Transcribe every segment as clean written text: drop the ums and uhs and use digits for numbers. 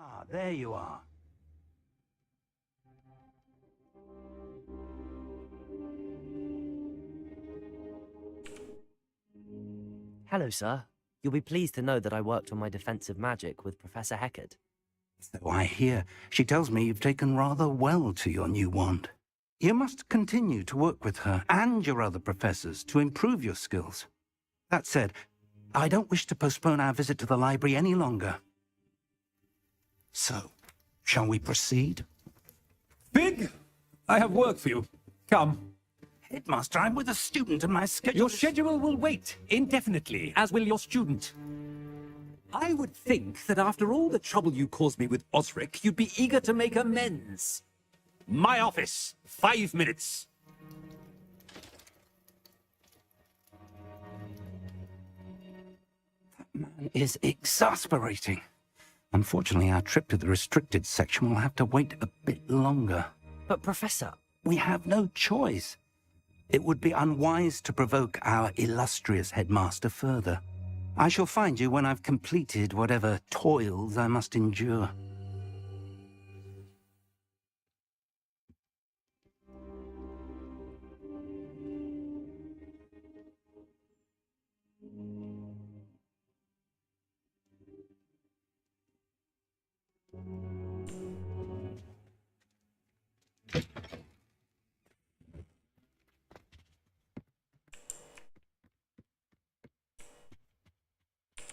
Ah, there you are. Hello, sir. You'll be pleased to know that I worked on my defensive magic with Professor Heckard. So I hear. She tells me you've taken rather well to your new wand. You must continue to work with her and your other professors to improve your skills. That said, I don't wish to postpone our visit to the library any longer. So, shall we proceed? Fig, I have work for you. Come. Headmaster, I'm with a student and my schedule... Your schedule will wait indefinitely, as will your student. I would think that after all the trouble you caused me with Osric, you'd be eager to make amends. My office, 5 minutes. That man is exasperating. Unfortunately, our trip to the restricted section will have to wait a bit longer. But, Professor... We have no choice. It would be unwise to provoke our illustrious headmaster further. I shall find you when I've completed whatever toils I must endure.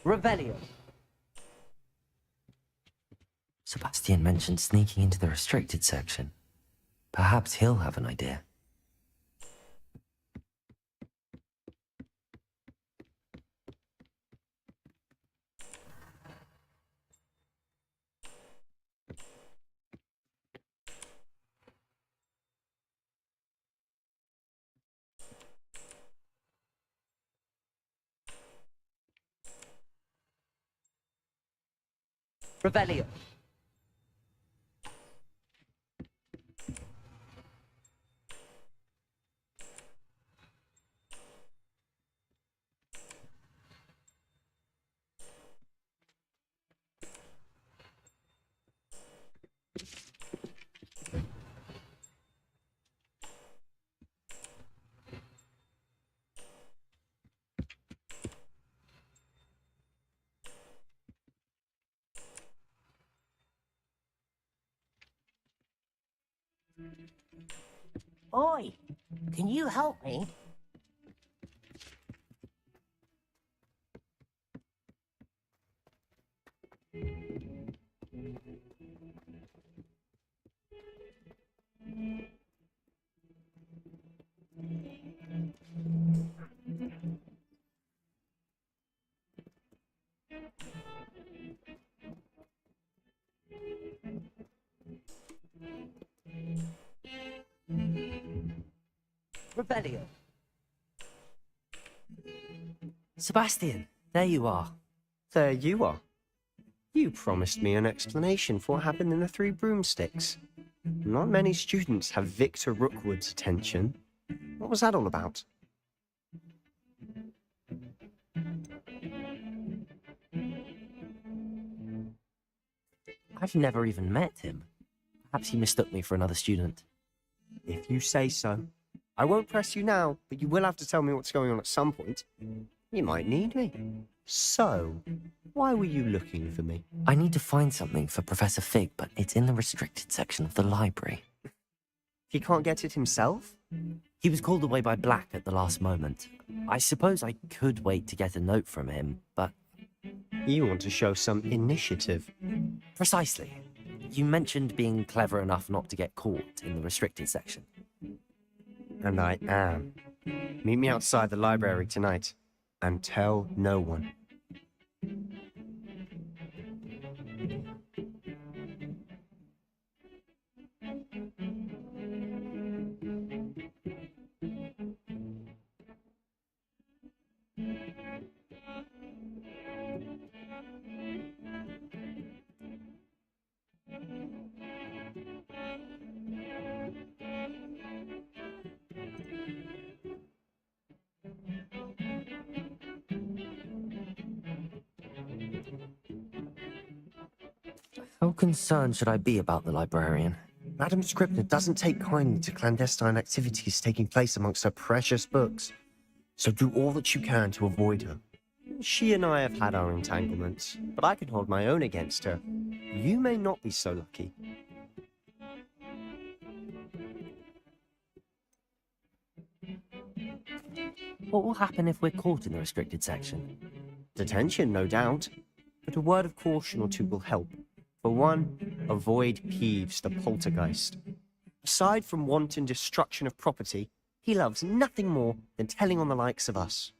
Revelio. Sebastian mentioned sneaking into the restricted section. Perhaps he'll have an idea. Revelio. Oi, can you help me? Revelio. Sebastian, there you are. There you are. You promised me an explanation for what happened in the Three Broomsticks. Not many students have Victor Rookwood's attention. What was that all about? I've never even met him. Perhaps he mistook me for another student. If you say so. I won't press you now, but you will have to tell me what's going on at some point. You might need me. So, why were you looking for me? I need to find something for Professor Fig, but it's in the restricted section of the library. He can't get it himself? He was called away by Black at the last moment. I suppose I could wait to get a note from him, but... You want to show some initiative. Precisely. You mentioned being clever enough not to get caught in the restricted section. And I am. Meet me outside the library tonight. and tell no one. How concerned should I be about the librarian? Madam Scribner doesn't take kindly to clandestine activities taking place amongst her precious books, so do all that you can to avoid her. She and I have had our entanglements, but I can hold my own against her. You may not be so lucky. What will happen if we're caught in the restricted section? Detention, no doubt, but a word of caution or two will help. For one, avoid Peeves, the poltergeist. Aside from wanton destruction of property, he loves nothing more than telling on the likes of us.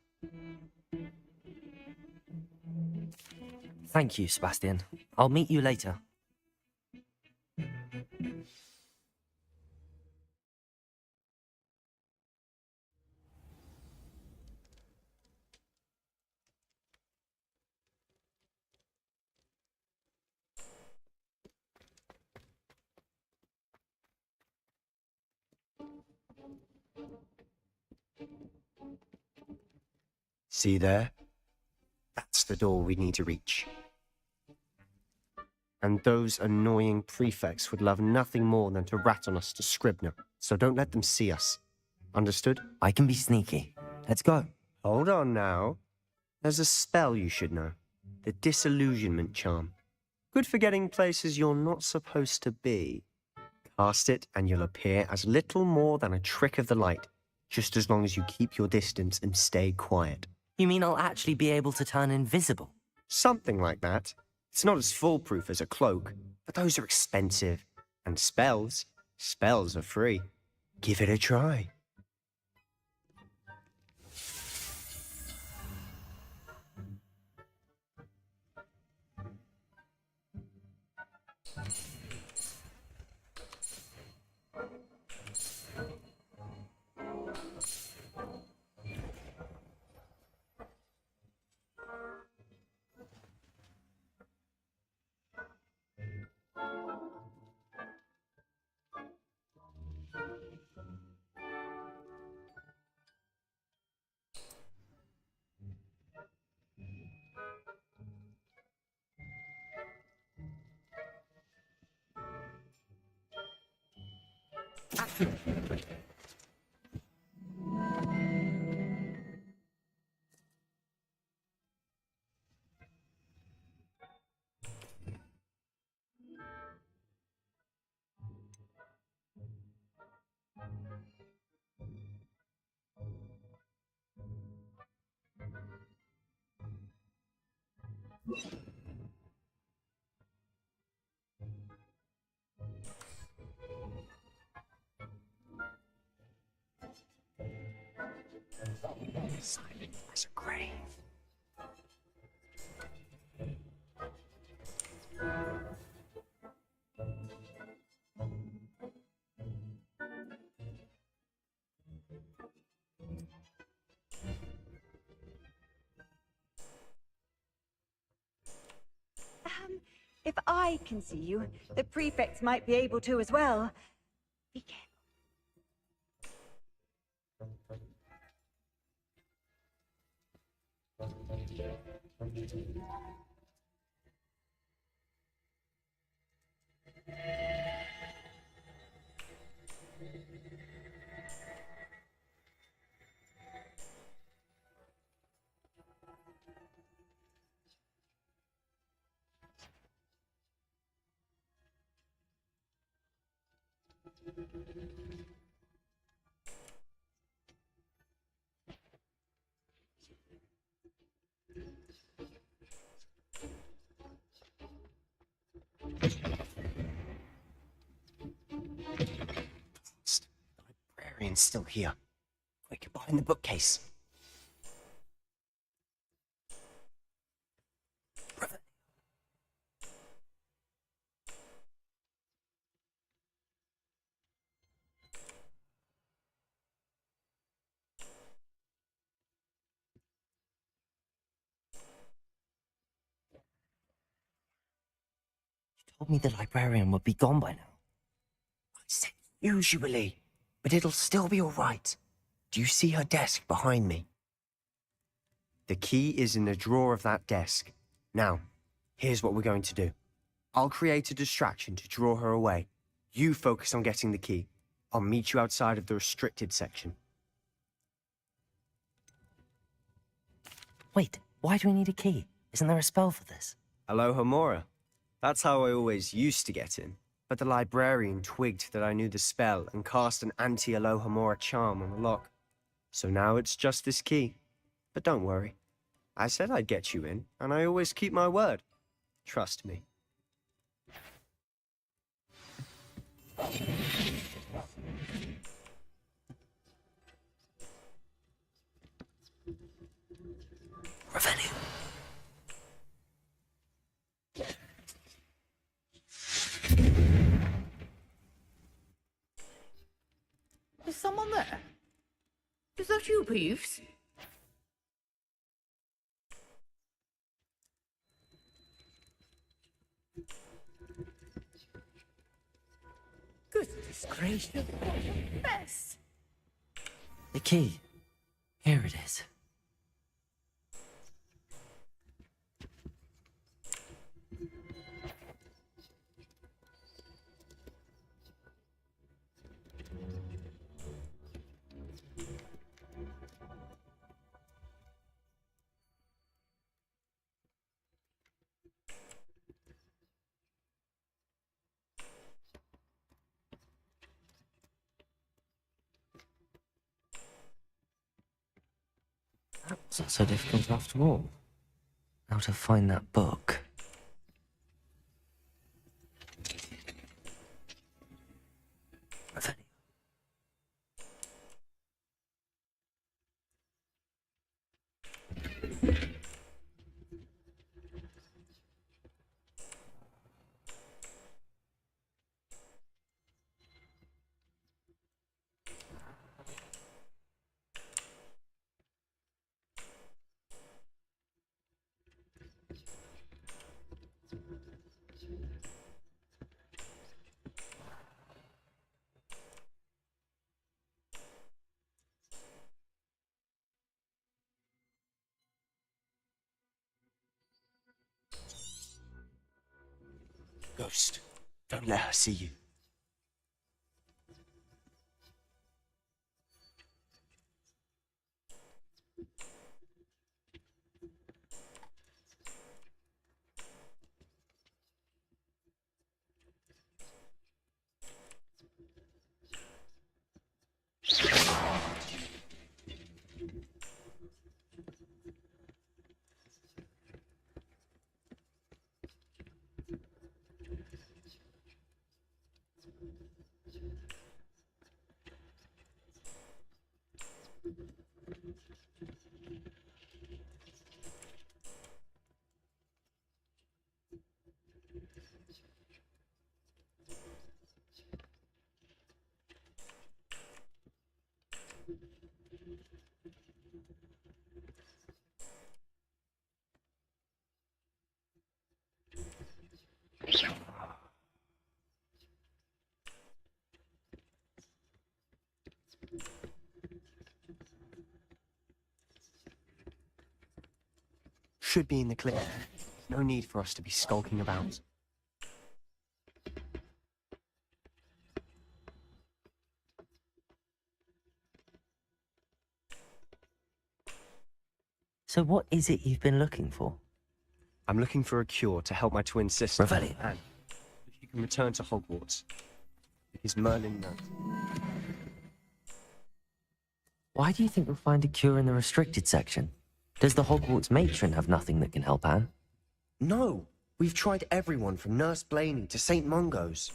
Thank you, Sebastian. I'll meet you later. See there? That's the door we need to reach. And those annoying prefects would love nothing more than to rat on us to Scribner, so don't let them see us. Understood? I can be sneaky. Let's go. Hold on now. There's a spell you should know. The disillusionment charm. Good for getting places you're not supposed to be. Cast it and you'll appear as little more than a trick of the light, just as long as you keep your distance and stay quiet. You mean I'll actually be able to turn invisible? Something like that. It's not as foolproof as a cloak, but those are expensive. And spells are free. Give it a try. Silent as a grave. If I can see you, the prefects might be able to as well. Be careful. The librarian's still here. Quick, behind the bookcase. told me the librarian would be gone by now. I said usually, but it'll still be all right. Do you see her desk behind me? The key is in the drawer of that desk. Now, here's what we're going to do. I'll create a distraction to draw her away. You focus on getting the key. I'll meet you outside of the restricted section. Wait, why do we need a key? Isn't there a spell for this? Alohomora. That's how I always used to get in. But the librarian twigged that I knew the spell and cast an anti-Alohomora charm on the lock. So now it's just this key. But don't worry. I said I'd get you in, and I always keep my word. Trust me. Revelio. Is someone there? Is that you, Peeves? Goodness gracious, what a mess! The key. Here it is. That's not so difficult after all. How to find that book. Revelio. Ghost, don't let her see you. Should be in the clear. No need for us to be skulking about. So what is it you've been looking for? I'm looking for a cure to help my twin sister. Revelio. Anne, if you can return to Hogwarts. Because Merlin knows. Why do you think we'll find a cure in the restricted section? Does the Hogwarts matron have nothing that can help Anne? No! We've tried everyone from Nurse Blaney to St. Mungo's.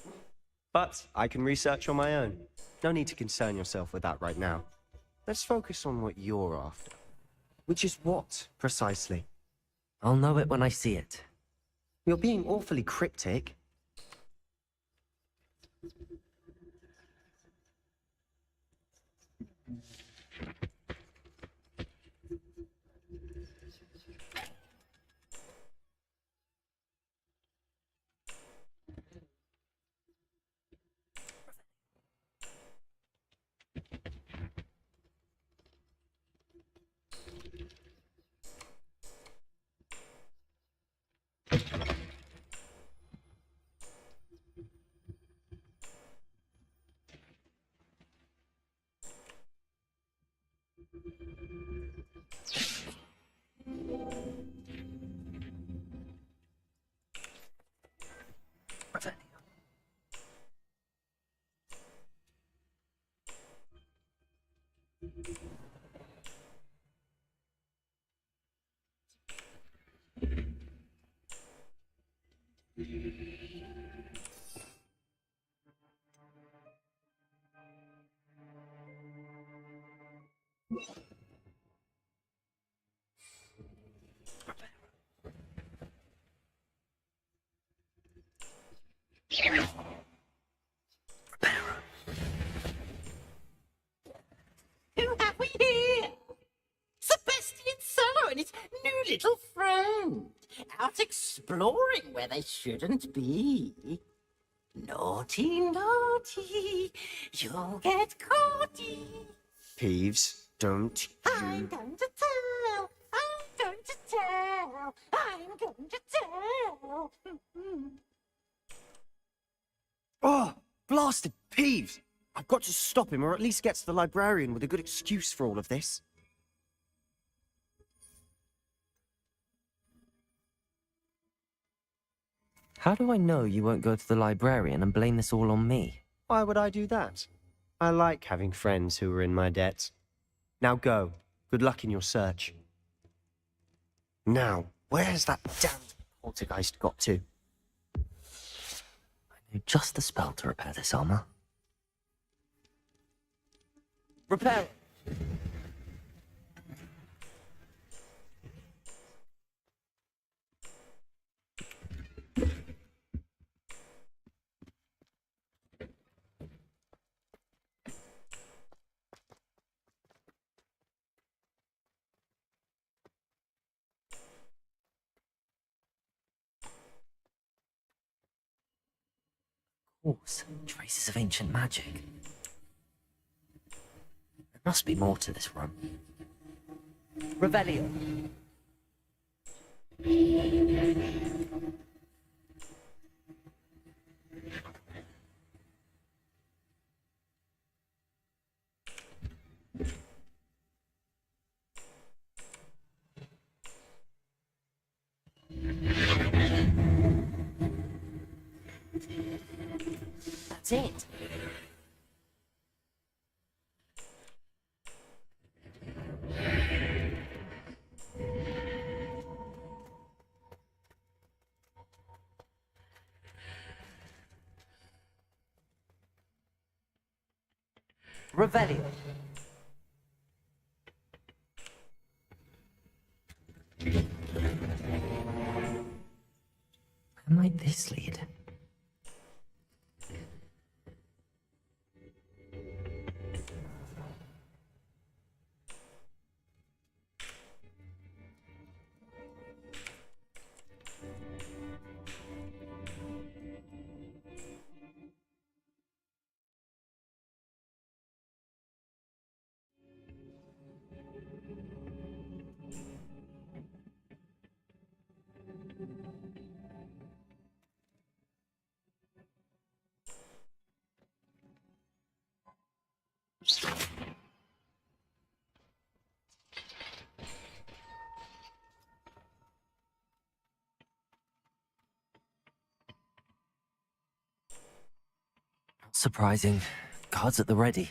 But I can research on my own. No need to concern yourself with that right now. Let's focus on what you're after. Which is what, precisely? I'll know it when I see it. You're being awfully cryptic. Who have we here? Sebastian Cello and his new little friend. Out exploring where they shouldn't be. Naughty, naughty, you'll get caughty. Peeves, don't I'm you... going to tell. I'm going to tell. I'm going to tell. Oh, blasted Peeves! I've got to stop him, or at least get to the librarian with a good excuse for all of this. How do I know you won't go to the librarian and blame this all on me? Why would I do that? I like having friends who are in my debt. Now go. Good luck in your search. Now, where's that damned poltergeist got to? I know just the spell to repair this armor. Repair it! Of course, traces of ancient magic. There must be more to this room. Revelio. That's it. Revelio. Where might this lead? Surprising. Guards at the ready.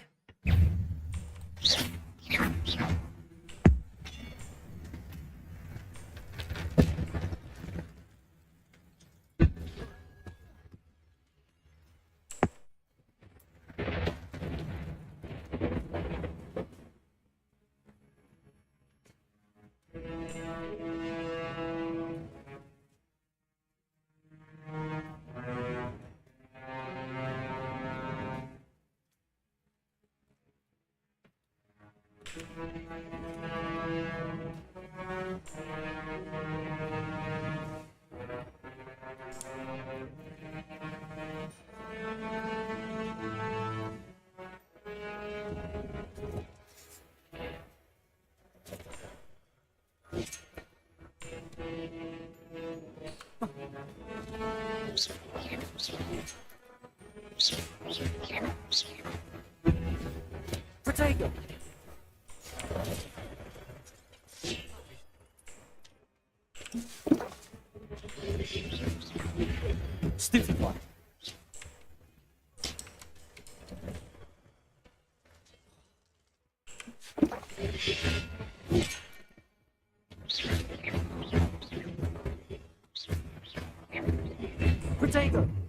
Protego!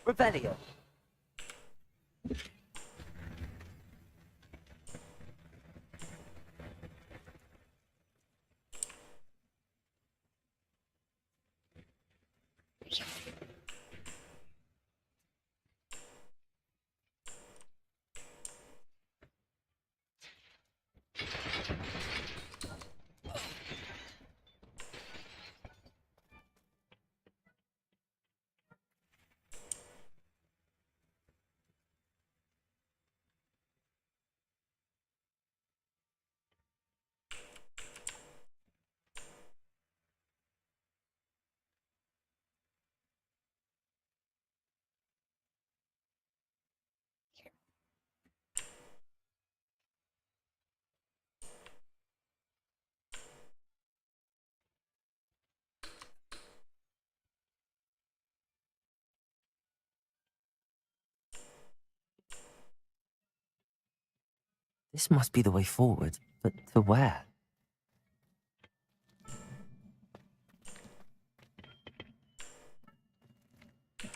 Revelio. This must be the way forward, but to where?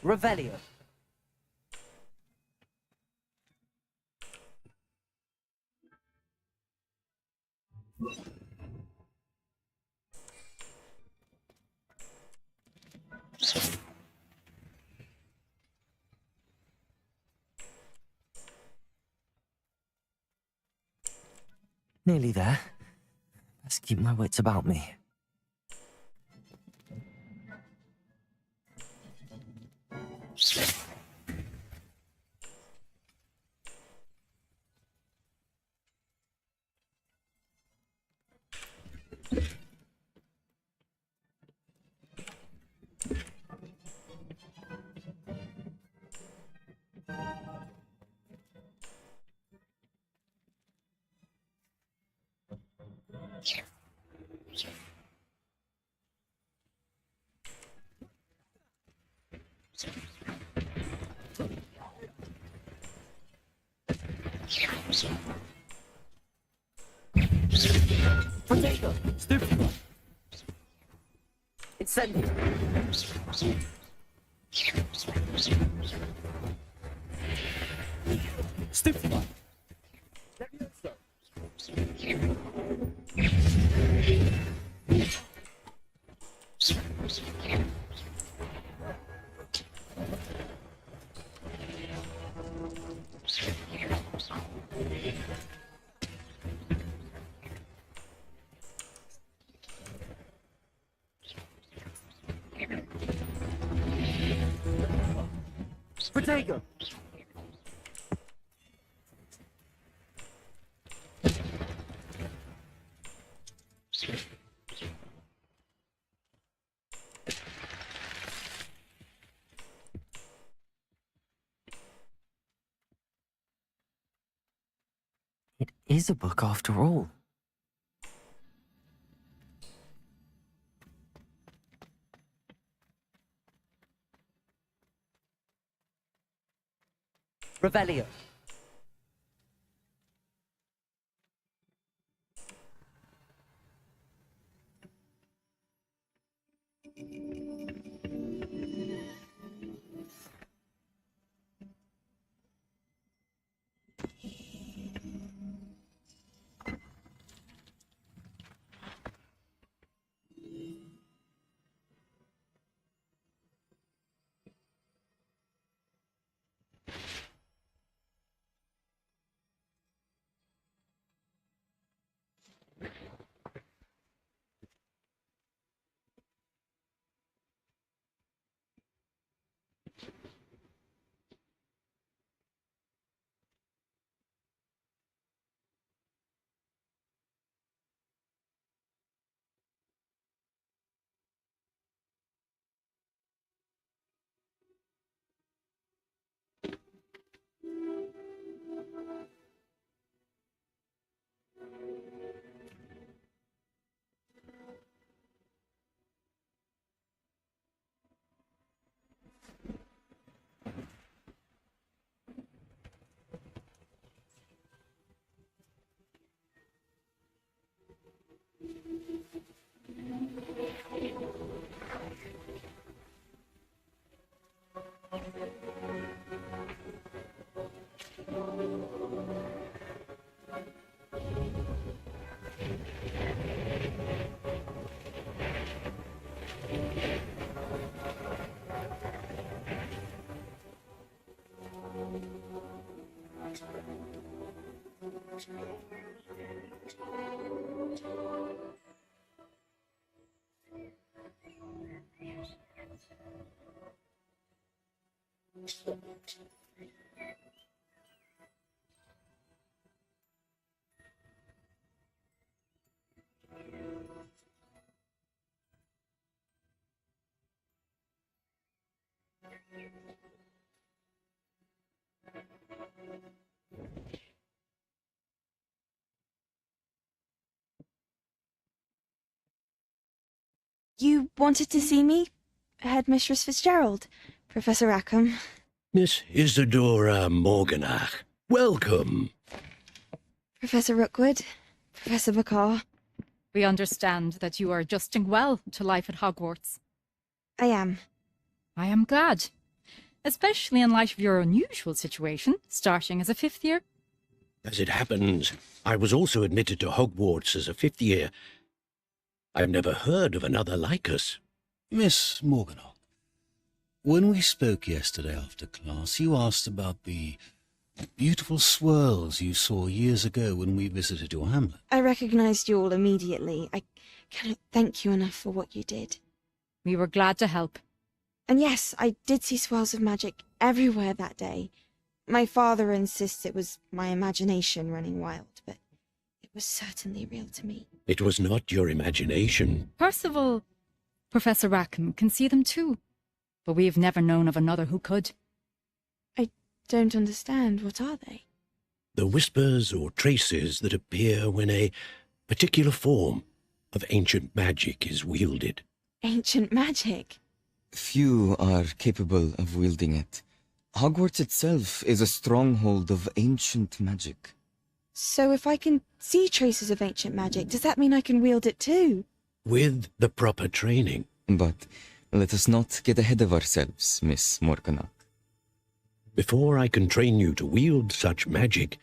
Revelio. Nearly there. Let's keep my wits about me. Potato! Stupid one! Incendio! Stupid one! Potato! It is a book after all. Revelio. You wanted to see me? Headmistress Fitzgerald, Professor Rackham. Miss Isadora Morganach, welcome. Professor Rookwood, Professor Apakah. We understand that you are adjusting well to life at Hogwarts. I am. I am glad, especially in light of your unusual situation, starting as a fifth year. As it happens, I was also admitted to Hogwarts as a fifth year. I've never heard of another like us. Miss Morganach, when we spoke yesterday after class, you asked about the beautiful swirls you saw years ago when we visited your hamlet. I recognized you all immediately. I cannot thank you enough for what you did. We were glad to help. And yes, I did see swirls of magic everywhere that day. My father insists it was my imagination running wild, but it was certainly real to me. It was not your imagination. Percival, Professor Rackham can see them too, but we have never known of another who could. I don't understand. What are they? The whispers or traces that appear when a particular form of ancient magic is wielded. Ancient magic? Few are capable of wielding it. Hogwarts itself is a stronghold of ancient magic. So if I can see traces of ancient magic, does that mean I can wield it too? With the proper training. But let us not get ahead of ourselves, Miss Morganach. Before I can train you to wield such magic,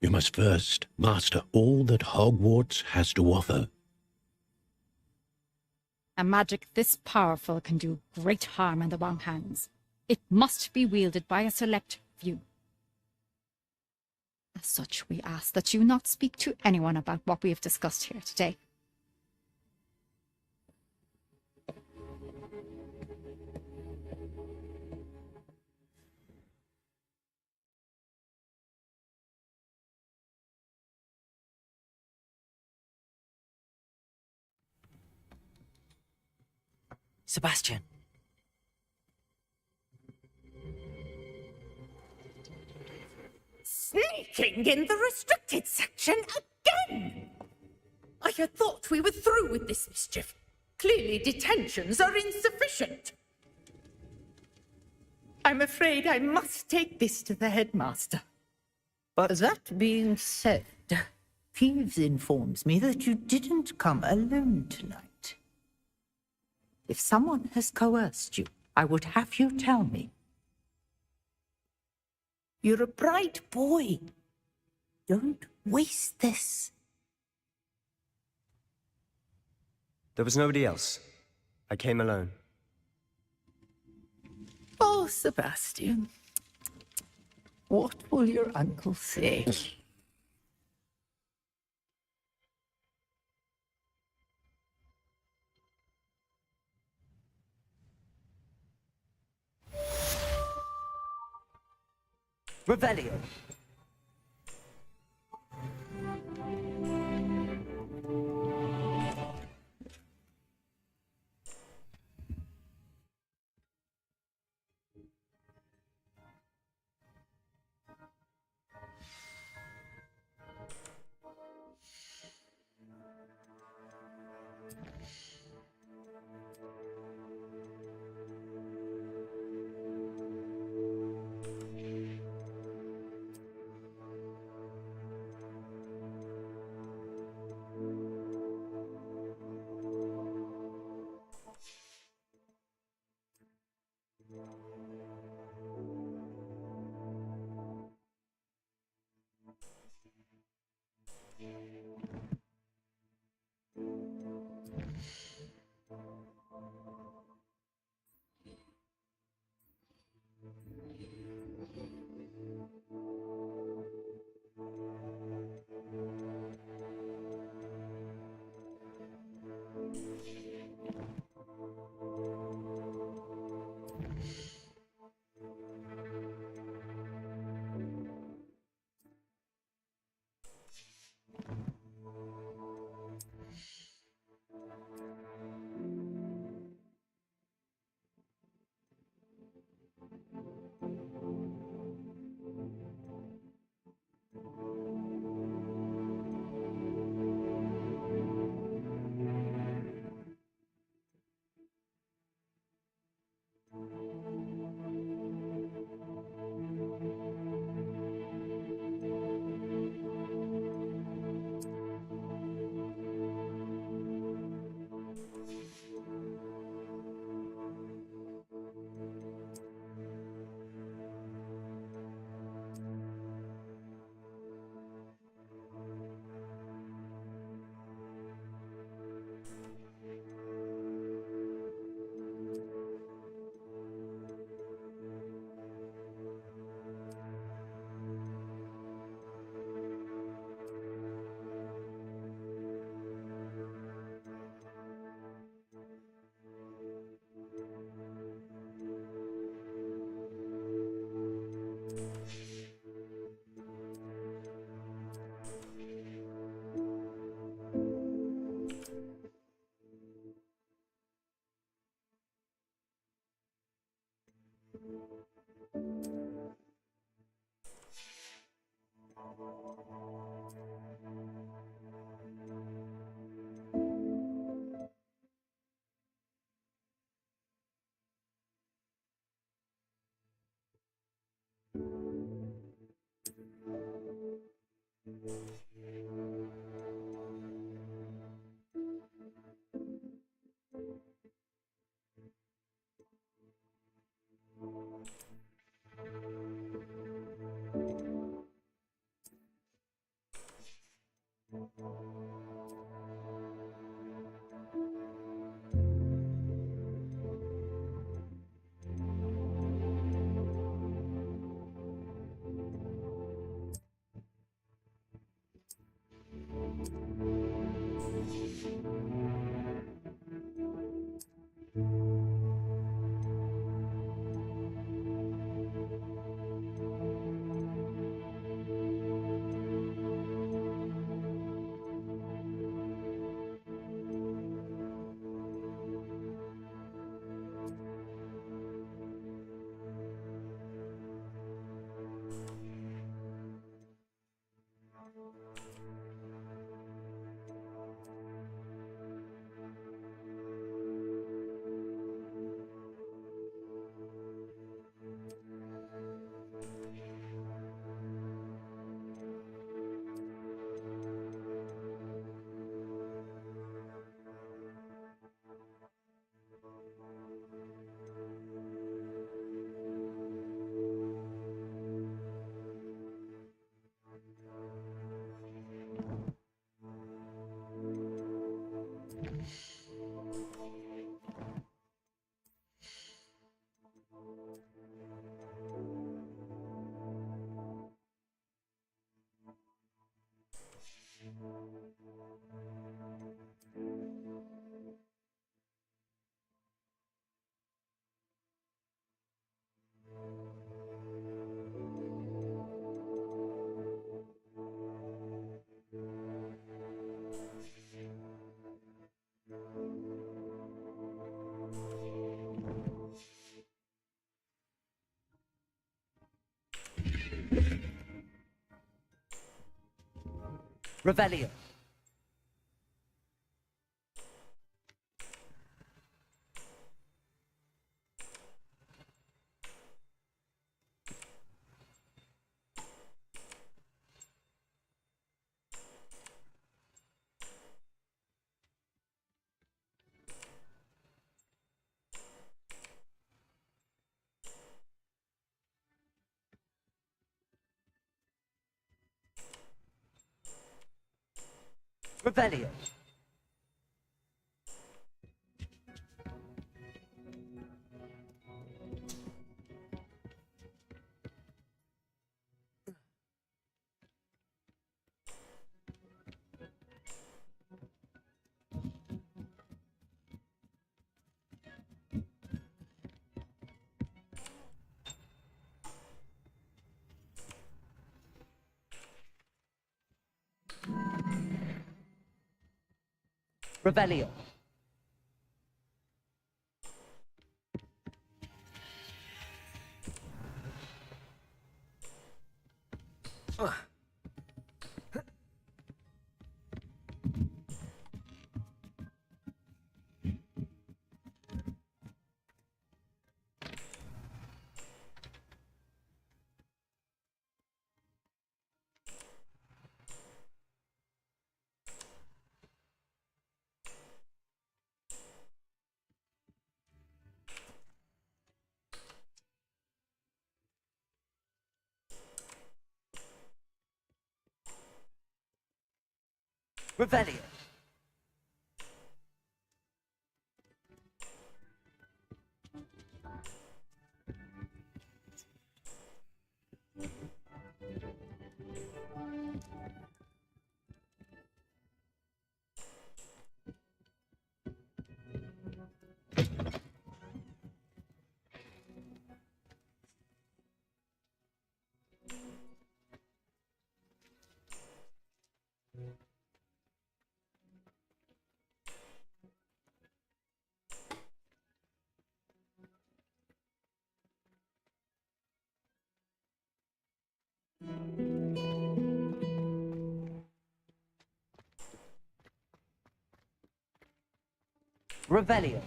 you must first master all that Hogwarts has to offer. A magic this powerful can do great harm in the wrong hands. It must be wielded by a select few. As such, we ask that you not speak to anyone about what we have discussed here today. Sebastian. Sneaking in the restricted section again! I had thought we were through with this mischief. Clearly detentions are insufficient. I'm afraid I must take this to the headmaster. But that being said, Peeves informs me that you didn't come alone tonight. If someone has coerced you, I would have you tell me. You're a bright boy. Don't waste this. There was nobody else. I came alone. Oh, Sebastian. What will your uncle say? Revelio. Revelio. Revelio. Revelio. Revelio. Revelio.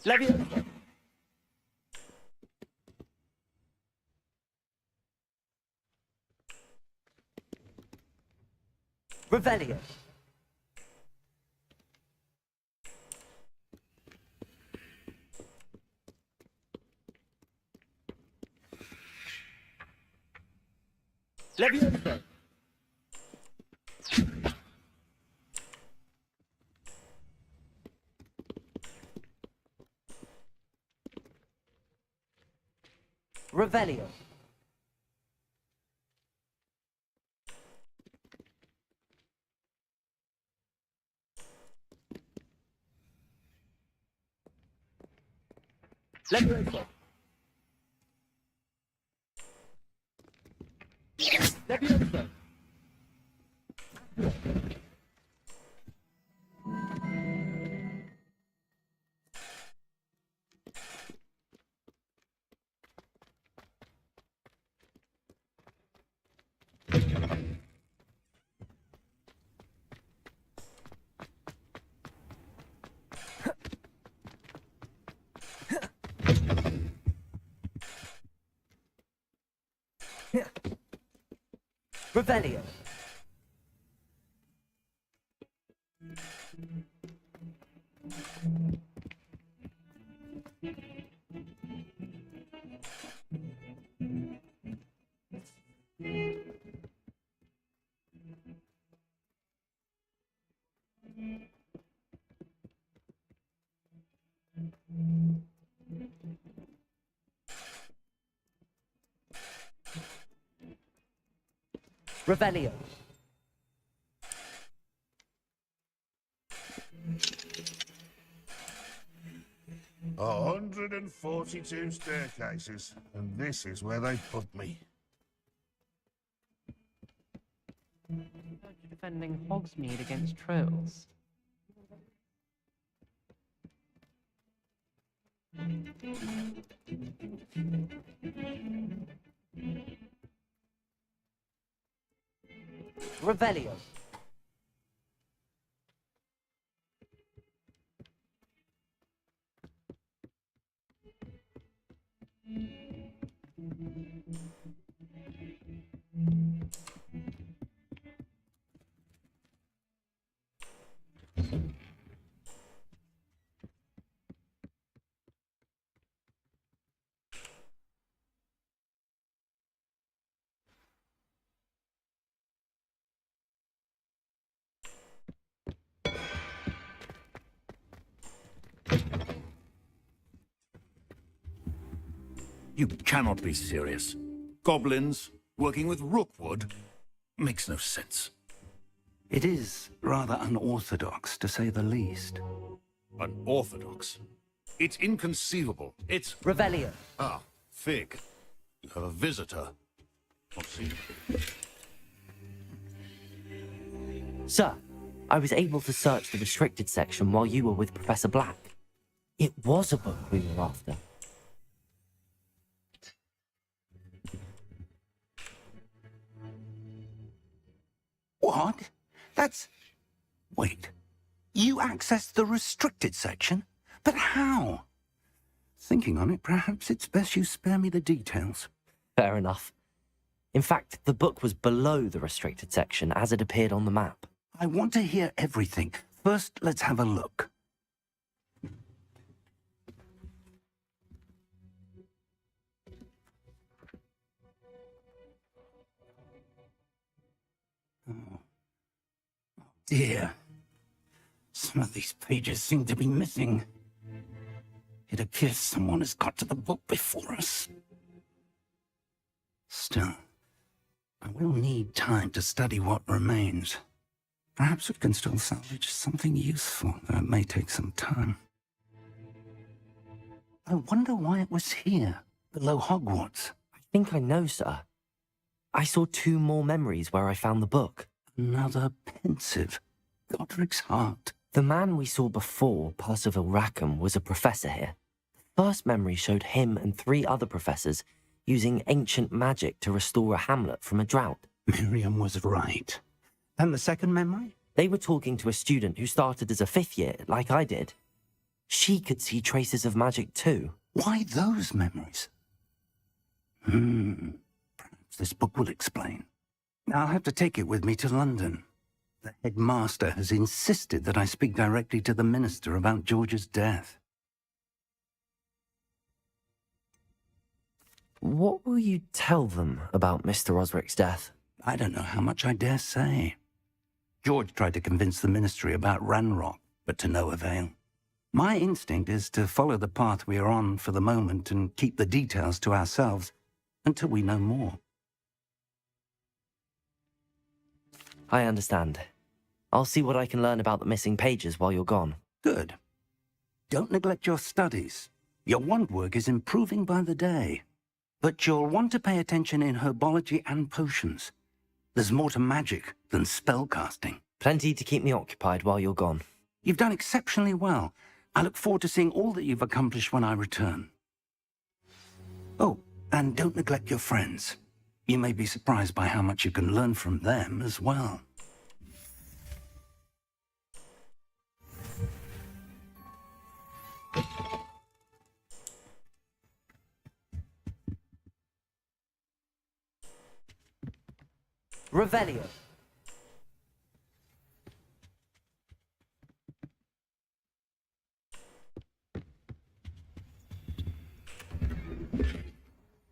Levioso. Revelio. Levioso. Revelio. Levioso. Levioso. Revelio. Revelio. 142 staircases, and this is where they put me. Defending Hogsmeade against trolls. Revelio. You cannot be serious. Goblins working with Rookwood makes no sense. It is rather unorthodox, to say the least. Unorthodox? It's inconceivable. It's... Revelio. Ah, Fig. You have a visitor. Not seen. Sir, I was able to search the restricted section while you were with Professor Black. It was a book we were after. What? That's... Wait. You accessed the restricted section? But how? Thinking on it, perhaps it's best you spare me the details. Fair enough. In fact, the book was below the restricted section as it appeared on the map. I want to hear everything. First, let's have a look. Oh dear. Some of these pages seem to be missing. It appears someone has got to the book before us. Still, I will need time to study what remains. Perhaps we can still salvage something useful, though it may take some time. I wonder why it was here, below Hogwarts. I think I know, sir. I saw 2 more memories where I found the book. Another pensive. Godric's heart. The man we saw before, Percival Rackham, was a professor here. The first memory showed him and 3 other professors using ancient magic to restore a hamlet from a drought. Miriam was right. And the second memory? They were talking to a student who started as a 5th year, like I did. She could see traces of magic too. Why those memories? Perhaps this book will explain. I'll have to take it with me to London. The headmaster has insisted that I speak directly to the minister about George's death. What will you tell them about Mr. Osric's death? I don't know how much I dare say. George tried to convince the ministry about Ranrock, but to no avail. My instinct is to follow the path we are on for the moment and keep the details to ourselves until we know more. I understand. I'll see what I can learn about the missing pages while you're gone. Good. Don't neglect your studies. Your wand work is improving by the day. But you'll want to pay attention in herbology and potions. There's more to magic than spellcasting. Plenty to keep me occupied while you're gone. You've done exceptionally well. I look forward to seeing all that you've accomplished when I return. Oh, and don't neglect your friends. You may be surprised by how much you can learn from them as well. Revelio.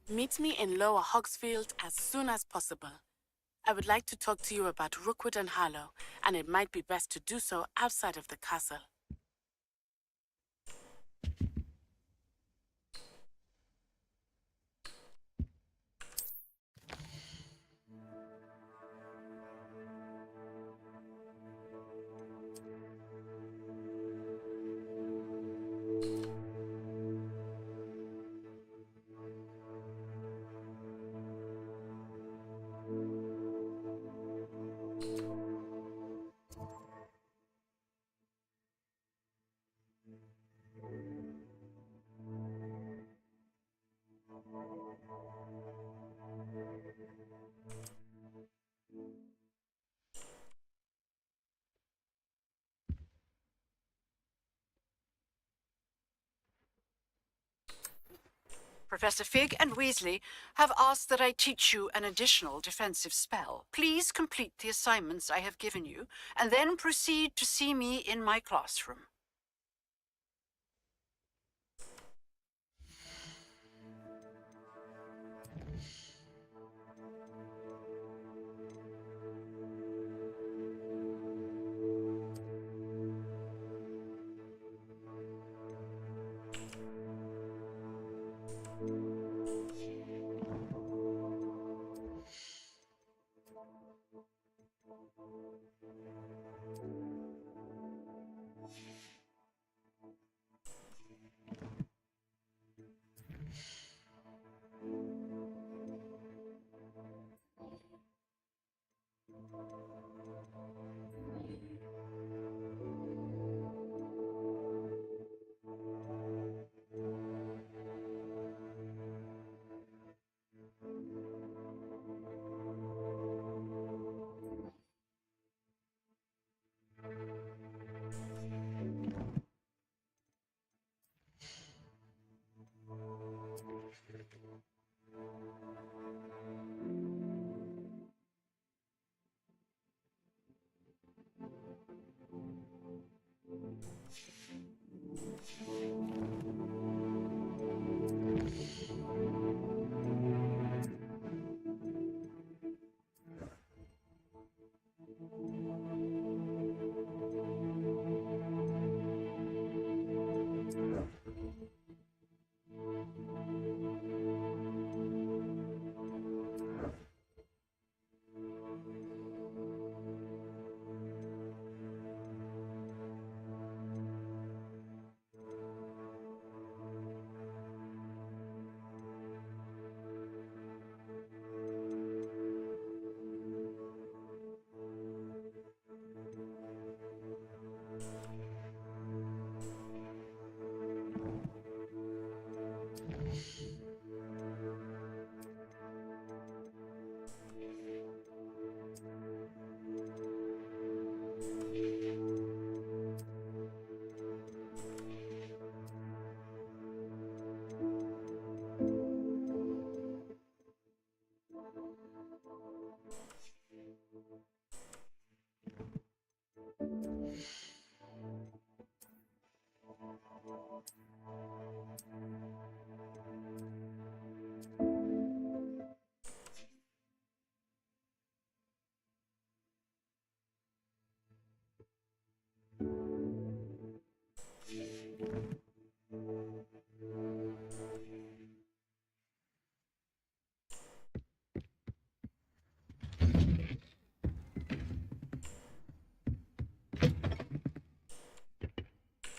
Meet me in Lower Hogsfield as soon as possible. I would like to talk to you about Rookwood and Harlow, and it might be best to do so outside of the castle. Professor Fig and Weasley have asked that I teach you an additional defensive spell. Please complete the assignments I have given you, and then proceed to see me in my classroom.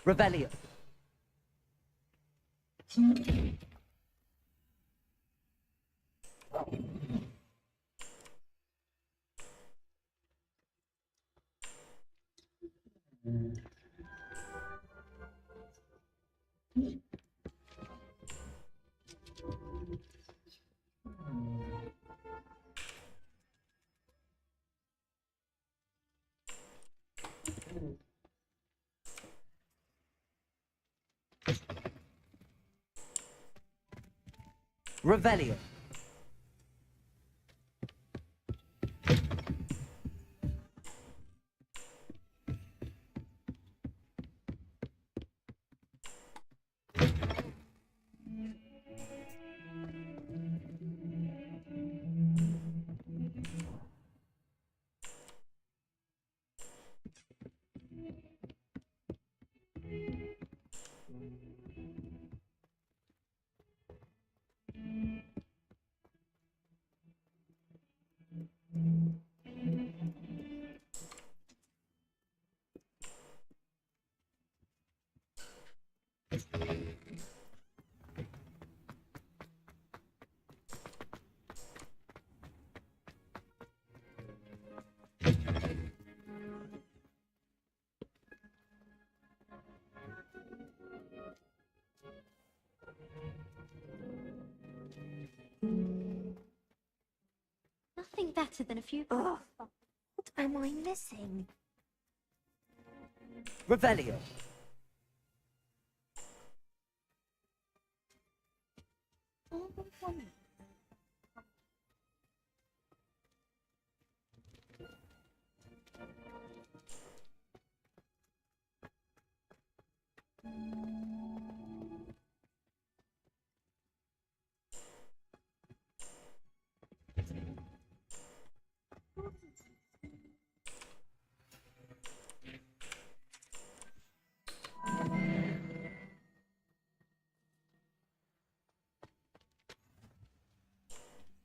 Revelio. Revelio. Nothing better than a few. Oh, what am I missing? Revelio.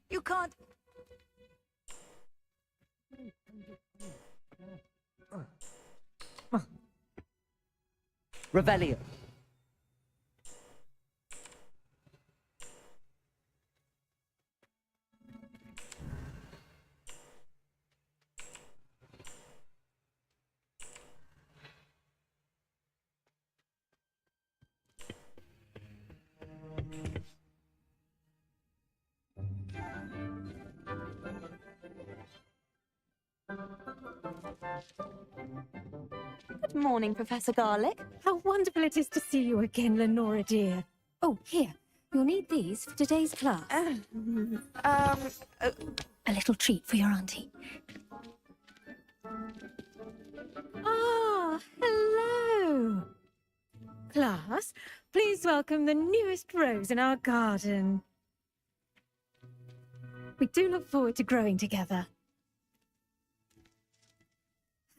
You can't. Revelio. Good morning, Professor Garlick. How wonderful it is to see you again, Lenora dear. Oh, here. You'll need these for today's class. A little treat for your auntie. Ah, hello. Class, please welcome the newest rose in our garden. We do look forward to growing together.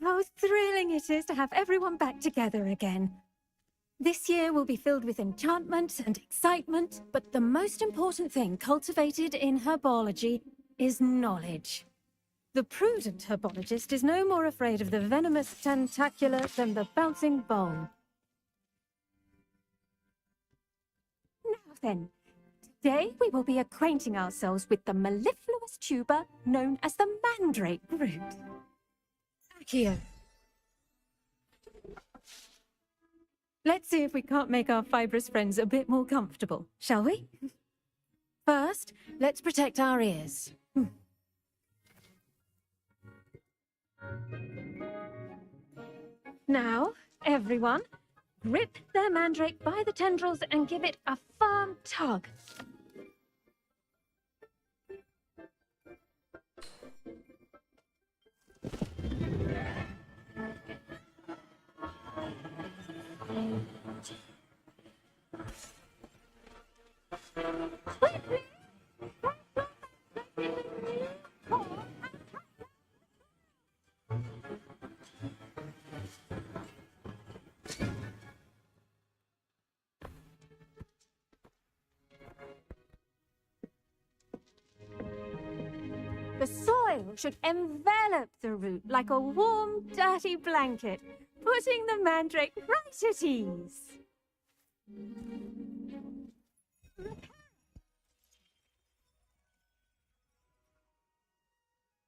How thrilling it is to have everyone back together again. This year will be filled with enchantment and excitement, but the most important thing cultivated in herbology is knowledge. The prudent herbologist is no more afraid of the venomous tentacula than the bouncing bone. Now then, today we will be acquainting ourselves with the mellifluous tuber known as the mandrake root. Here. Let's see if we can't make our fibrous friends a bit more comfortable, shall we? First, let's protect our ears. Now, everyone, grip their mandrake by the tendrils and give it a firm tug. The soil should envelop the root like a warm, dirty blanket, putting the mandrake right at ease.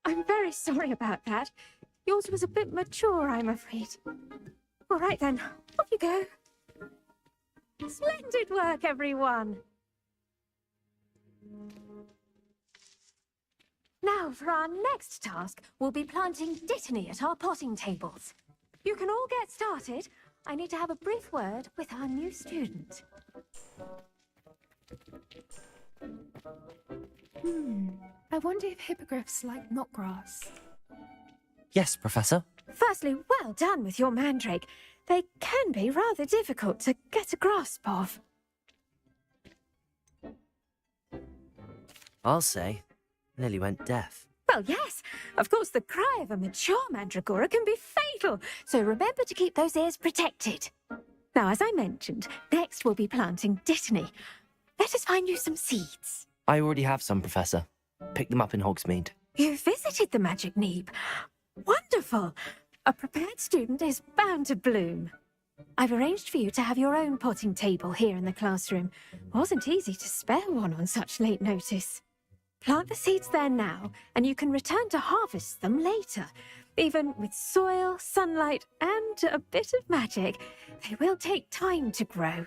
I'm very sorry about that. Yours was a bit mature, I'm afraid. All right then, off you go. Splendid work, everyone. Now, for our next task, we'll be planting dittany at our potting tables. You can all get started. I need to have a brief word with our new student. I wonder if hippogriffs like knotgrass. Yes, Professor. Firstly, well done with your mandrake. They can be rather difficult to get a grasp of. I'll say, nearly went deaf. Well, yes. Of course, the cry of a mature mandragora can be fatal, so remember to keep those ears protected. Now, as I mentioned, next we'll be planting dittany. Let us find you some seeds. I already have some, Professor. Picked them up in Hogsmeade. You visited the Magic Neep. Wonderful. A prepared student is bound to bloom. I've arranged for you to have your own potting table here in the classroom. Wasn't easy to spare one on such late notice. Plant the seeds there now, and you can return to harvest them later. Even with soil, sunlight, and a bit of magic, they will take time to grow.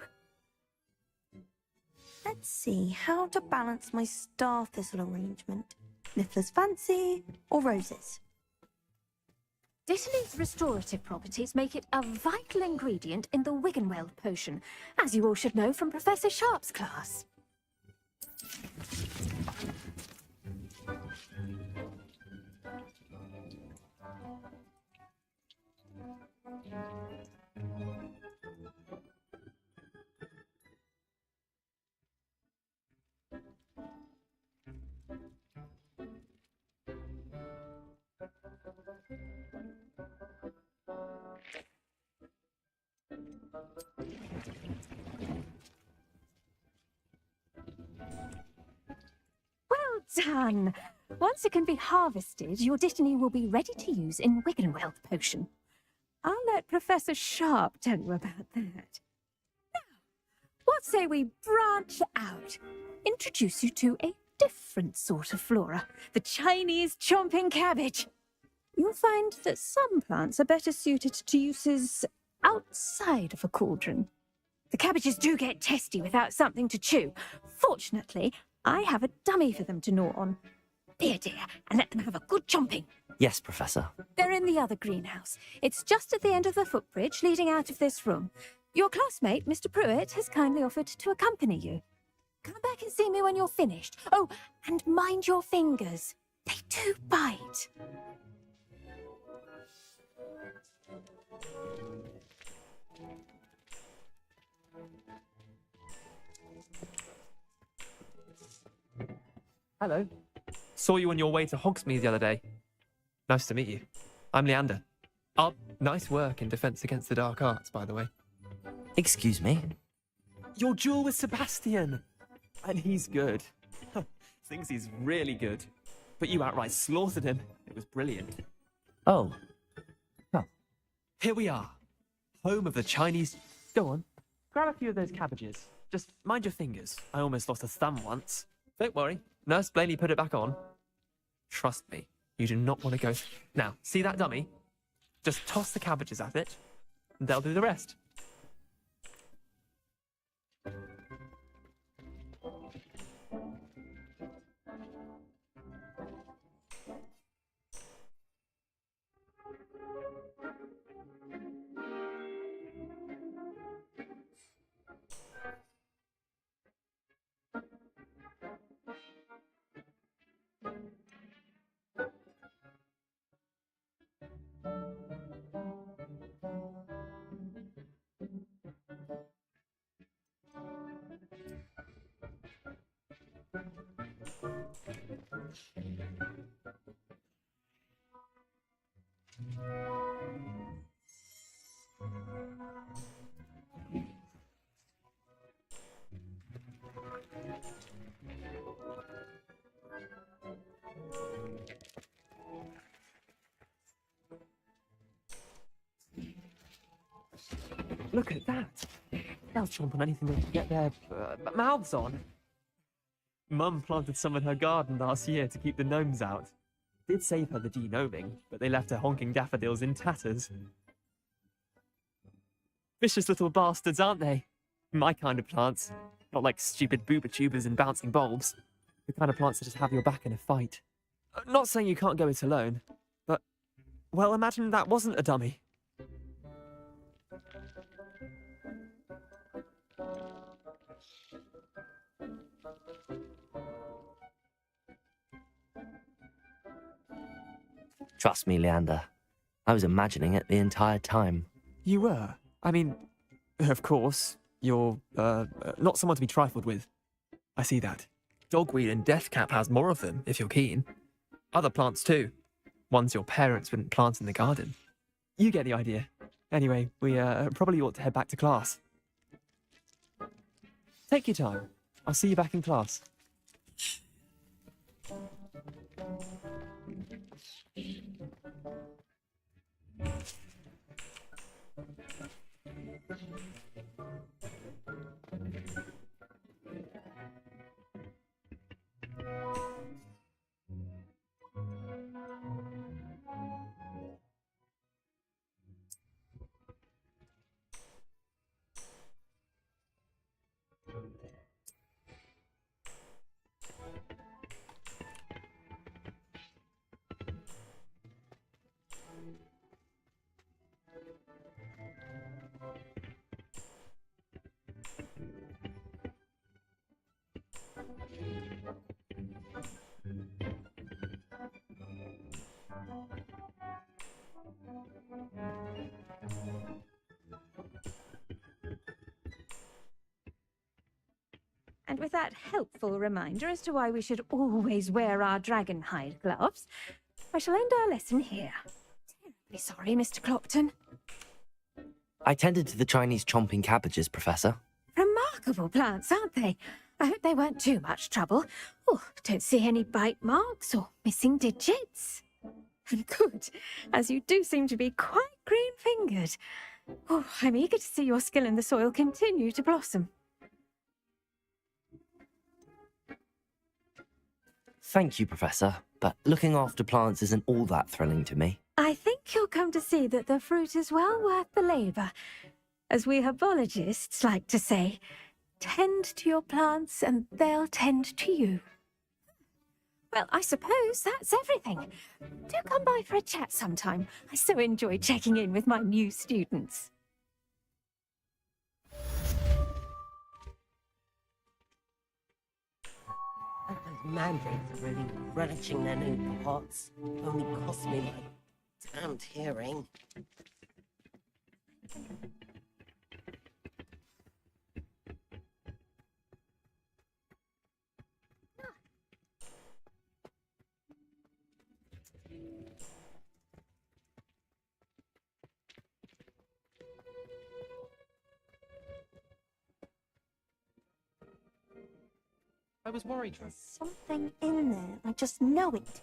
Let's see how to balance my star thistle arrangement. Niffler's fancy or roses? Dittany's restorative properties make it a vital ingredient in the Wiggenweld potion, as you all should know from Professor Sharp's class. done. Once it can be harvested, your Dittany will be ready to use in Wiggenweld potion. I'll let Professor Sharp tell you about that. Now, what say we branch out? Introduce you to a different sort of flora, the Chinese chomping cabbage. You'll find that some plants are better suited to uses outside of a cauldron. The cabbages do get testy without something to chew. Fortunately, I have a dummy for them to gnaw on. Dear, and let them have a good chomping. Yes, Professor. They're in the other greenhouse. It's just at the end of the footbridge leading out of this room. Your classmate, Mr. Pruitt, has kindly offered to accompany you. Come back and see me when you're finished. Oh, and mind your fingers. They do bite. Hello. Saw you on your way to Hogsmeade the other day. Nice to meet you. I'm Leander. Oh, nice work in Defense Against the Dark Arts, by the way. Excuse me? Your duel with Sebastian! And he's good. Thinks he's really good. But you outright slaughtered him. It was brilliant. Oh. Huh. Here we are. Home of the Chinese... Go on. Grab a few of those cabbages. Just mind your fingers. I almost lost a thumb once. Don't worry. Nurse Blaney put it back on. Trust me. You do not want to go... Now, see that dummy? Just toss the cabbages at it, and they'll do the rest. Look at that. They'll chomp on anything they can get their mouths on. Mum planted some in her garden last year to keep the gnomes out. Did save her the de-gnoming, but they left her honking daffodils in tatters. Vicious little bastards, aren't they? My kind of plants. Not like stupid booba tubers and bouncing bulbs. The kind of plants that just have your back in a fight. Not saying you can't go it alone, but... Well, imagine that wasn't a dummy. Trust me, Leander. I was imagining it the entire time. You were? I mean, of course, you're, not someone to be trifled with. I see that. Dogweed and deathcap has more of them, if you're keen. Other plants too. Ones your parents wouldn't plant in the garden. You get the idea. Anyway, we, probably ought to head back to class. Take your time. I'll see you back in class. And with that helpful reminder as to why we should always wear our dragon hide gloves, I shall end our lesson here. Terribly sorry, Mr. Clopton. I tended to the Chinese chomping cabbages, Professor. Remarkable plants, aren't they? I hope they weren't too much trouble. Oh, don't see any bite marks or missing digits. And good, as you do seem to be quite green-fingered. Oh, I'm eager to see your skill in the soil continue to blossom. Thank you, Professor, but looking after plants isn't all that thrilling to me. I think you'll come to see that the fruit is well worth the labour. As we herbologists like to say, tend to your plants and they'll tend to you. Well, I suppose that's everything. Do come by for a chat sometime. I so enjoy checking in with my new students. Those mandrates are really relishing their new pots. Only cost me my damned hearing. I was worried. There's something in there. I just know it.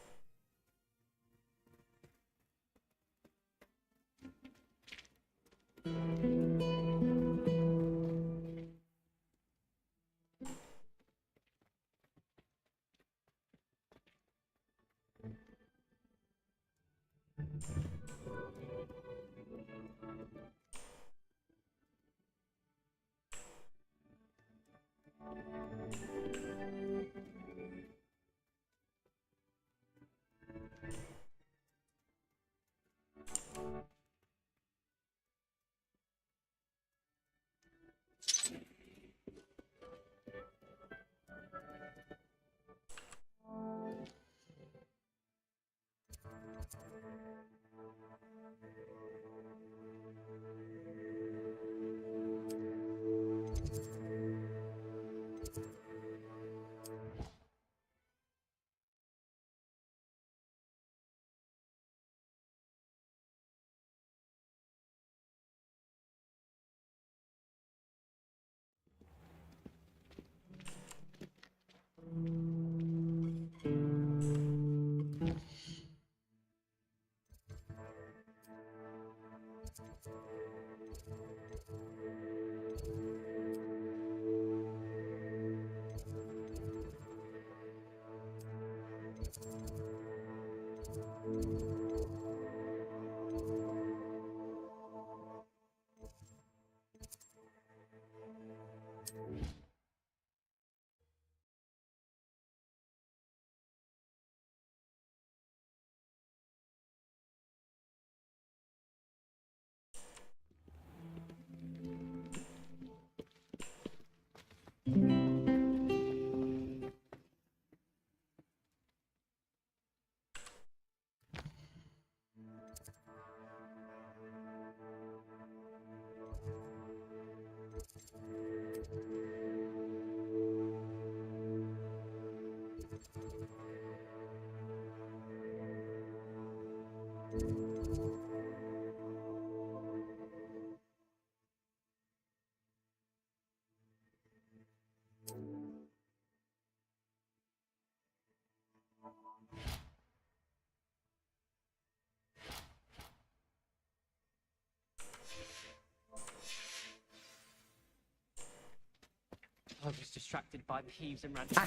I was distracted by peeves and random.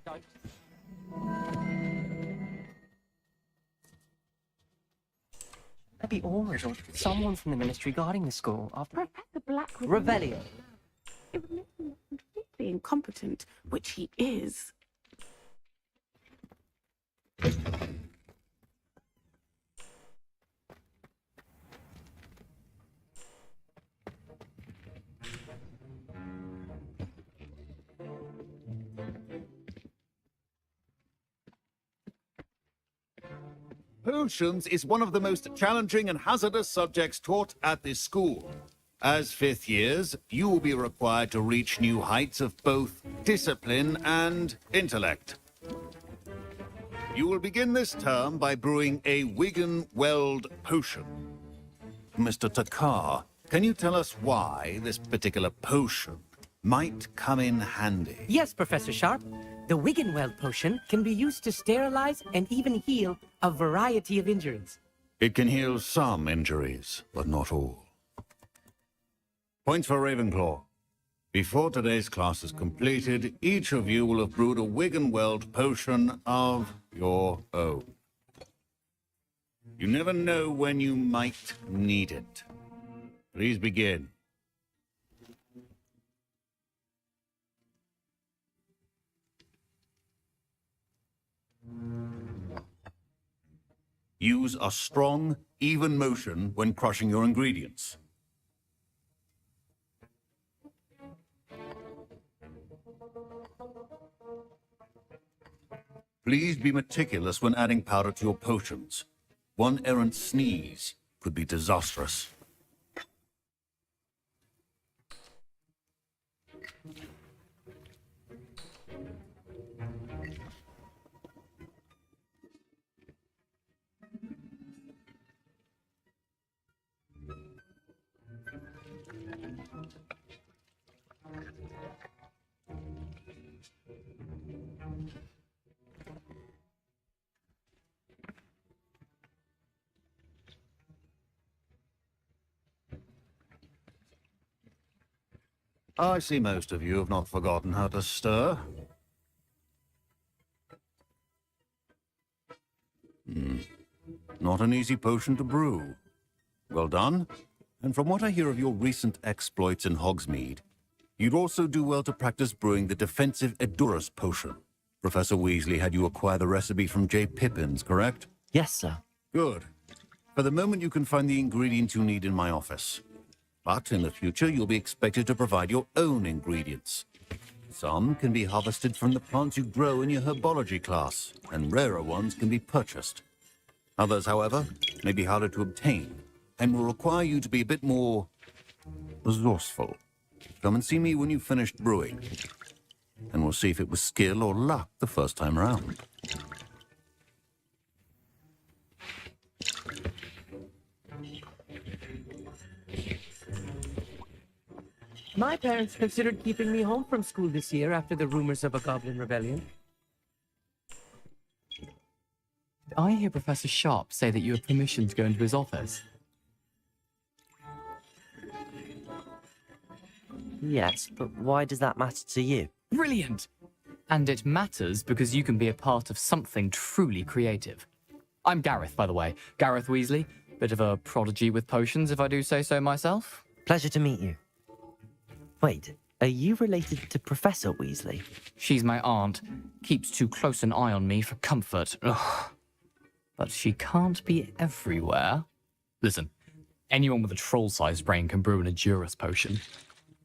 Don't. Maybe Orange or someone from the ministry guarding the school after Professor Black was Revelio. It would make him look completely incompetent, which he is. Potions is one of the most challenging and hazardous subjects taught at this school. As fifth years, you will be required to reach new heights of both discipline and intellect. You will begin this term by brewing a Wigan Weld potion. Mr. Takar, can you tell us why this particular potion might come in handy. Yes, Professor Sharp. The Wiggenweld potion can be used to sterilize and even heal a variety of injuries. It can heal some injuries, but not all. Points for Ravenclaw. Before today's class is completed, each of you will have brewed a Wiggenweld potion of your own. You never know when you might need it. Please begin. Use a strong, even motion when crushing your ingredients. Please be meticulous when adding powder to your potions. One errant sneeze could be disastrous. I see most of you have not forgotten how to stir. Not an easy potion to brew. Well done. And from what I hear of your recent exploits in Hogsmeade, you'd also do well to practice brewing the defensive Edurus potion. Professor Weasley had you acquire the recipe from J. Pippins, correct? Yes, sir. Good. For the moment, you can find the ingredients you need in my office. But in the future, you'll be expected to provide your own ingredients. Some can be harvested from the plants you grow in your herbology class, and rarer ones can be purchased. Others, however, may be harder to obtain, and will require you to be a bit more resourceful. Come and see me when you've finished brewing, and we'll see if it was skill or luck the first time around. My parents considered keeping me home from school this year after the rumors of a goblin rebellion. Did I hear Professor Sharp say that you had permission to go into his office? Yes, but why does that matter to you? Brilliant! And it matters because you can be a part of something truly creative. I'm Gareth, by the way. Gareth Weasley. Bit of a prodigy with potions, if I do say so myself. Pleasure to meet you. Wait, are you related to Professor Weasley? She's my aunt. Keeps too close an eye on me for comfort. Ugh. But she can't be everywhere. Listen, anyone with a troll-sized brain can brew an Edurus potion.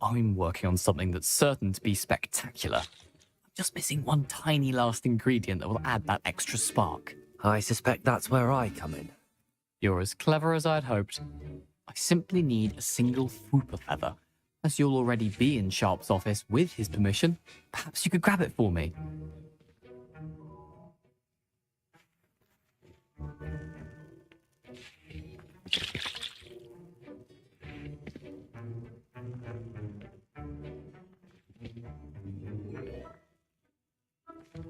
I'm working on something that's certain to be spectacular. I'm just missing one tiny last ingredient that will add that extra spark. I suspect that's where I come in. You're as clever as I'd hoped. I simply need a single Fooper feather. As you'll already be in Sharp's office with his permission, perhaps you could grab it for me.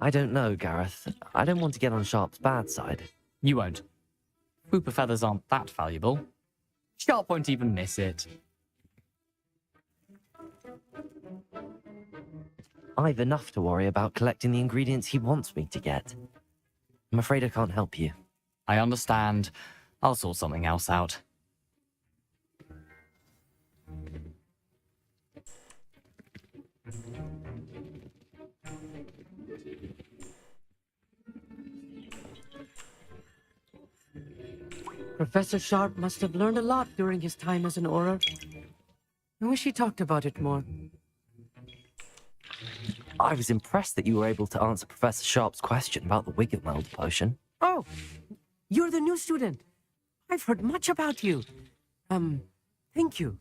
I don't know, Gareth. I don't want to get on Sharp's bad side. You won't. Fooper feathers aren't that valuable. Sharp won't even miss it. I've enough to worry about collecting the ingredients he wants me to get. I'm afraid I can't help you. I understand. I'll sort something else out. Professor Sharp must have learned a lot during his time as an Auror. I wish he talked about it more. I was impressed that you were able to answer Professor Sharp's question about the Wiggenweld potion. Oh, you're the new student. I've heard much about you. Thank you.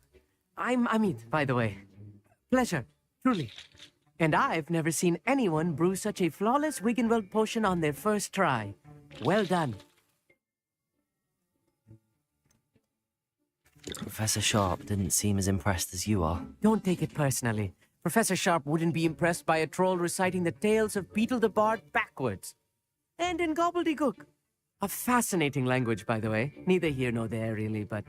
I'm Amit, by the way. Pleasure, truly. And I've never seen anyone brew such a flawless Wiggenweld potion on their first try. Well done. Professor Sharp didn't seem as impressed as you are. Don't take it personally. Professor Sharp wouldn't be impressed by a troll reciting the tales of Beetle the Bard backwards. And in gobbledygook. A fascinating language, by the way. Neither here nor there, really, but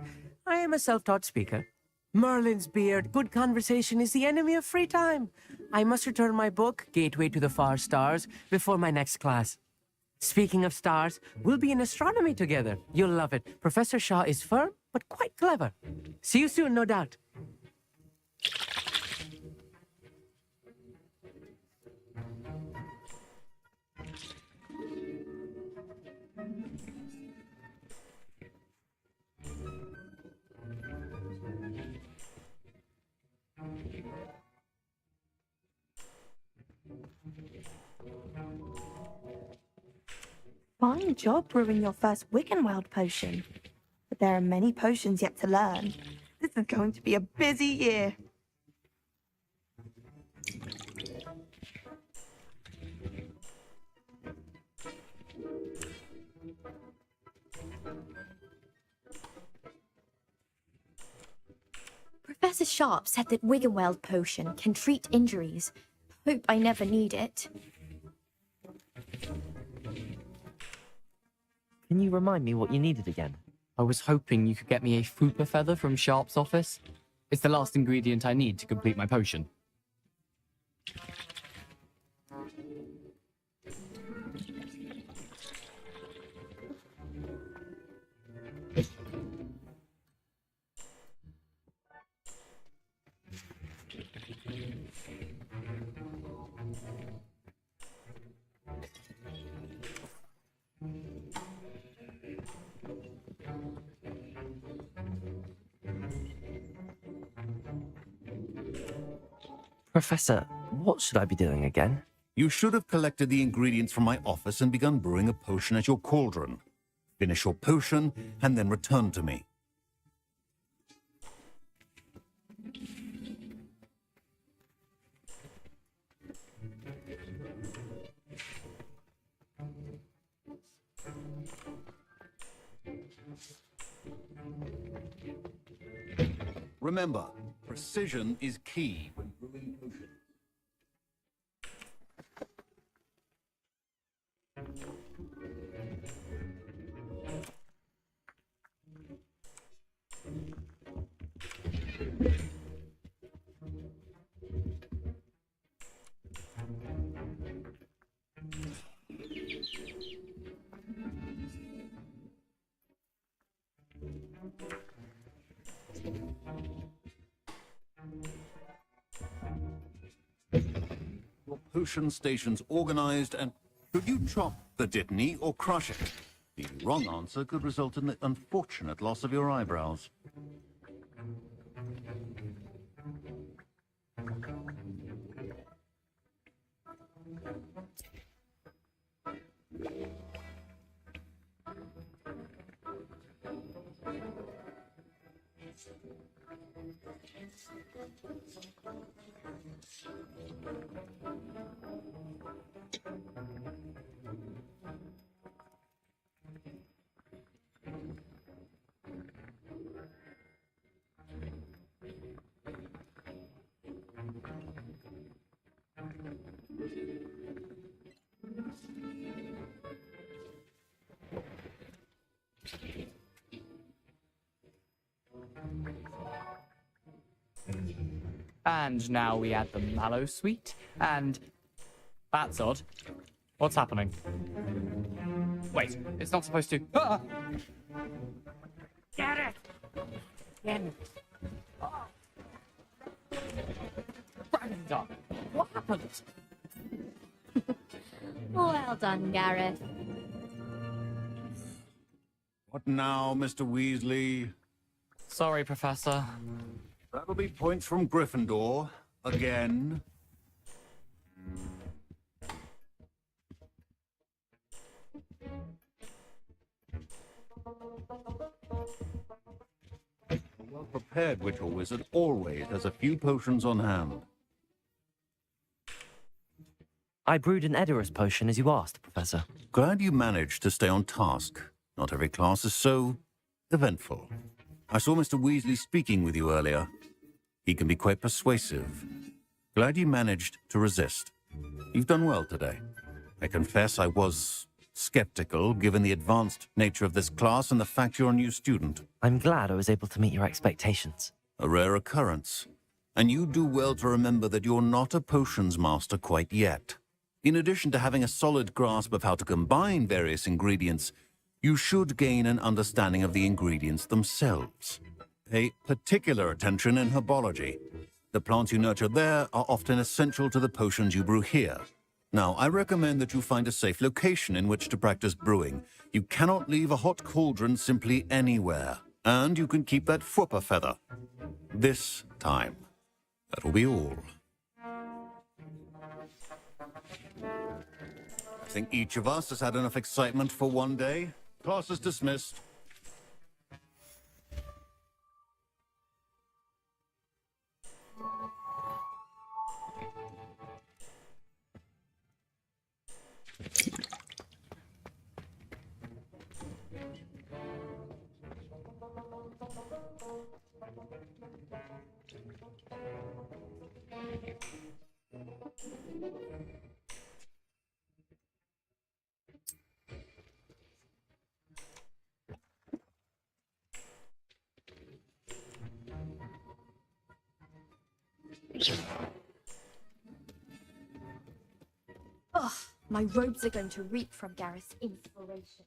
I am a self-taught speaker. Merlin's beard, good conversation is the enemy of free time. I must return my book, Gateway to the Far Stars, before my next class. Speaking of stars, we'll be in astronomy together. You'll love it. Professor Shaw is firm, but quite clever. See you soon, no doubt. Fine job brewing your first Wiggenweld potion. But there are many potions yet to learn. This is going to be a busy year. Professor Sharp said that Wiggenweld potion can treat injuries. Hope I never need it. Can you remind me what you needed again? I was hoping you could get me a Fupa feather from Sharp's office. It's the last ingredient I need to complete my potion. Professor, what should I be doing again? You should have collected the ingredients from my office and begun brewing a potion at your cauldron. Finish your potion and then return to me. Remember, precision is key when brewing potions. Your potion station's organized, and could you chop the Dittany or crush it? The wrong answer could result in the unfortunate loss of your eyebrows. And now we add the mallow sweet, and... That's odd. What's happening? Wait, it's not supposed to... Ah! Get it! Again. Brenda, what happened? Well done, Gareth. What now, Mr. Weasley? Sorry, Professor. That'll be points from Gryffindor. Again. A well-prepared witch or wizard always has a few potions on hand. I brewed an Edorus potion as you asked, Professor. Glad you managed to stay on task. Not every class is so eventful. I saw Mr. Weasley speaking with you earlier. He can be quite persuasive. Glad you managed to resist. You've done well today. I confess I was skeptical, given the advanced nature of this class and the fact you're a new student. I'm glad I was able to meet your expectations. A rare occurrence. And you do well to remember that you're not a potions master quite yet. In addition to having a solid grasp of how to combine various ingredients, you should gain an understanding of the ingredients themselves. Pay particular attention in herbology. The plants you nurture there are often essential to the potions you brew here. Now, I recommend that you find a safe location in which to practice brewing. You cannot leave a hot cauldron simply anywhere. And you can keep that Fwooper feather. This time. That will be all. I think each of us has had enough excitement for one day. Class is dismissed. Ugh, my robes are going to reek from Gareth's inspiration.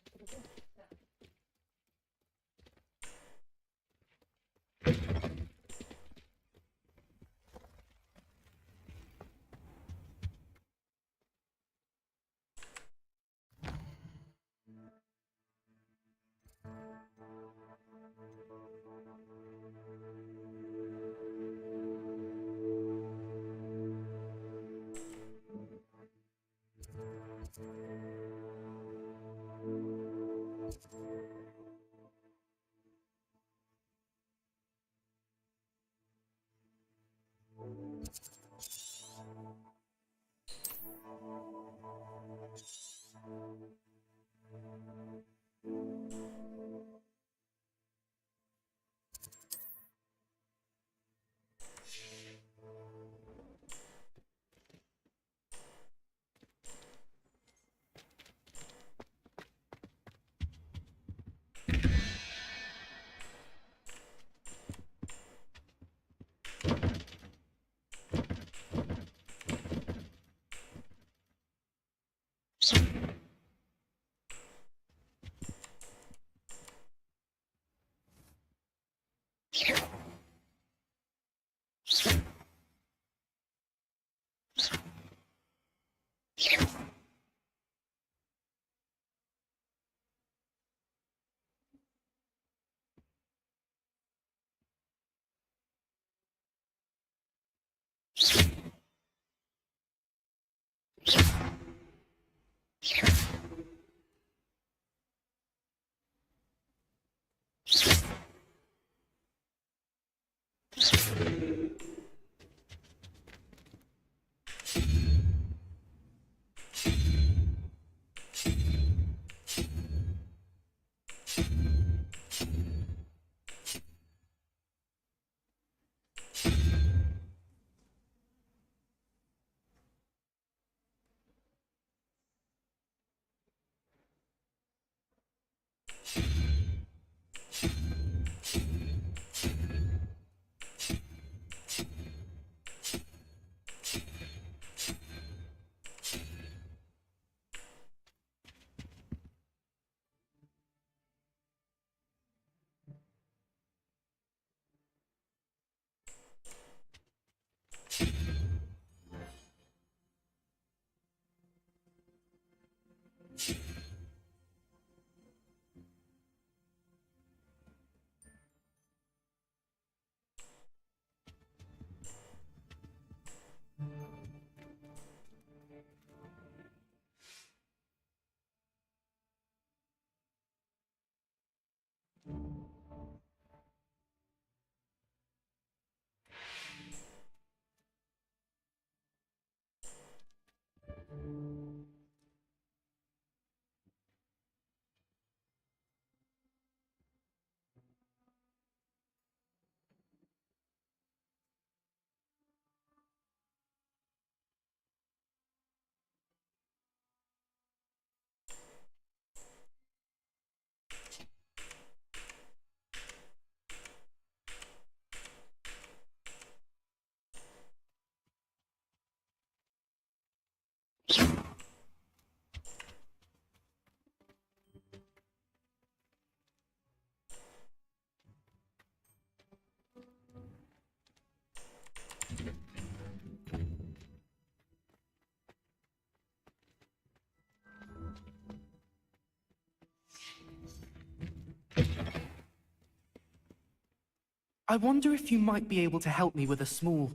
I wonder if you might be able to help me with a small,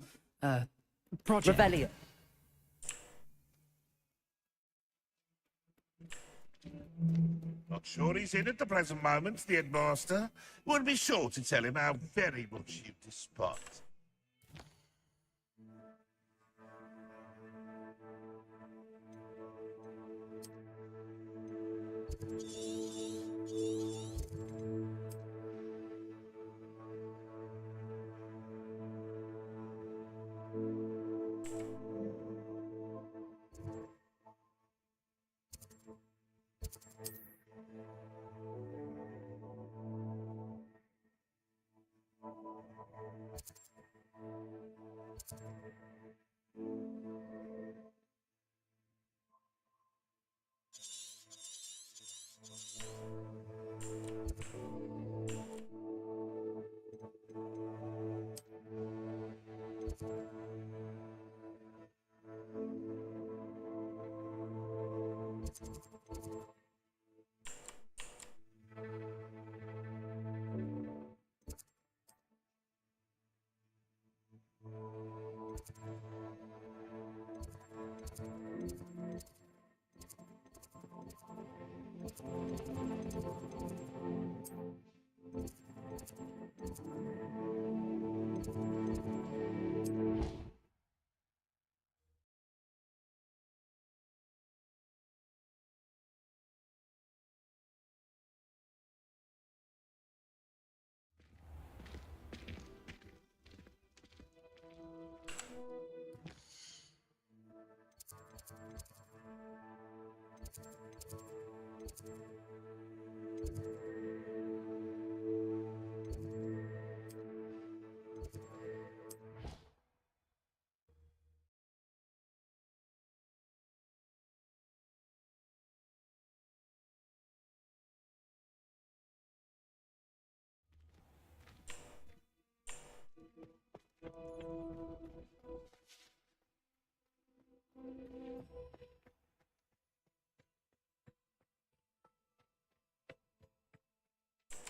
project. Revelio. Not sure he's in at the present moment, the headmaster. Would be sure to tell him how very much you despise.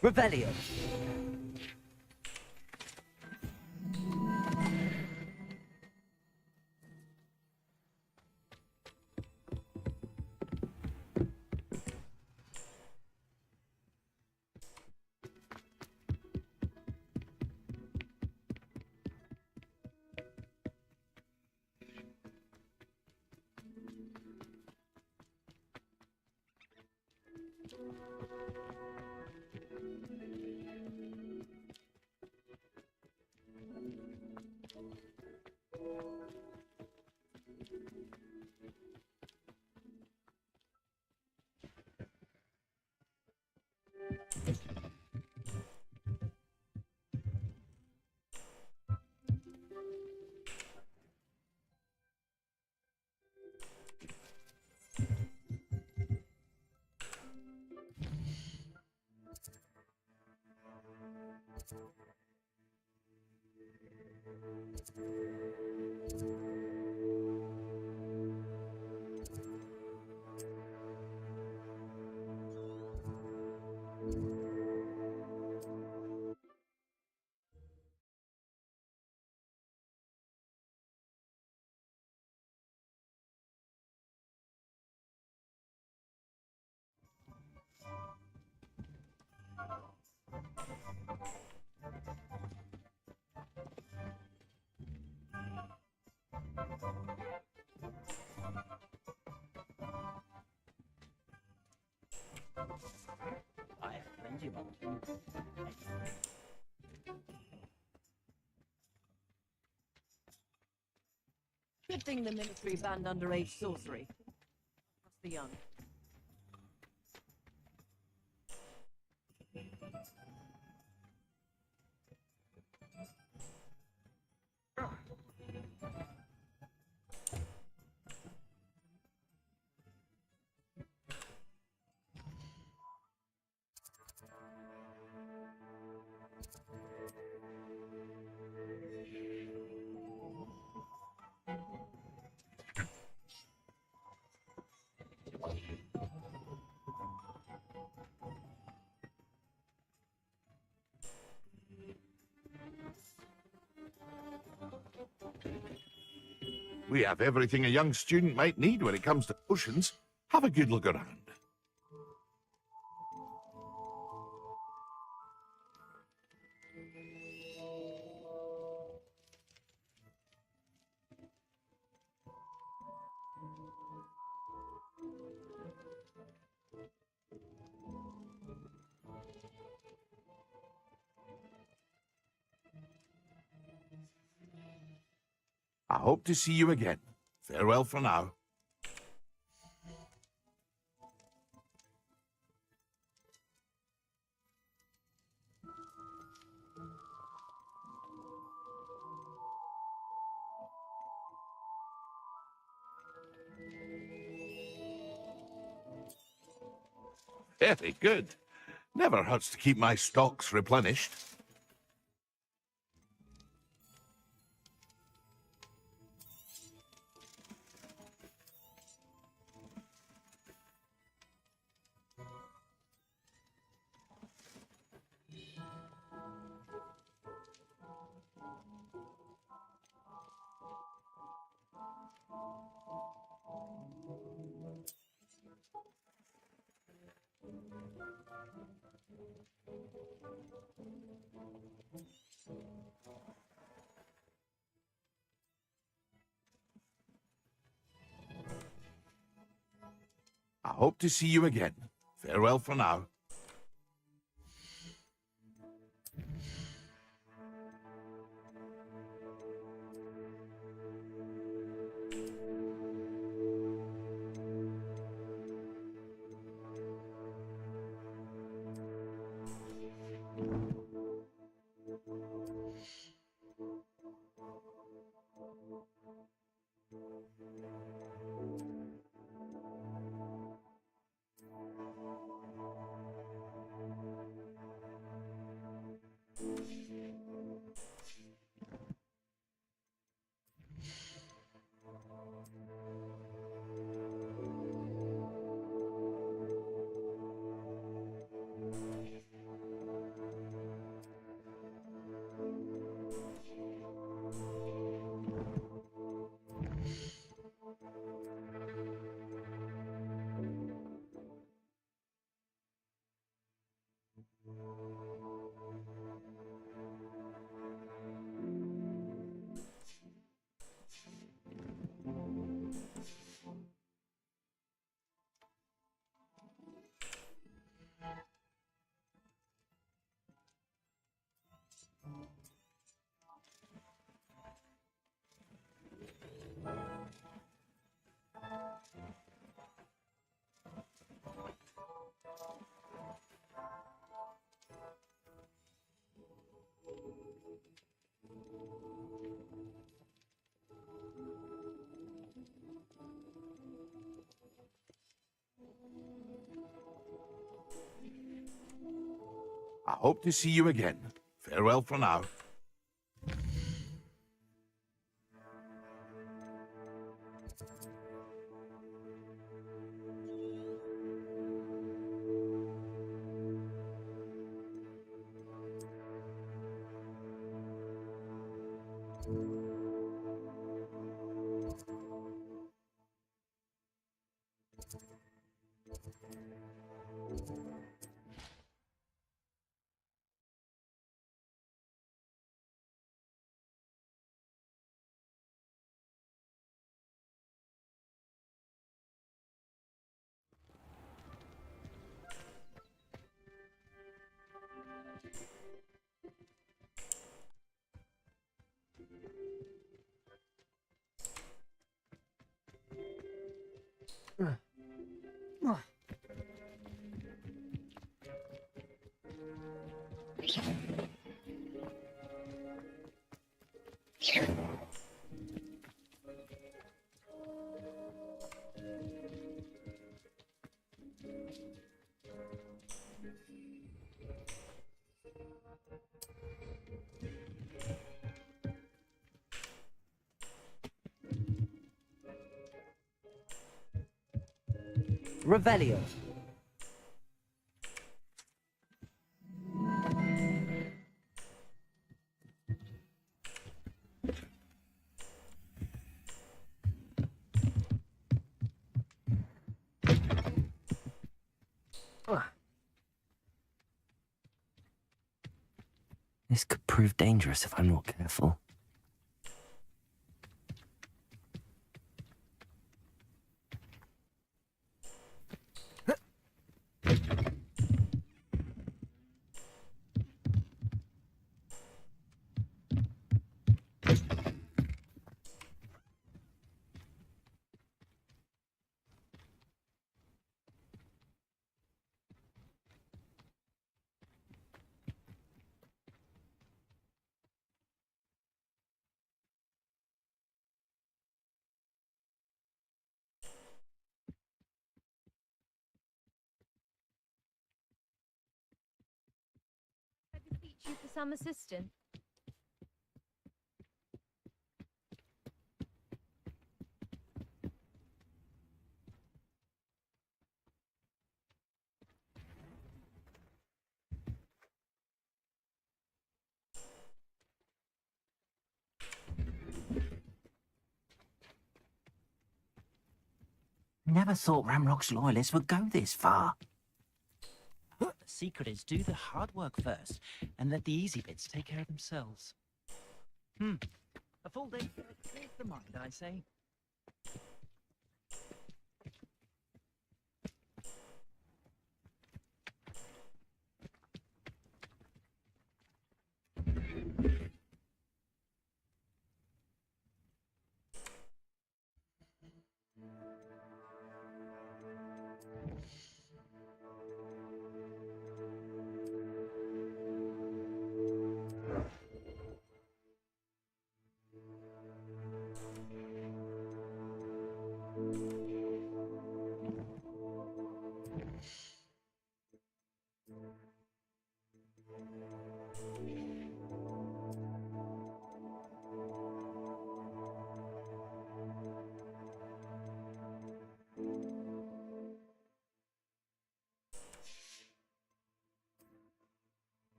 Revelio. Good thing the military banned underage sorcery. That's the young. We have everything a young student might need when it comes to potions. Have a good look around. I hope to see you again. Farewell for now. Very good. Never hurts to keep my stocks replenished. I hope to see you again. Farewell for now. I hope to see you again. Farewell for now. Revelio. This could prove dangerous if I'm not careful. I beseech you for some assistance. Never thought Ramrock's loyalists would go this far. The secret is do the hard work first, and let the easy bits take care of themselves. A full day clears the mind, I say.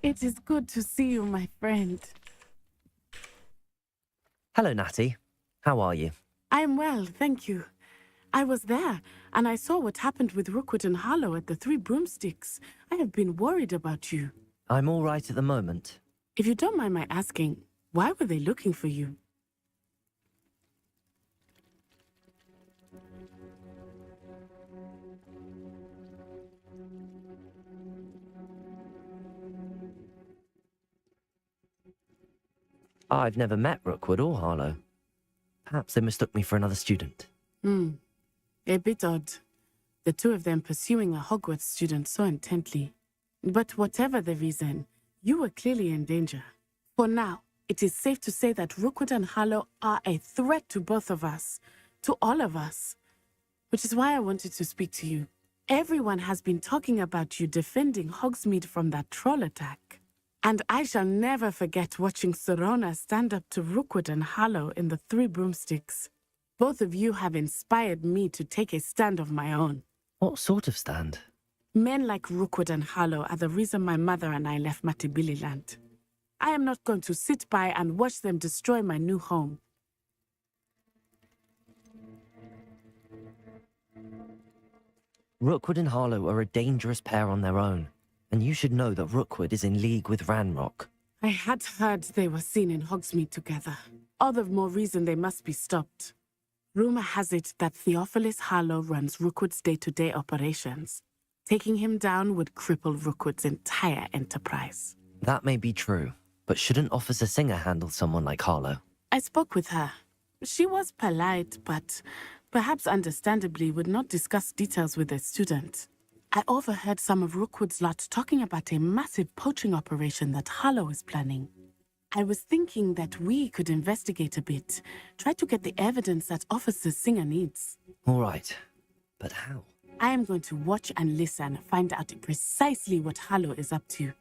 It is good to see you, my friend. Hello, Natty. How are you? I am well, thank you. I was there, and I saw what happened with Rookwood and Harlow at the Three Broomsticks. I have been worried about you. I'm all right at the moment. If you don't mind my asking, why were they looking for you? I've never met Rookwood or Harlow. Perhaps they mistook me for another student. A bit odd. The two of them pursuing a Hogwarts student so intently. But whatever the reason, you were clearly in danger. For now, it is safe to say that Rookwood and Harlow are a threat to both of us, to all of us. Which is why I wanted to speak to you. Everyone has been talking about you defending Hogsmeade from that troll attack. And I shall never forget watching Serona stand up to Rookwood and Harlow in the Three Broomsticks. Both of you have inspired me to take a stand of my own. What sort of stand? Men like Rookwood and Harlow are the reason my mother and I left Matibili I am not going to sit by and watch them destroy my new home. Rookwood and Harlow are a dangerous pair on their own, and you should know that Rookwood is in league with Ranrock. I had heard they were seen in Hogsmeade together. All the more reason they must be stopped. Rumor has it that Theophilus Harlow runs Rookwood's day-to-day operations. Taking him down would cripple Rookwood's entire enterprise. That may be true, but shouldn't Officer Singer handle someone like Harlow? I spoke with her. She was polite, but perhaps understandably would not discuss details with a student. I overheard some of Rookwood's lot talking about a massive poaching operation that Harlow is planning. I was thinking that we could investigate a bit, try to get the evidence that Officer Singer needs. All right, but how? I am going to watch and listen, find out precisely what Harlow is up to.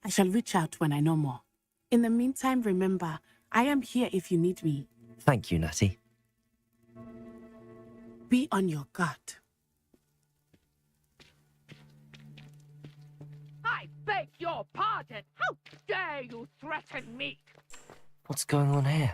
I shall reach out when I know more. In the meantime, remember, I am here if you need me. Thank you, Natty. Be on your guard. I beg your pardon. How dare you threaten me? What's going on here?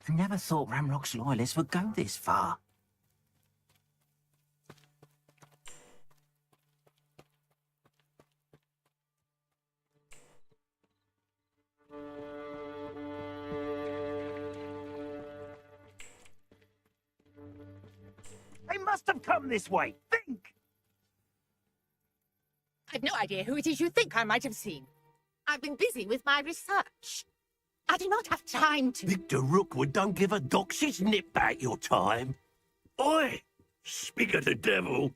I never thought Ramrock's loyalists would go this far. They must have come this way. Think! I've no idea who it is you think I might have seen. I've been busy with my research. I do not have time to... Victor Rookwood don't give a doxy's nip back your time. Oi! Speak of the devil.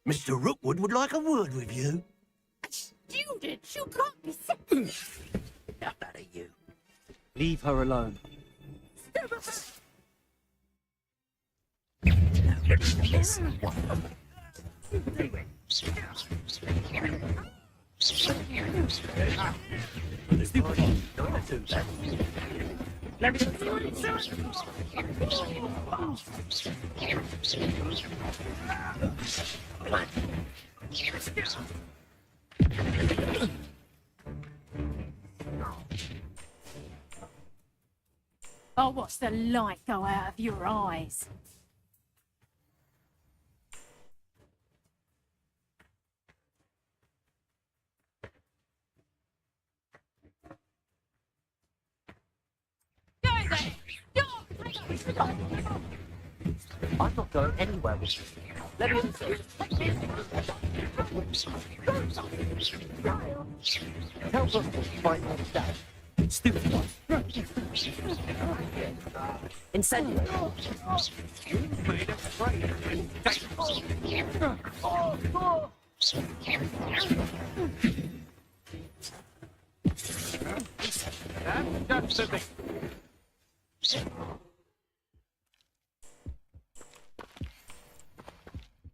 Mr. Rookwood would like a word with you. Students, you can't be sick. Enough out of you. Leave her alone. Oh, watch the light go out of your eyes. I'm not going anywhere with you. Let me tell them to fight my dad. Stupid one. Incendiary.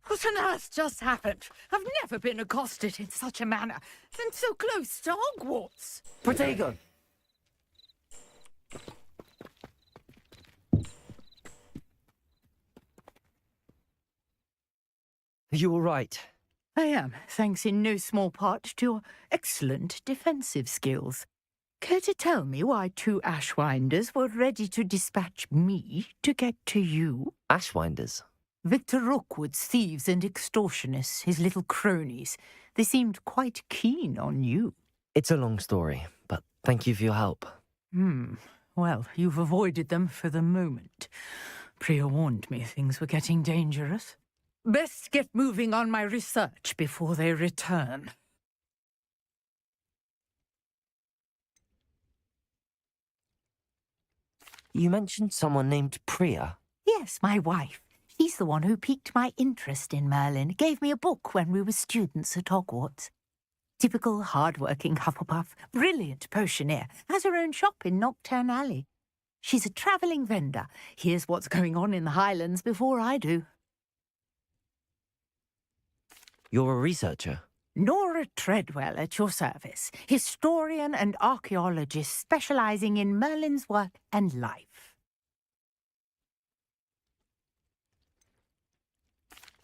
What on earth just happened? I've never been accosted in such a manner, and so close to Hogwarts. Protego! Are you all right? I am, thanks in no small part to your excellent defensive skills. Care to tell me why two Ashwinders were ready to dispatch me to get to you? Ashwinders? Victor Rookwood's thieves and extortionists, his little cronies. They seemed quite keen on you. It's a long story, but thank you for your help. Well, you've avoided them for the moment. Priya warned me things were getting dangerous. Best get moving on my research before they return. You mentioned someone named Priya. Yes, my wife. She's the one who piqued my interest in Merlin, gave me a book when we were students at Hogwarts. Typical hard-working Hufflepuff, brilliant potioneer, has her own shop in Nocturne Alley. She's a travelling vendor, hears what's going on in the Highlands before I do. You're a researcher? Nora Treadwell at your service, historian and archaeologist specialising in Merlin's work and life.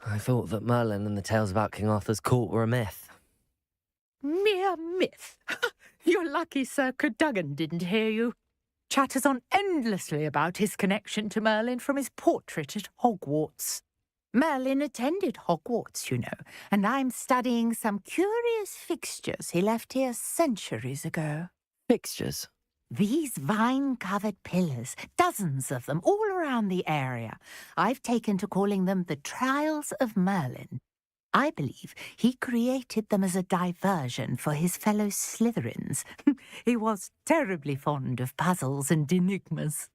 I thought that Merlin and the tales about King Arthur's court were a myth. Mere myth. You're lucky Sir Cadogan didn't hear you. Chatters on endlessly about his connection to Merlin from his portrait at Hogwarts. Merlin attended Hogwarts, you know, and I'm studying some curious fixtures he left here centuries ago. Fixtures? These vine-covered pillars, dozens of them, all around the area. I've taken to calling them the Trials of Merlin. I believe he created them as a diversion for his fellow Slytherins. He was terribly fond of puzzles and enigmas.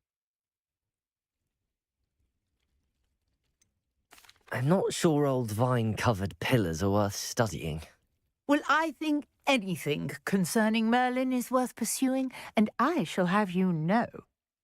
I'm not sure old vine-covered pillars are worth studying. Well, I think anything concerning Merlin is worth pursuing, and I shall have you know,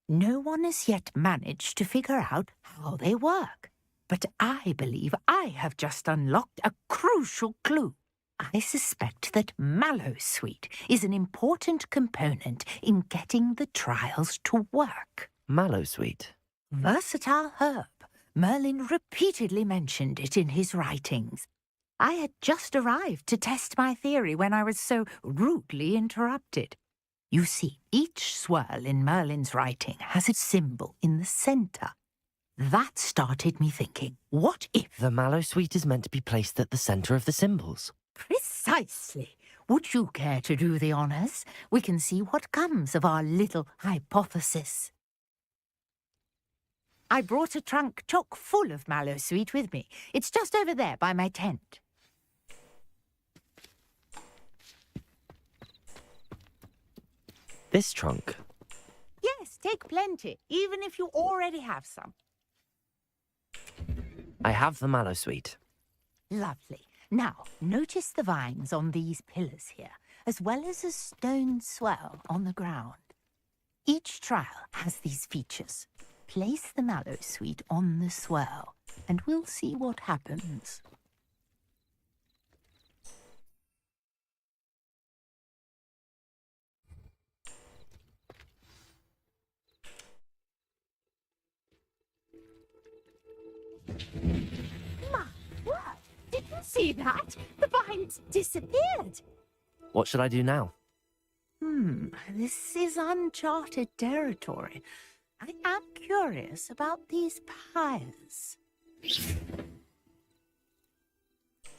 no one has yet managed to figure out how they work. But I believe I have just unlocked a crucial clue. I suspect that Mallowsweet is an important component in getting the trials to work. Mallowsweet? Versatile herb. Merlin repeatedly mentioned it in his writings. I had just arrived to test my theory when I was so rudely interrupted. You see, each swirl in Merlin's writing has a symbol in the centre. That started me thinking, what if... The Mallowsweet is meant to be placed at the centre of the symbols. Precisely. Would you care to do the honours? We can see what comes of our little hypothesis. I brought a trunk chock full of Mallowsweet with me. It's just over there by my tent. This trunk? Yes, take plenty, even if you already have some. I have the Mallowsweet. Lovely. Now, notice the vines on these pillars here, as well as a stone swell on the ground. Each trial has these features. Place the Mallowsweet on the swell, and we'll see what happens. My word! Did you see that? The vines disappeared. What should I do now? This is uncharted territory. I am curious about these pyres.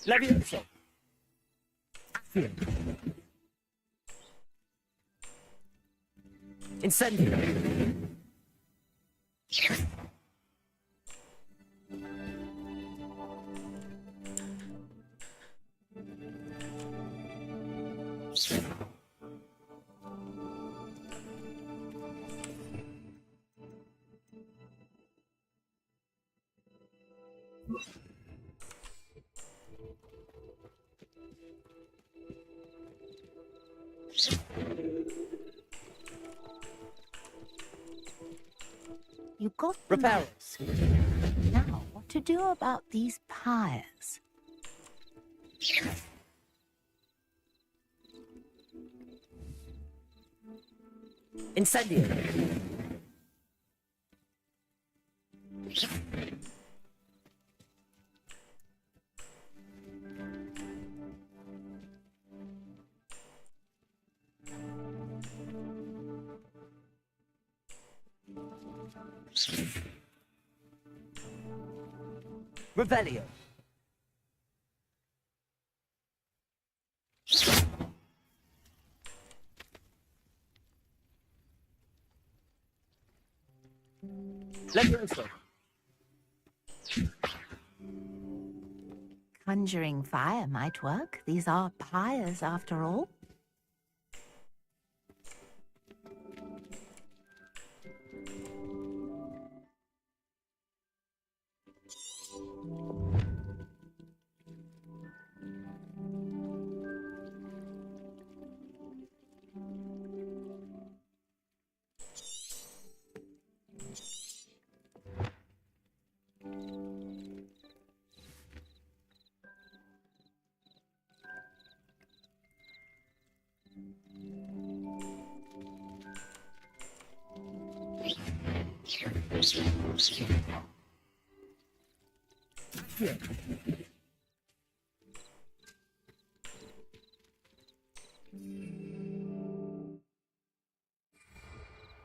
Leviosa. Incendio. You got repairs. Now, what to do about these pyres? Incendio. Revelio. Leviosa. Conjuring fire might work. These are pyres, after all.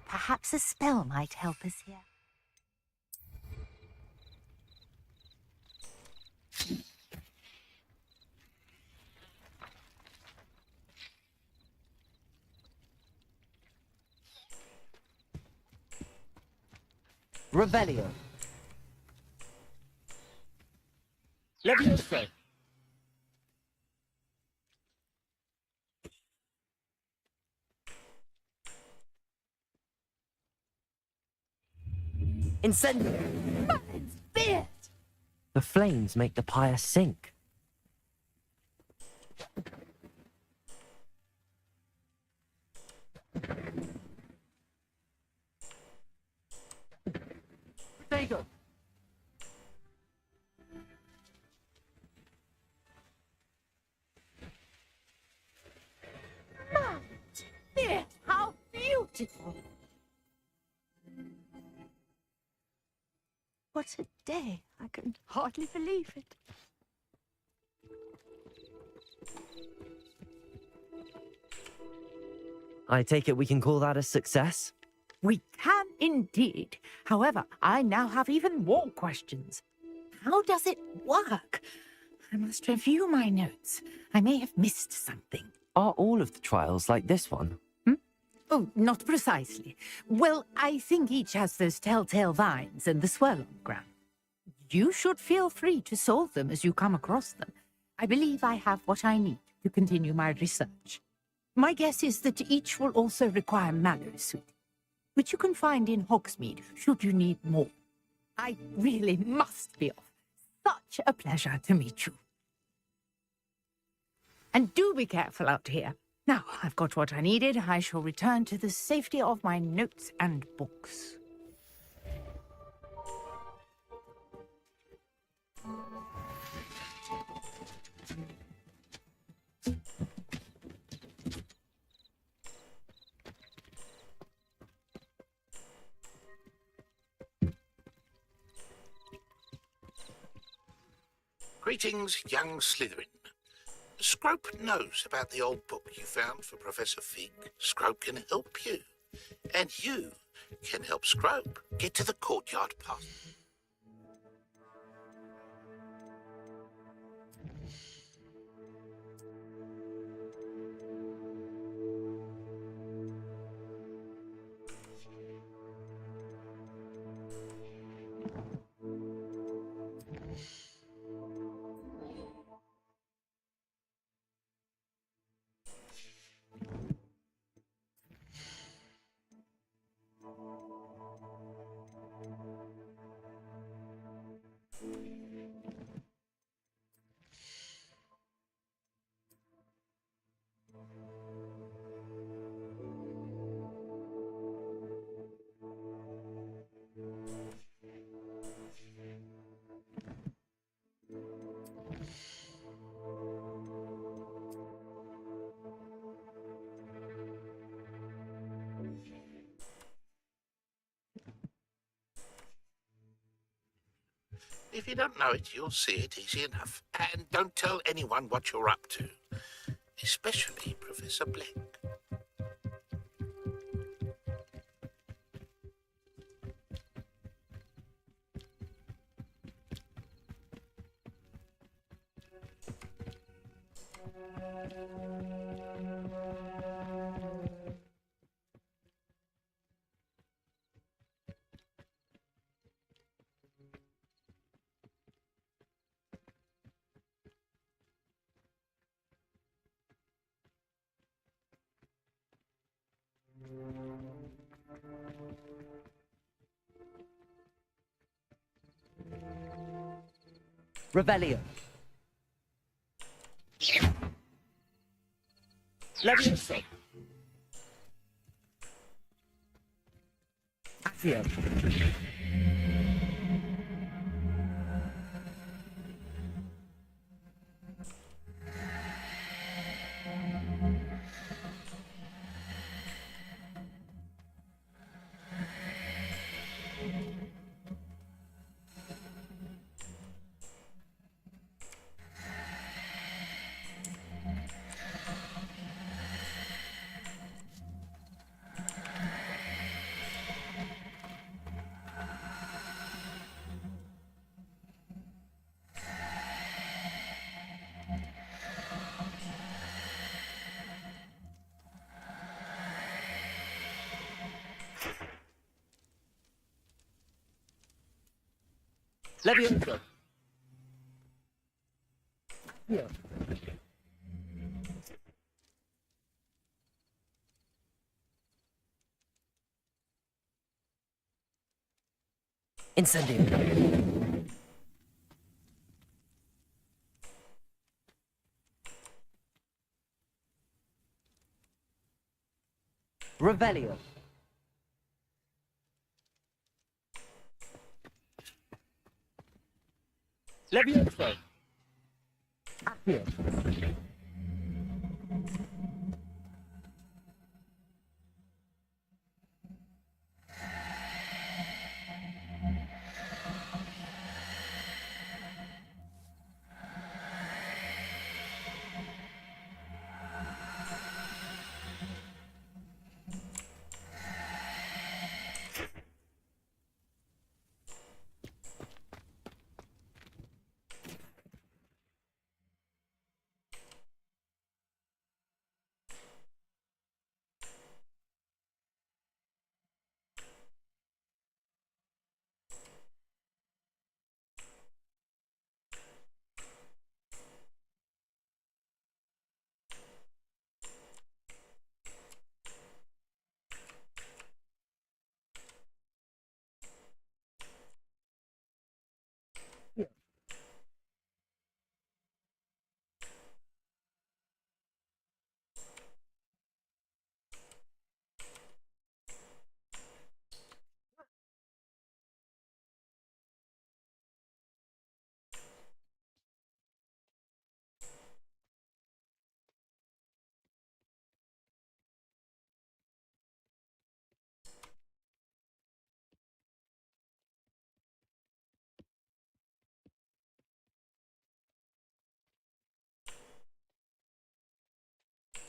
Perhaps a spell might help us here. Revelio. Levioso. Incendio. The flames make the pyre sink. Protego. Dear, how beautiful! What a day. I can hardly believe it. I take it we can call that a success? We can indeed. However, I now have even more questions. How does it work? I must review my notes. I may have missed something. Are all of the trials like this one? Oh, not precisely. Well, I think each has those telltale vines and the swirl on the ground. You should feel free to solve them as you come across them. I believe I have what I need to continue my research. My guess is that each will also require mallow sweet, which you can find in Hogsmeade should you need more. I really must be off. Such a pleasure to meet you. And do be careful out here. Now I've got what I needed. I shall return to the safety of my notes and books. Greetings, young Slytherin. Scrope knows about the old book you found for Professor Fig. Scrope can help you. And you can help Scrope get to the courtyard path. If you don't know it, you'll see it easy enough. And don't tell anyone what you're up to. Especially Professor Black. Revelio. Levioso. Accio. Levioso. Yeah. Incendio. Revelio. Levioso. Accio.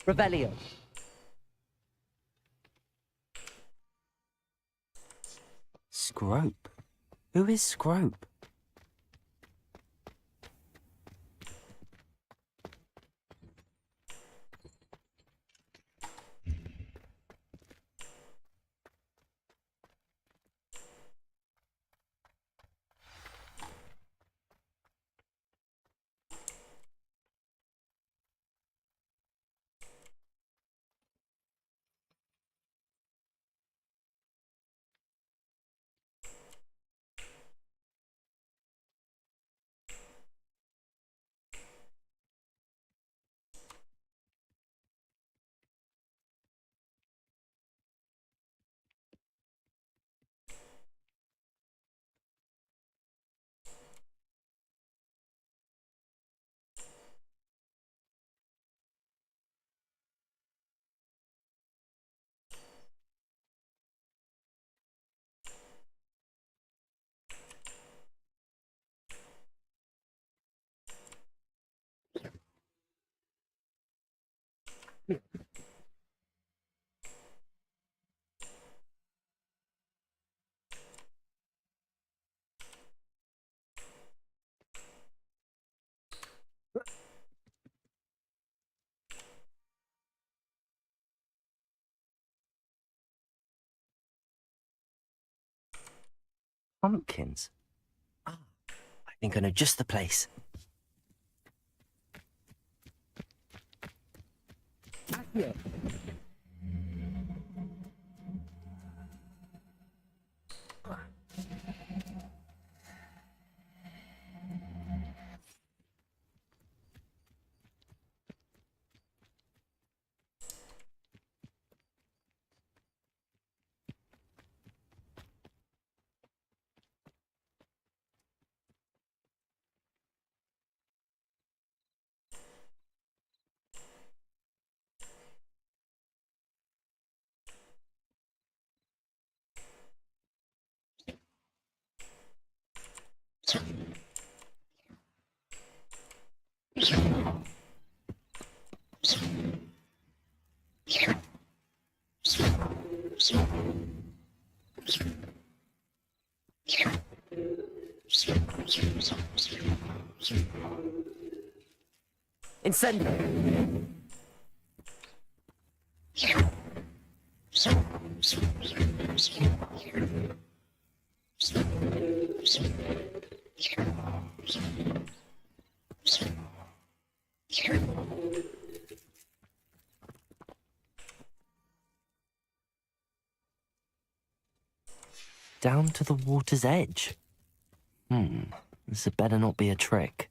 Revelio. Scrope? Who is Scrope? Pumpkins? Ah, I think I know just the place. Accio. Incendio. Down to the water's edge. This had better not be a trick.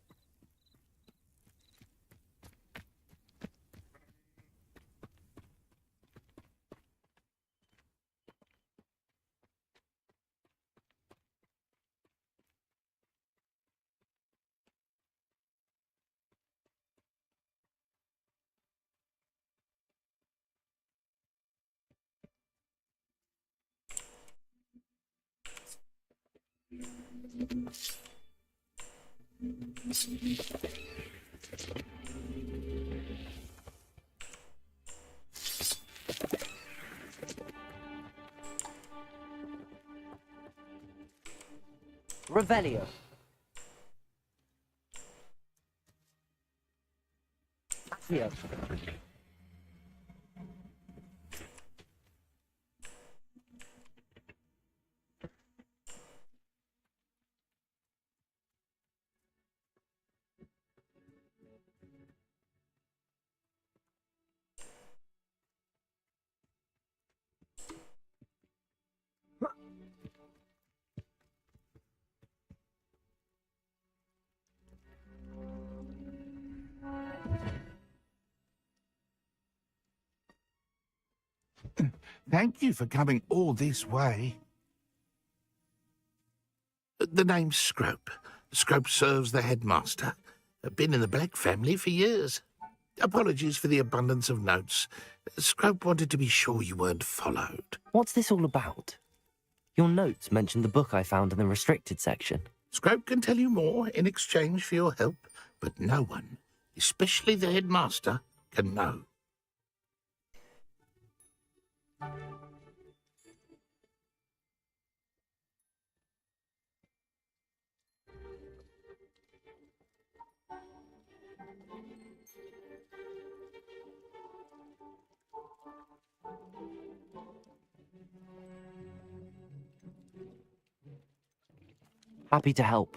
Revelio. Accio. Thank you for coming all this way. The name's Scrope. Scrope serves the headmaster. Been in the Black family for years. Apologies for the abundance of notes. Scrope wanted to be sure you weren't followed. What's this all about? Your notes mentioned the book I found in the restricted section. Scrope can tell you more in exchange for your help, but no one, especially the headmaster, can know. Happy to help,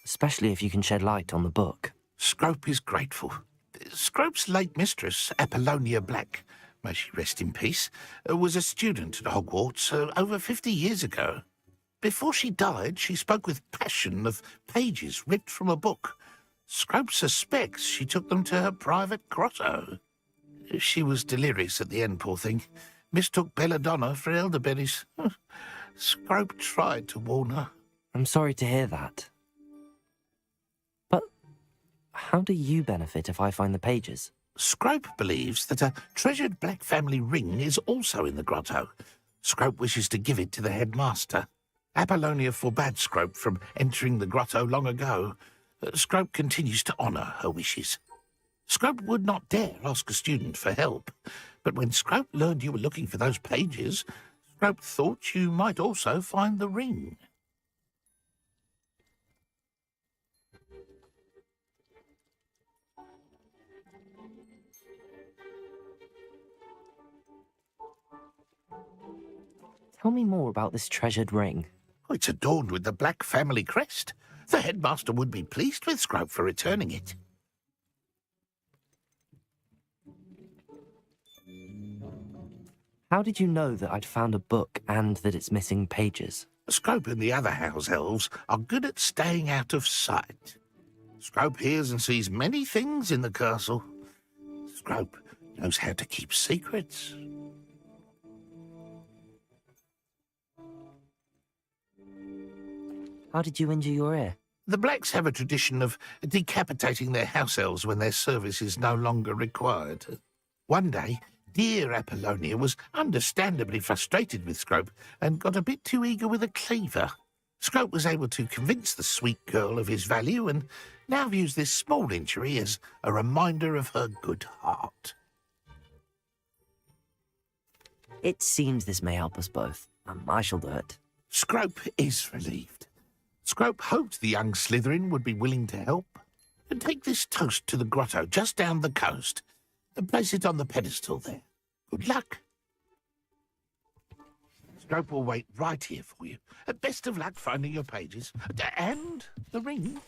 especially if you can shed light on the book. Scrope is grateful. Scrope's late mistress, Apollonia Black, may she rest in peace, was a student at Hogwarts over 50 years ago. Before she died, she spoke with passion of pages ripped from a book. Scrope suspects she took them to her private grotto. She was delirious at the end, poor thing. Mistook belladonna for elderberries. Scrope tried to warn her. I'm sorry to hear that. But how do you benefit if I find the pages? Scrope believes that a treasured Black family ring is also in the grotto. Scrope wishes to give it to the headmaster. Apollonia forbade Scrope from entering the grotto long ago. Scrope continues to honour her wishes. Scrope would not dare ask a student for help, but when Scrope learned you were looking for those pages, Scrope thought you might also find the ring. Tell me more about this treasured ring. It's adorned with the Black family crest. The headmaster would be pleased with Scrope for returning it. How did you know that I'd found a book and that it's missing pages? Scrope and the other house elves are good at staying out of sight. Scrope hears and sees many things in the castle. Scrope knows how to keep secrets. How did you injure your ear? The Blacks have a tradition of decapitating their house elves when their service is no longer required. One day, dear Apollonia was understandably frustrated with Scrope and got a bit too eager with a cleaver. Scrope was able to convince the sweet girl of his value and now views this small injury as a reminder of her good heart. It seems this may help us both. I shall do it. Scrope is relieved. Scrope hoped the young Slytherin would be willing to help. And take this toast to the grotto just down the coast and place it on the pedestal there. Good luck. Scrope will wait right here for you. Best of luck finding your pages. And the ring.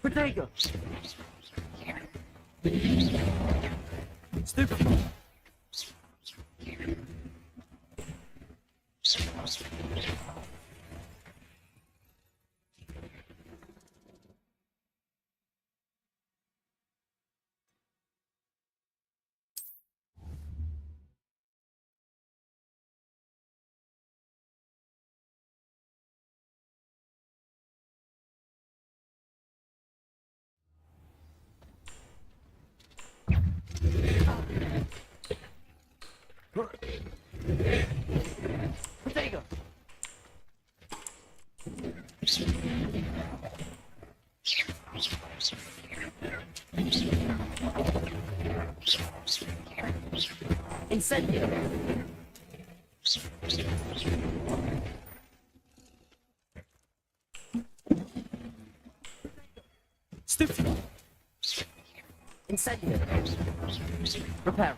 Potato! Stupid! Potato! Incendio! Stupid! Incendio! Repair!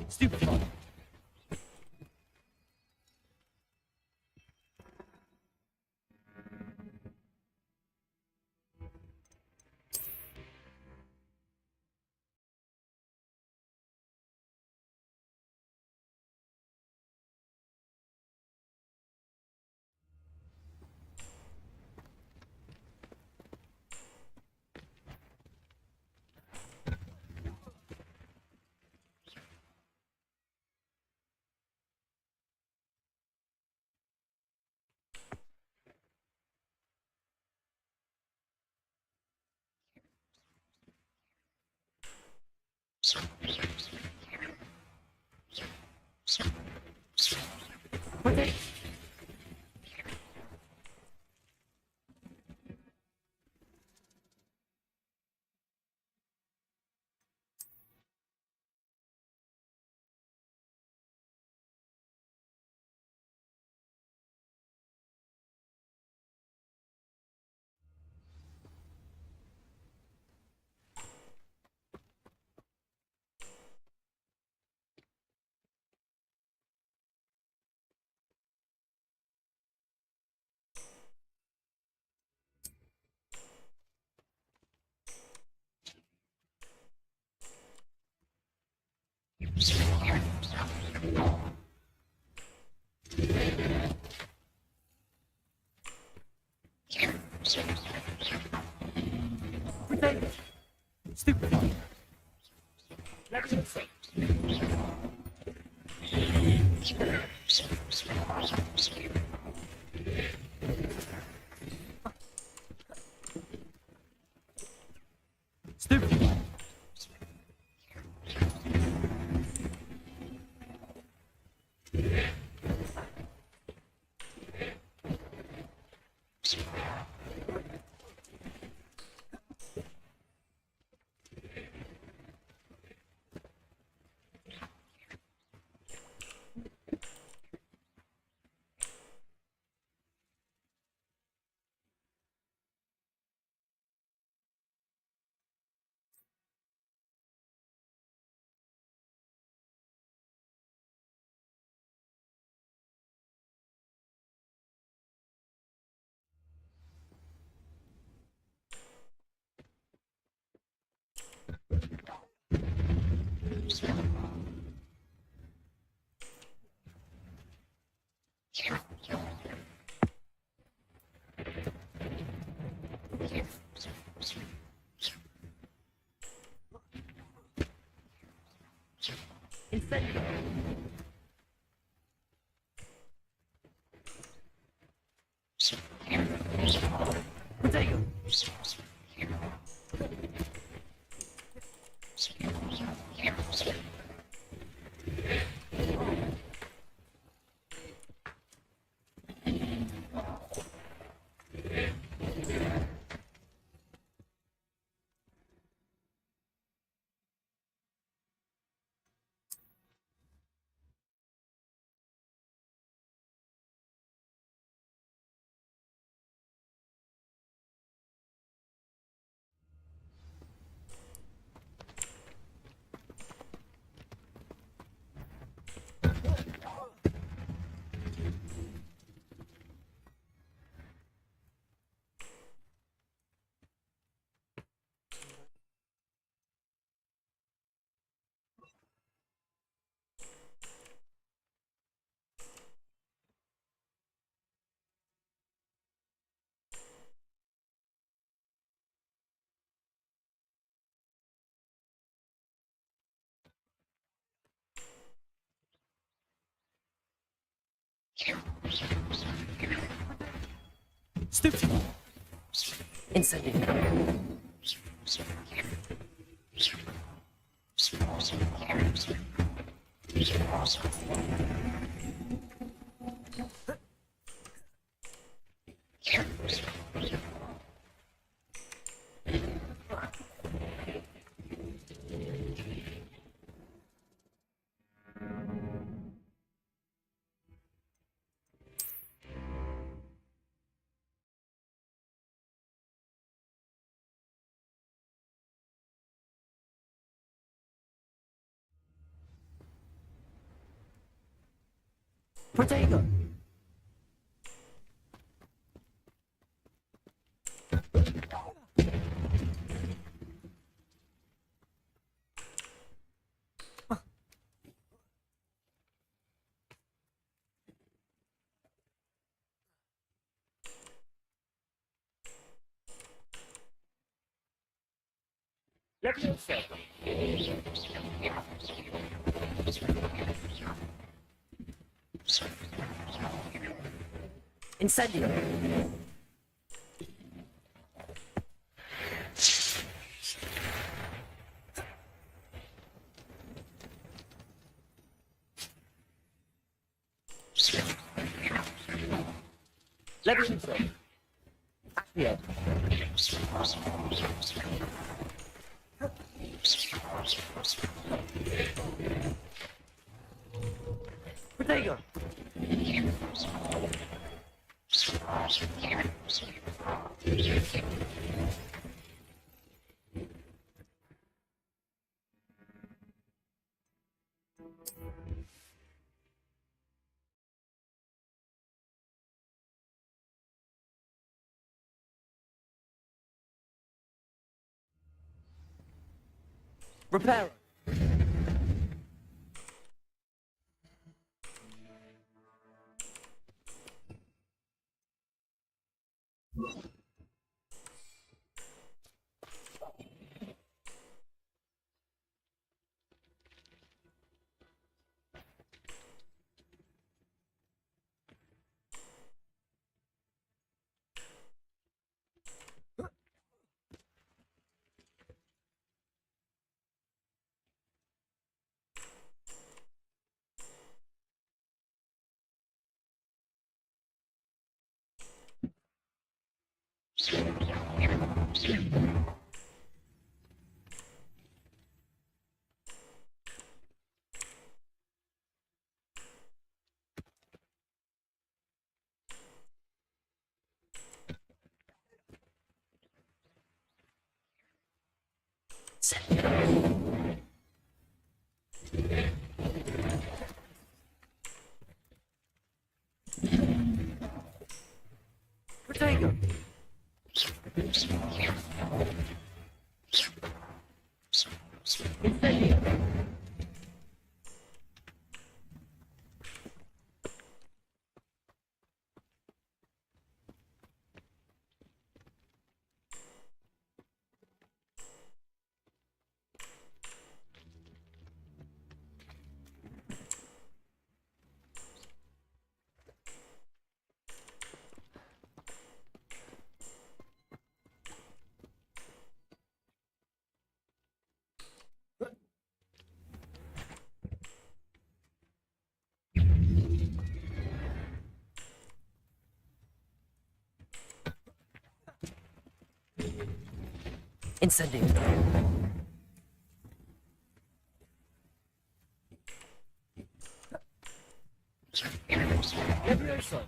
Stupid! Potato! Potato! Stupid! Let me see. Stupid! Incendio! Potato! Stooped. Incendiary. Potato. Leviosa. Incendio. Leviosa. Accio. Potato. Repair. Potato. Incendio. Incendio. Leviosa.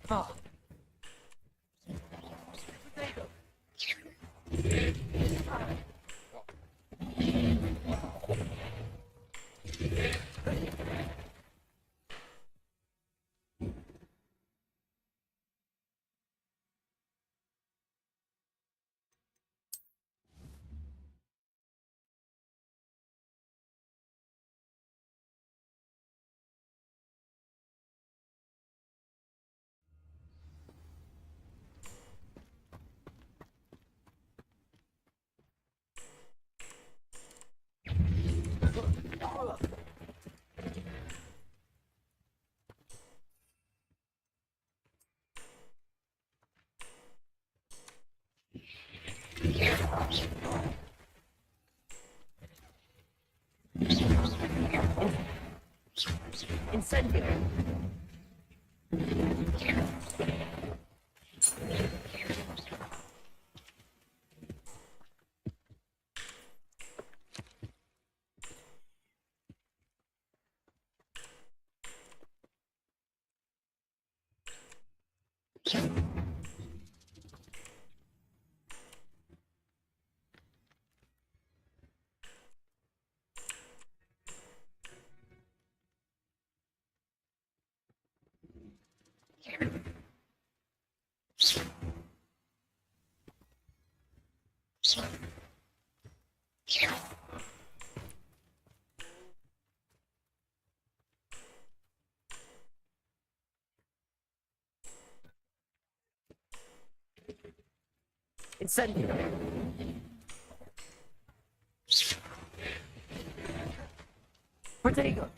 Ah. Potato. Incendio. Incendio. Protego.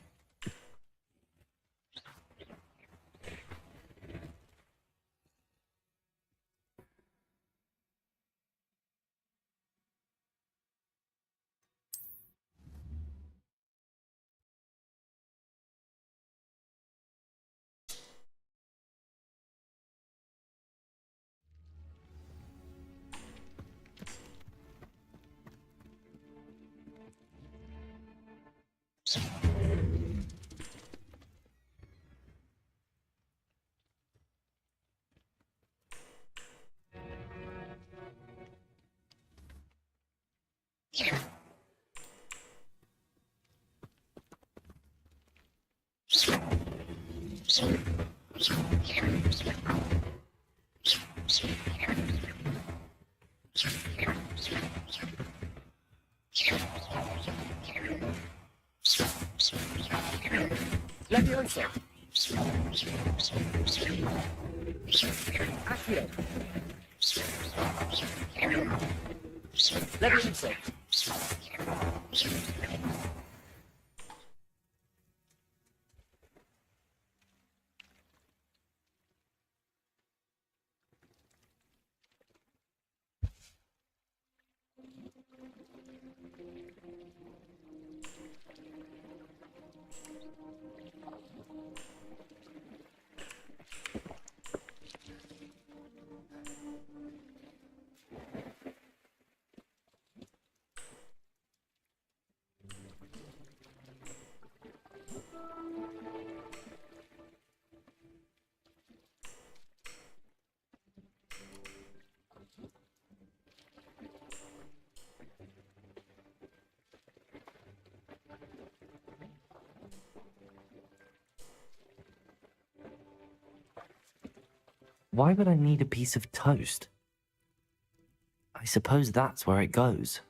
Leviosa. Accio. Leviosa. Why would I need a piece of toast? I suppose that's where it goes.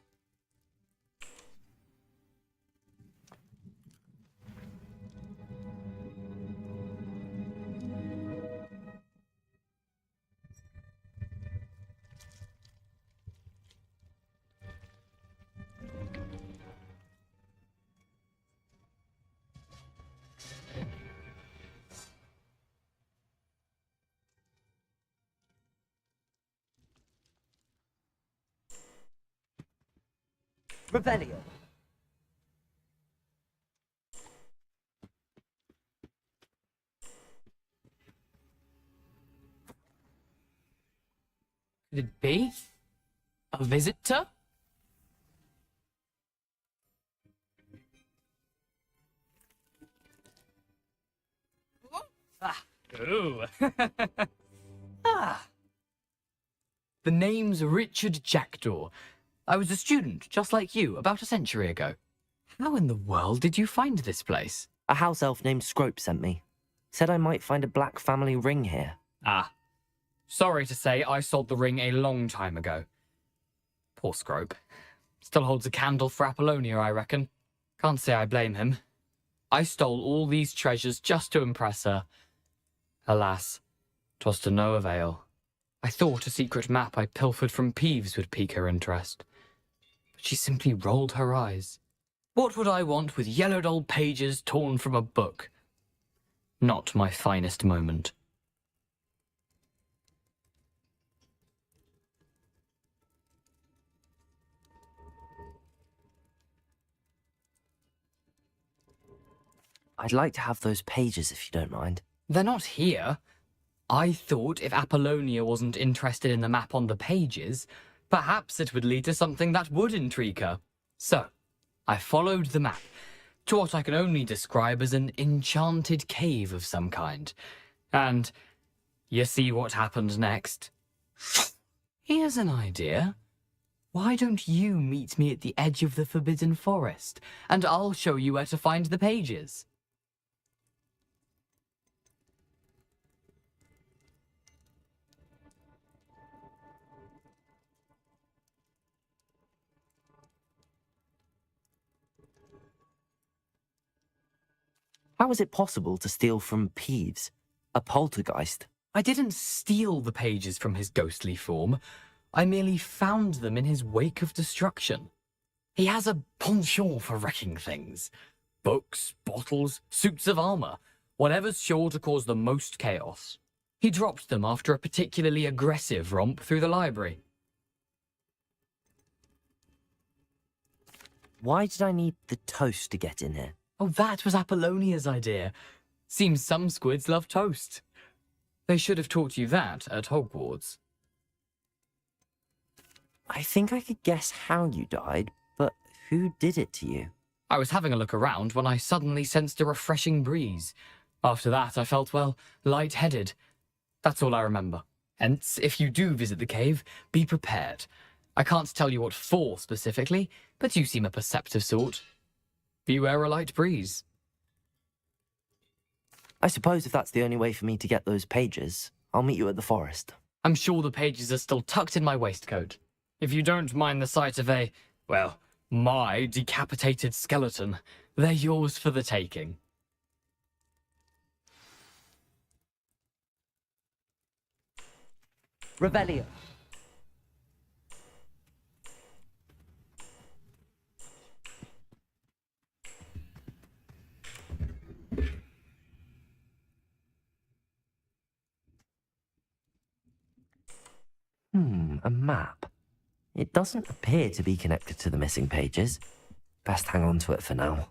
Revelio. Could it be? A visitor? Ah. Ooh. Ah. The name's Richard Jackdaw. I was a student, just like you, about a century ago. How in the world did you find this place? A house elf named Scrope sent me. Said I might find a black family ring here. Ah. Sorry to say, I sold the ring a long time ago. Poor Scrope. Still holds a candle for Apollonia, I reckon. Can't say I blame him. I stole all these treasures just to impress her. Alas, 'twas to no avail. I thought a secret map I pilfered from Peeves would pique her interest. But she simply rolled her eyes. What would I want with yellowed old pages torn from a book? Not my finest moment. I'd like to have those pages if you don't mind. They're not here. I thought if Apollonia wasn't interested in the map on the pages, perhaps it would lead to something that would intrigue her. So, I followed the map to what I can only describe as an enchanted cave of some kind. And you see what happened next? Here's an idea. Why don't you meet me at the edge of the Forbidden Forest, and I'll show you where to find the pages? How is it possible to steal from Peeves, a poltergeist? I didn't steal the pages from his ghostly form. I merely found them in his wake of destruction. He has a penchant for wrecking things. Books, bottles, suits of armor, whatever's sure to cause the most chaos. He dropped them after a particularly aggressive romp through the library. Why did I need the toast to get in here? Oh, that was Apollonia's idea. Seems some squids love toast. They should have taught you that at Hogwarts. I think I could guess how you died, but who did it to you? I was having a look around when I suddenly sensed a refreshing breeze. After that, I felt, well, lightheaded. That's all I remember. Hence, if you do visit the cave, be prepared. I can't tell you what for specifically, but you seem a perceptive sort. Beware a light breeze. I suppose if that's the only way for me to get those pages, I'll meet you at the forest. I'm sure the pages are still tucked in my waistcoat. If you don't mind the sight of a, well, my decapitated skeleton, they're yours for the taking. Revelio. A map. It doesn't appear to be connected to the missing pages. Best hang on to it for now.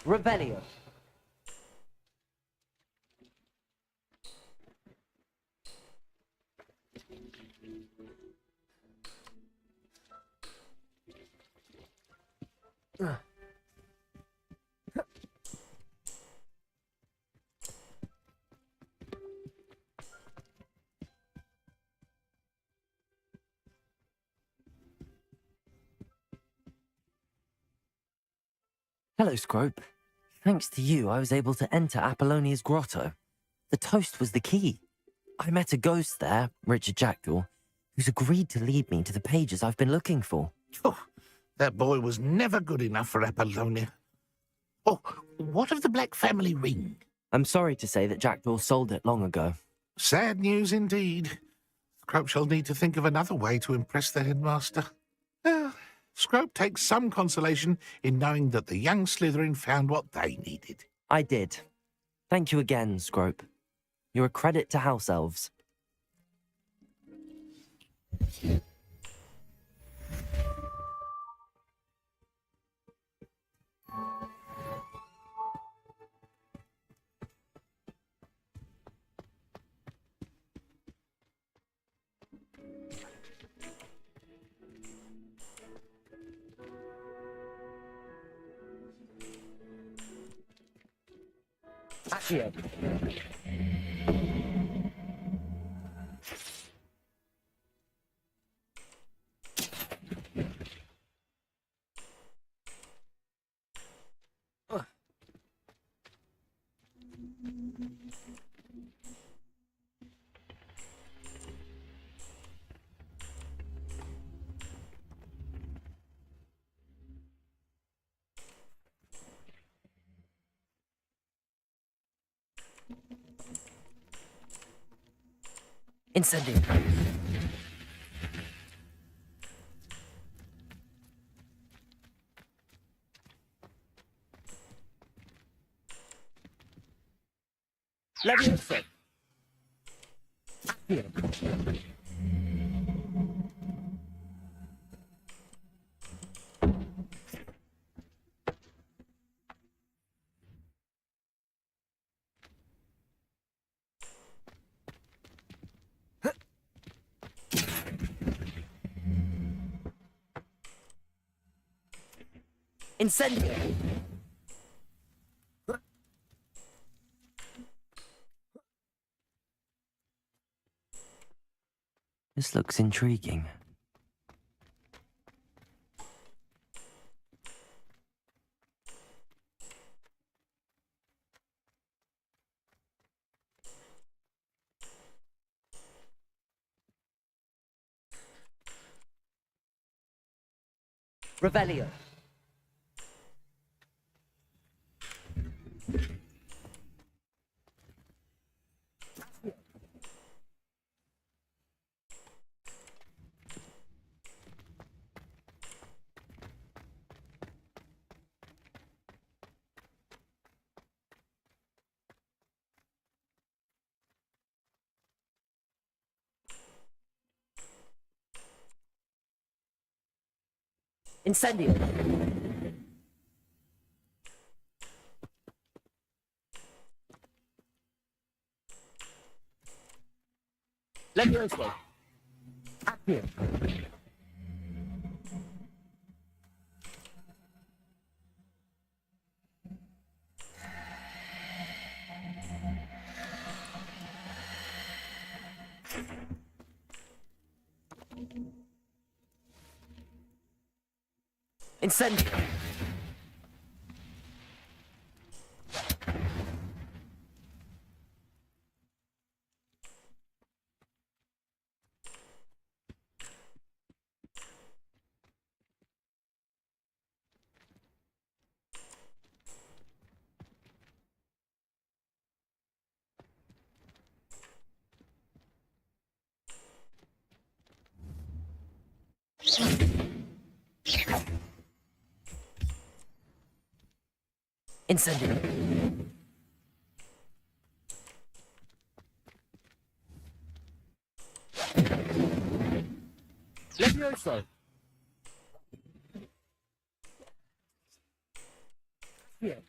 Revelio. Hello, Scrope. Thanks to you, I was able to enter Apollonia's grotto. The toast was the key. I met a ghost there, Richard Jackdaw, who's agreed to lead me to the pages I've been looking for. Oh, that boy was never good enough for Apollonia. Oh, what of the Black family ring? I'm sorry to say that Jackdaw sold it long ago. Sad news indeed. Scrope shall need to think of another way to impress the headmaster. Scrope takes some consolation in knowing that the young Slytherin found what they needed. I did. Thank you again, Scrope. You're a credit to house elves. Accio. Incendio. Leviosa. Incendio. This looks intriguing. Revelio. Incendio. Leviosa. Accio. Incendio. Incendio. Leviosa. Here.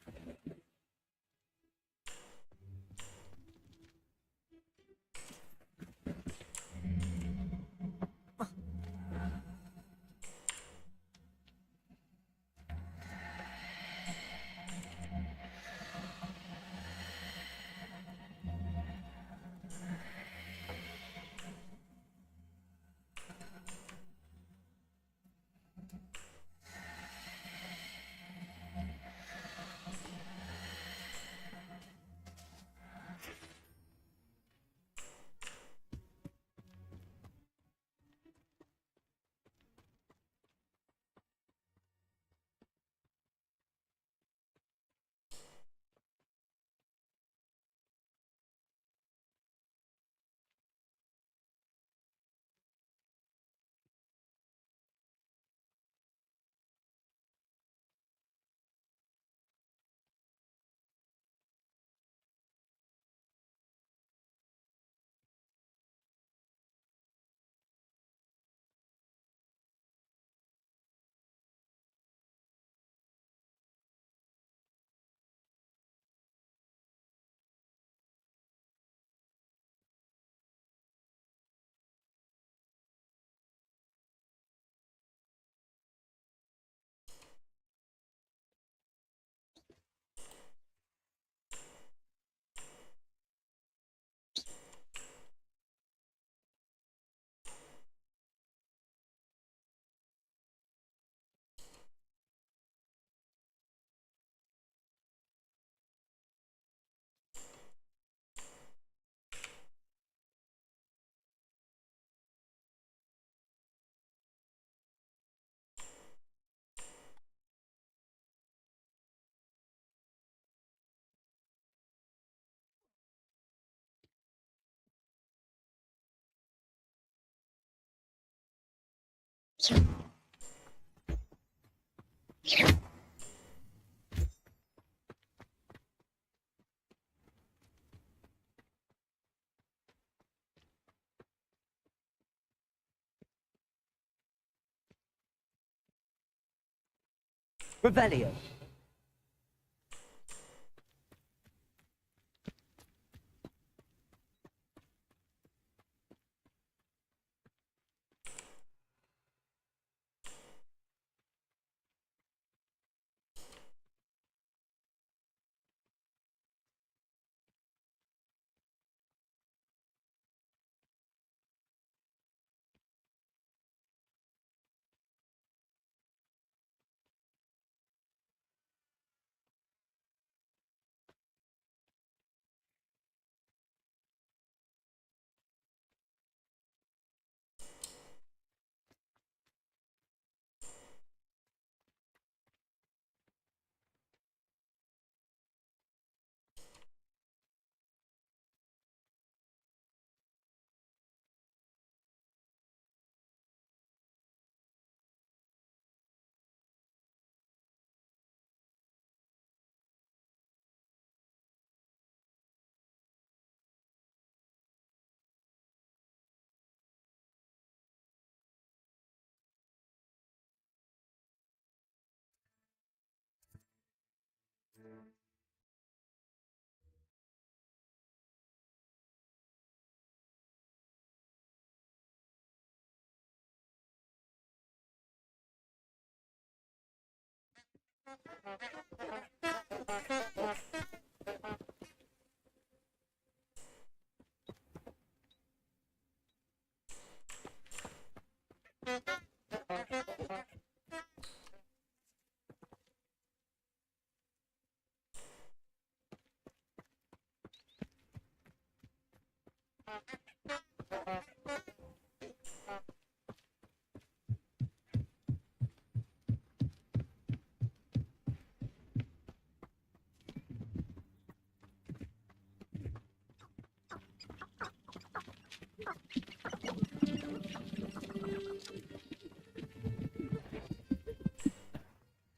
Revelio.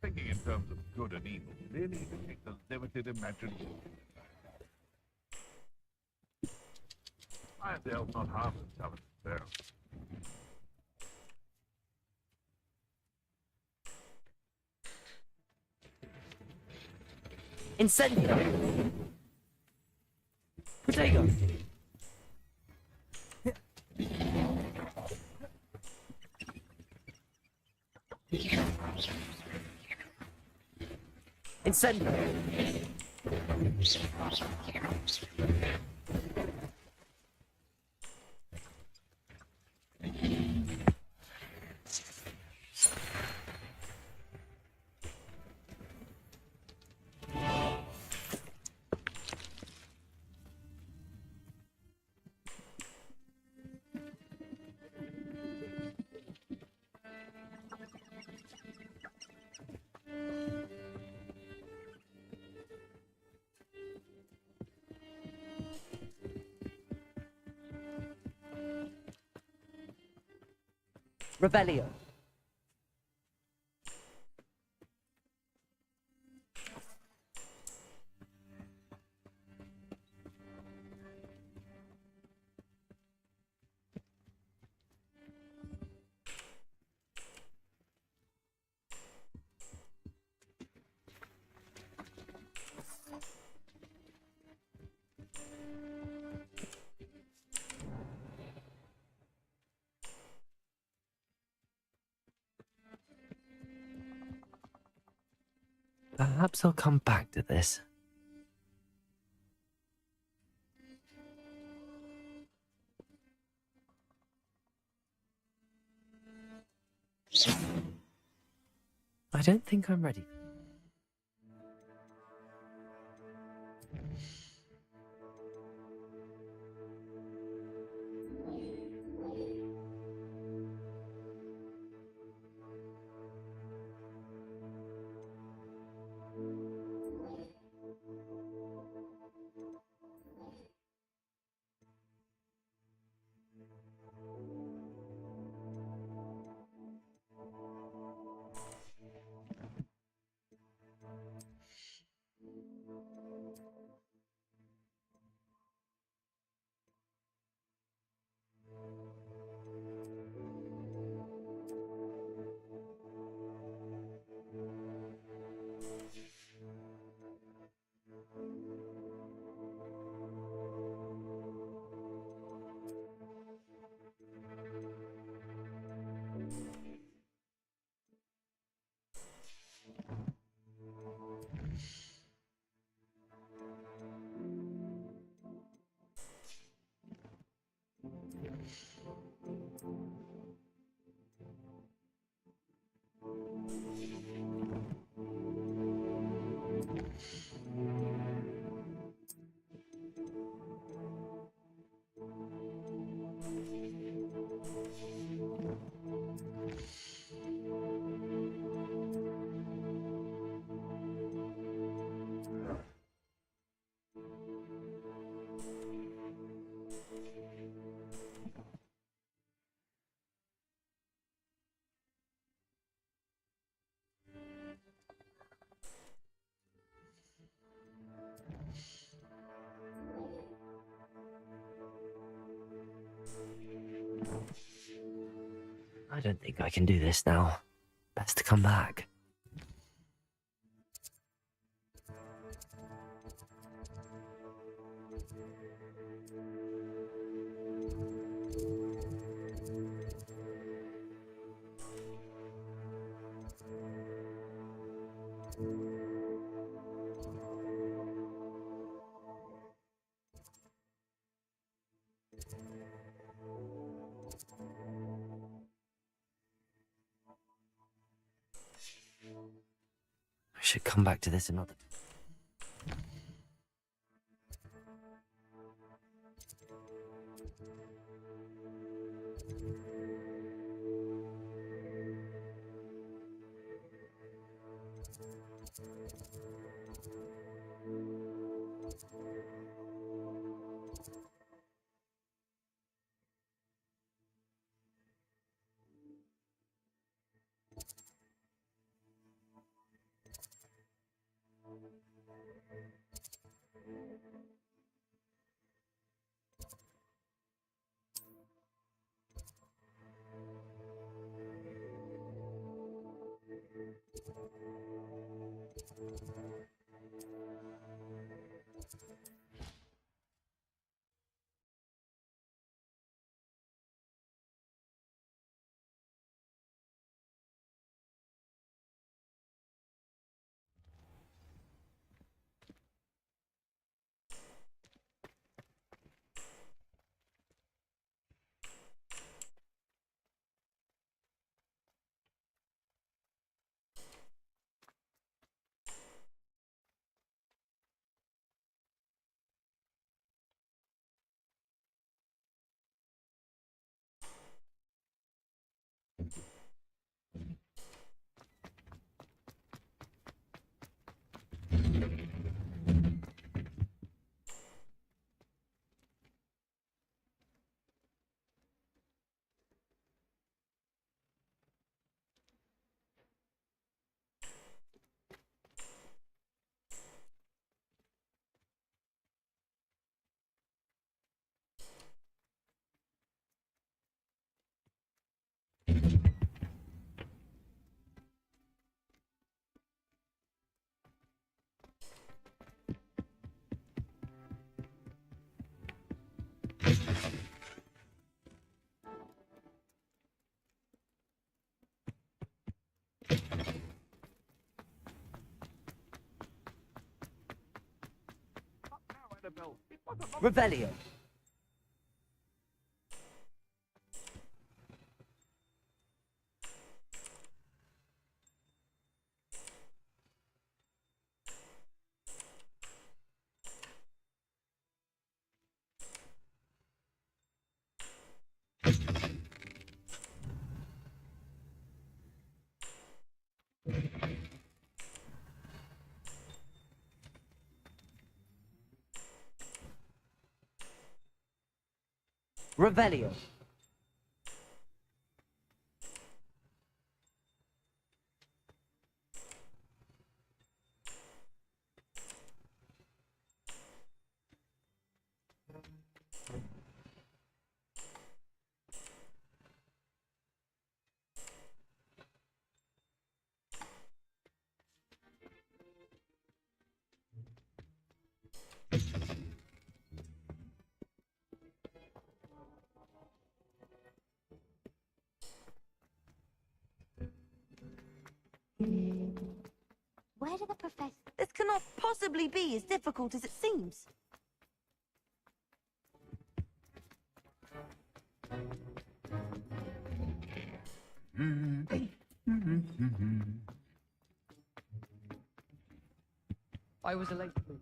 Thinking in terms of good and evil really depicts a limited imagination. Irondale's not half as talented there. Incendio. Potato. Incendio. Revelio. Perhaps I'll come back to this. I don't think I'm ready. I don't think I can do this now. Best to come back. I should come back to this another. Revelio. Revelio. Where do the professor... This cannot possibly be as difficult as it seems. I was a late bloomer.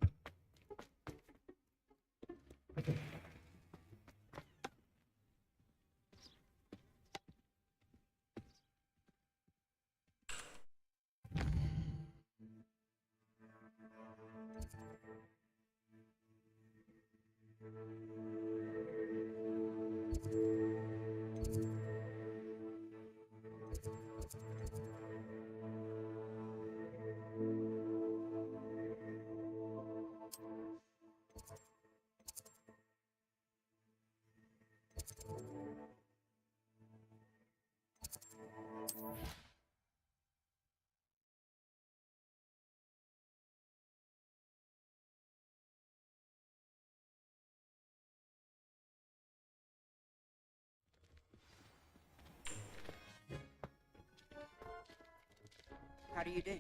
How do you do?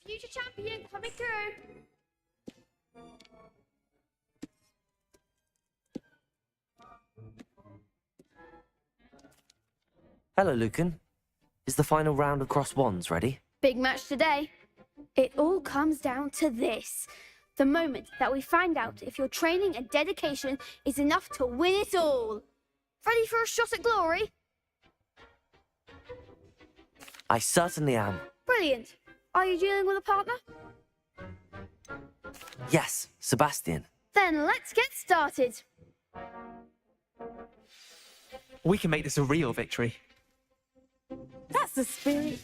Future champion coming through. Hello, Lucan. Is the final round of cross wands ready? Big match today. It all comes down to this. The moment that we find out if your training and dedication is enough to win it all. Ready for a shot at glory? I certainly am. Brilliant. Are you dealing with a partner? Yes, Sebastian. Then let's get started. We can make this a real victory. That's the spirit.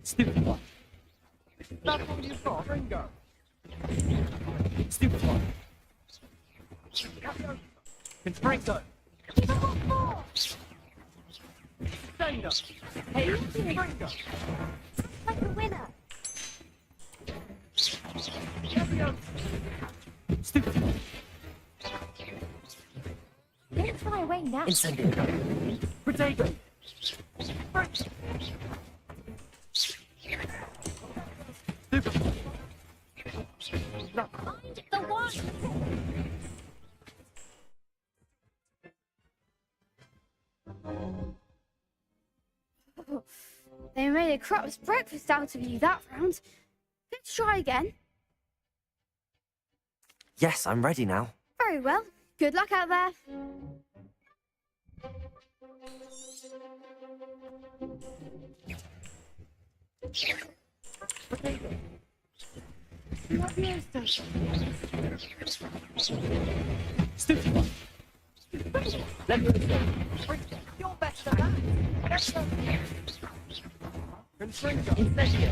Stupid one. That's all you've got. Ringo. Stupid one. Conspringo. Stand up. Hey, Ringo. Like a winner. Stupid one. Don't fly away now. Incendio. Potato. Find the one. They made a crap's breakfast out of you that round. Let's try again. Yes, I'm ready now. Very well. Good luck out there. Stupid one. Let me go. You're better than that. Conspringo. Incendio.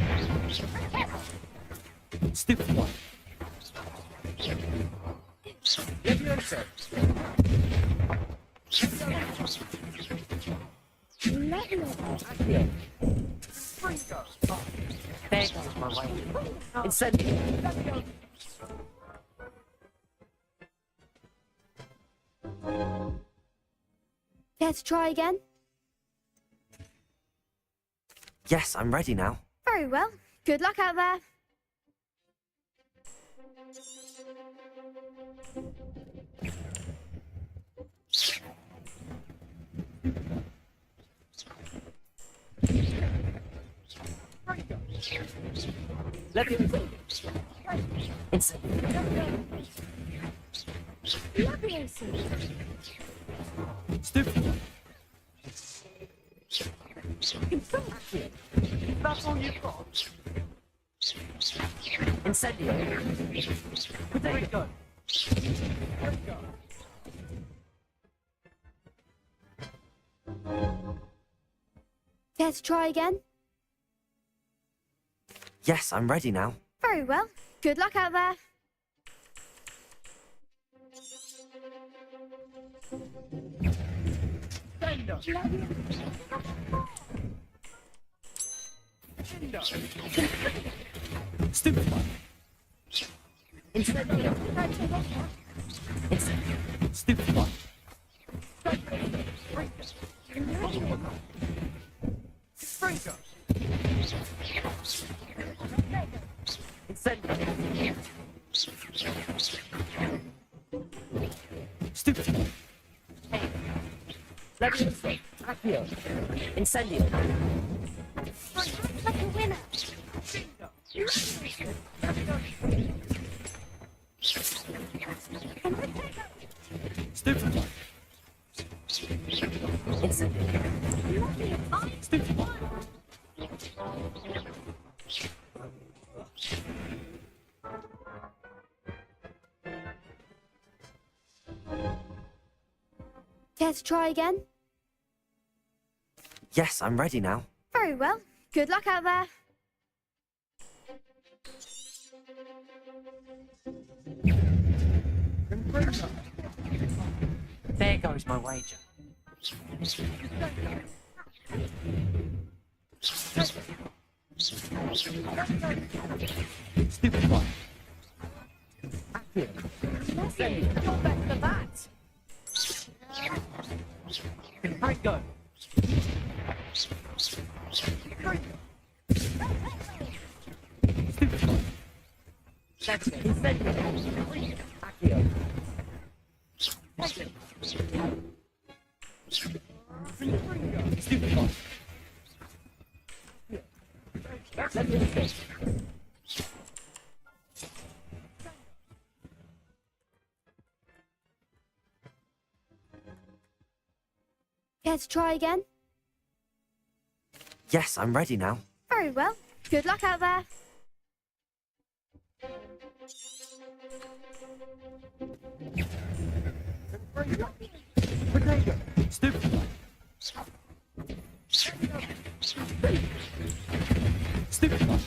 Stupid one. Let me go. Springo. There goes my way. Incendio. Care to try again? Yes, I'm ready now. Very well. Good luck out there. Let me go. Stupid one. That's all you've got. Incendio. Potato. Care to try again? Yes, I'm ready now. Very well. Good luck out there. Stand up. Stupid one. Incendio. Stupid one. Springo. Incendio. Stupid one. Let me go. Accio. Incendio. Like a winner. Stupid one. Incendio. Stupid one. Care to try again? Yes, I'm ready now. Very well. Good luck out there. There goes my wager. Stupid one. Nothing. You're better than that. Franco. That's it. Accio. Stupid one. Care to try again? Yes, I'm ready now. Very well. Good luck out there. Stupid one. Stupid one.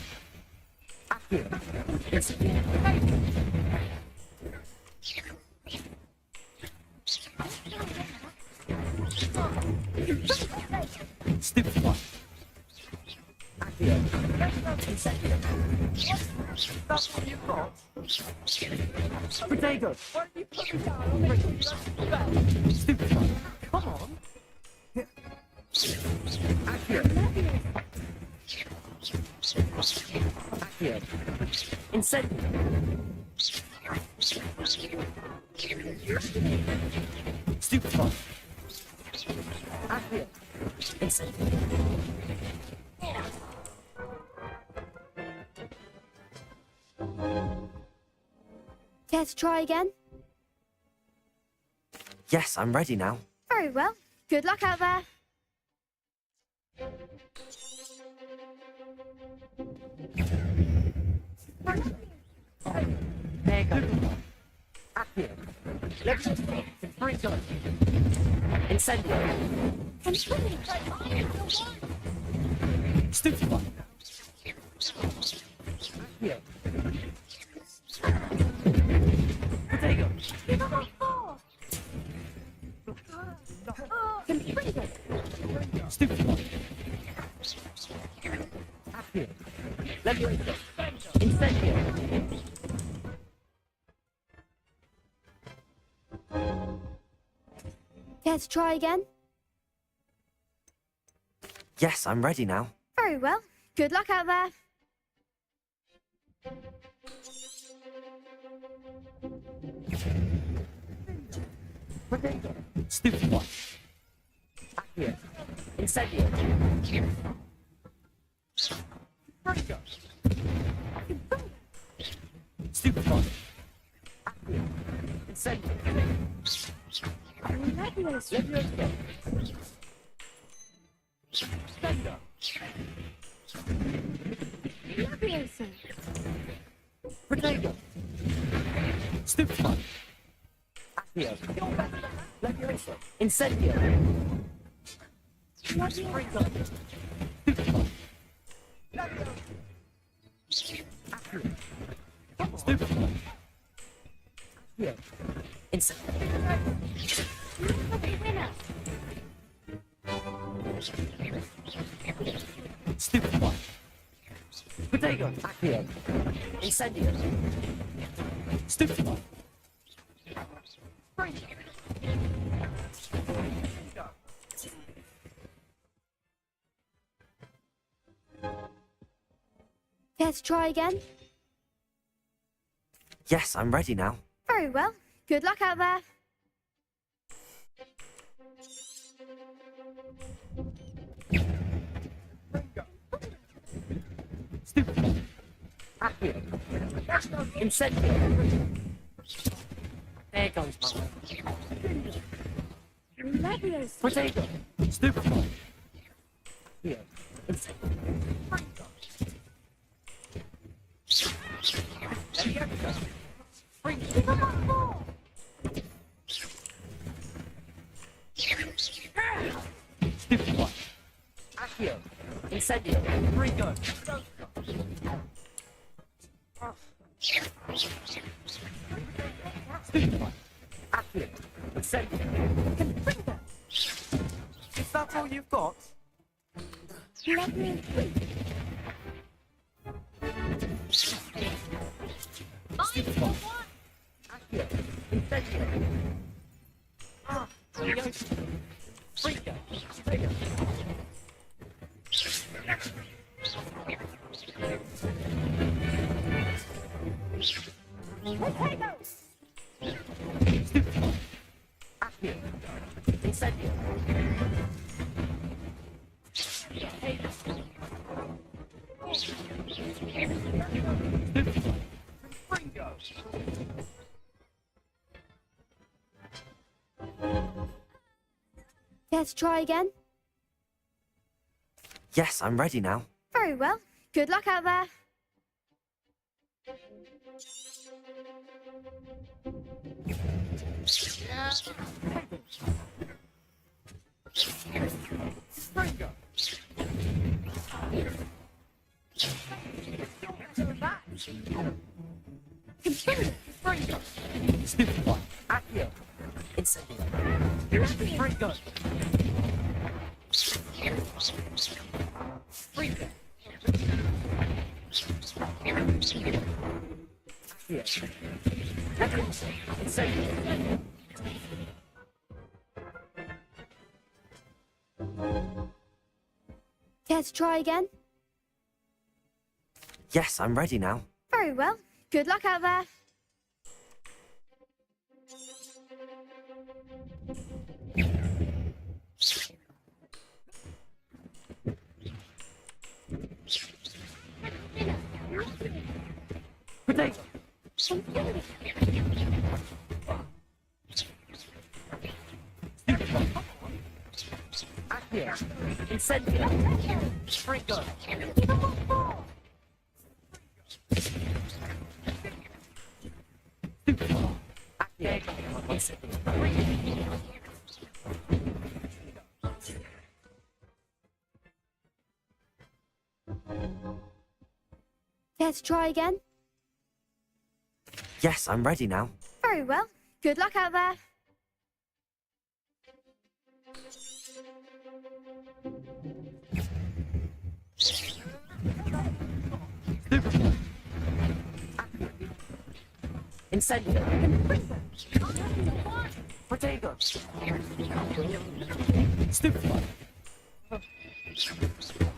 Stupid one. That's what you've got. Potato. Why don't you put me down? Stupid one. Come on. Incendiary. Stupid one. Incendiary. Care to try again? Yes, I'm ready now. Very well. Good luck out there. There goes. Let's just free go. Incendiary. Stupid one. Potato. Stupid one. Let me go. Incendiary. Care to try again? Yes, I'm ready now. Very well. Good luck out there. Stupid one. Incendiary. Stupid one. Incendiary. Potato. Stupid one. Incendiary. Stupid one. Stupid one. Stupid one. Potato. Incendiary. Stupid one. Care to try again? Yes, I'm ready now. Very well. Good luck out there. Stupid one. Incendiary. There goes my way. Potato. Stupid one. Stupid one. Incendiary. Free go. Stupid one. Accio. Incendio. Is that all you've got? Let me Accio. Incendio. Ah, Yoshi. Freaker. Trigger. Potato! Accio. Incendio. Care to try again? Yes, I'm ready now. Very well. Good luck out there. Stupid one. Accio. Incendio. Freaker. Freaker. Incendio. Care to try again? Yes, I'm ready now. Very well. Good luck out there. Potato. Accio. Incendio. Freaker. Care to try again? Yes, I'm ready now. Very well. Good luck out there. Incendio. Potato. Stupid one.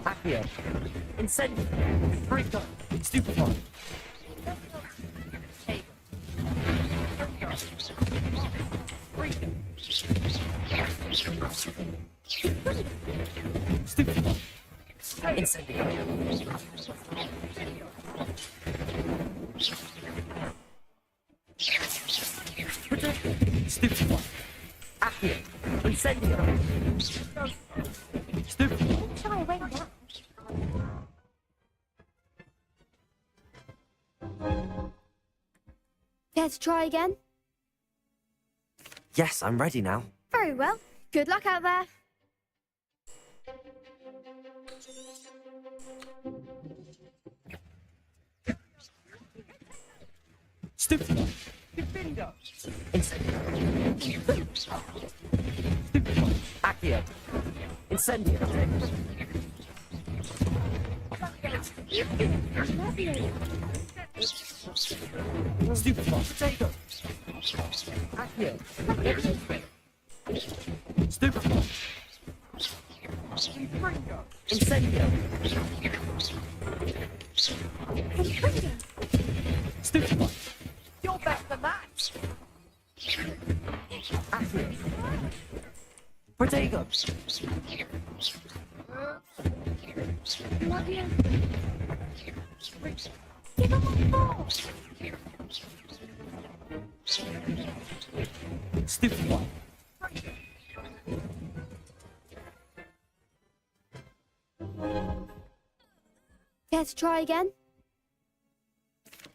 Accio. Incendio. Freaker. Stupid one. Stupid one. Incendio. Stupid one. Accio. Incendio. Stupid one. Try away now. Care to try again? Yes, I'm ready now. Very well. Good luck out there. Stupid one. Bingo. Incendio. Stupid one. Accio. Incendio. Stupid one. Potato. Accio. Stupid one. Incendio. Stupid one. You're better than that. Accio. Potato. Give him one more. Stupid one. Care to try again?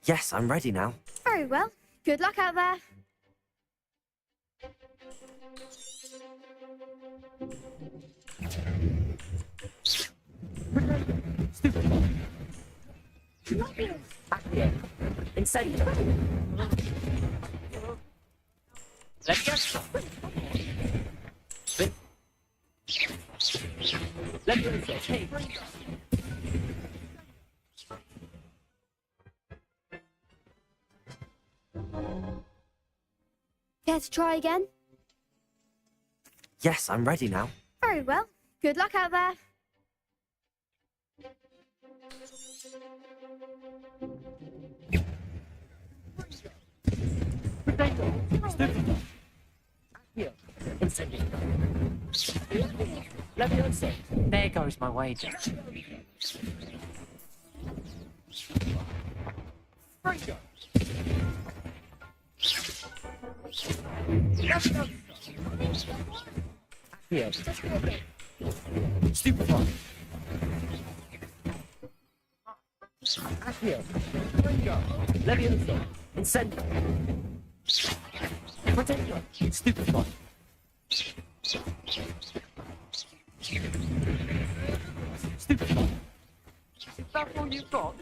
Yes, I'm ready now. Very well. Good luck out there. Stupid one. Accio. Incendio. Let's go. Let's go. Hey. Care to try again? Yes, I'm ready now. Very well. Good luck out there. Here. Incendio. Leviosa. There goes my wager. Franco. Here. Stupefy. Here. Franco. Leviosa. Incendio. Potato. Stupefy. Stupefy. Is that all you've got?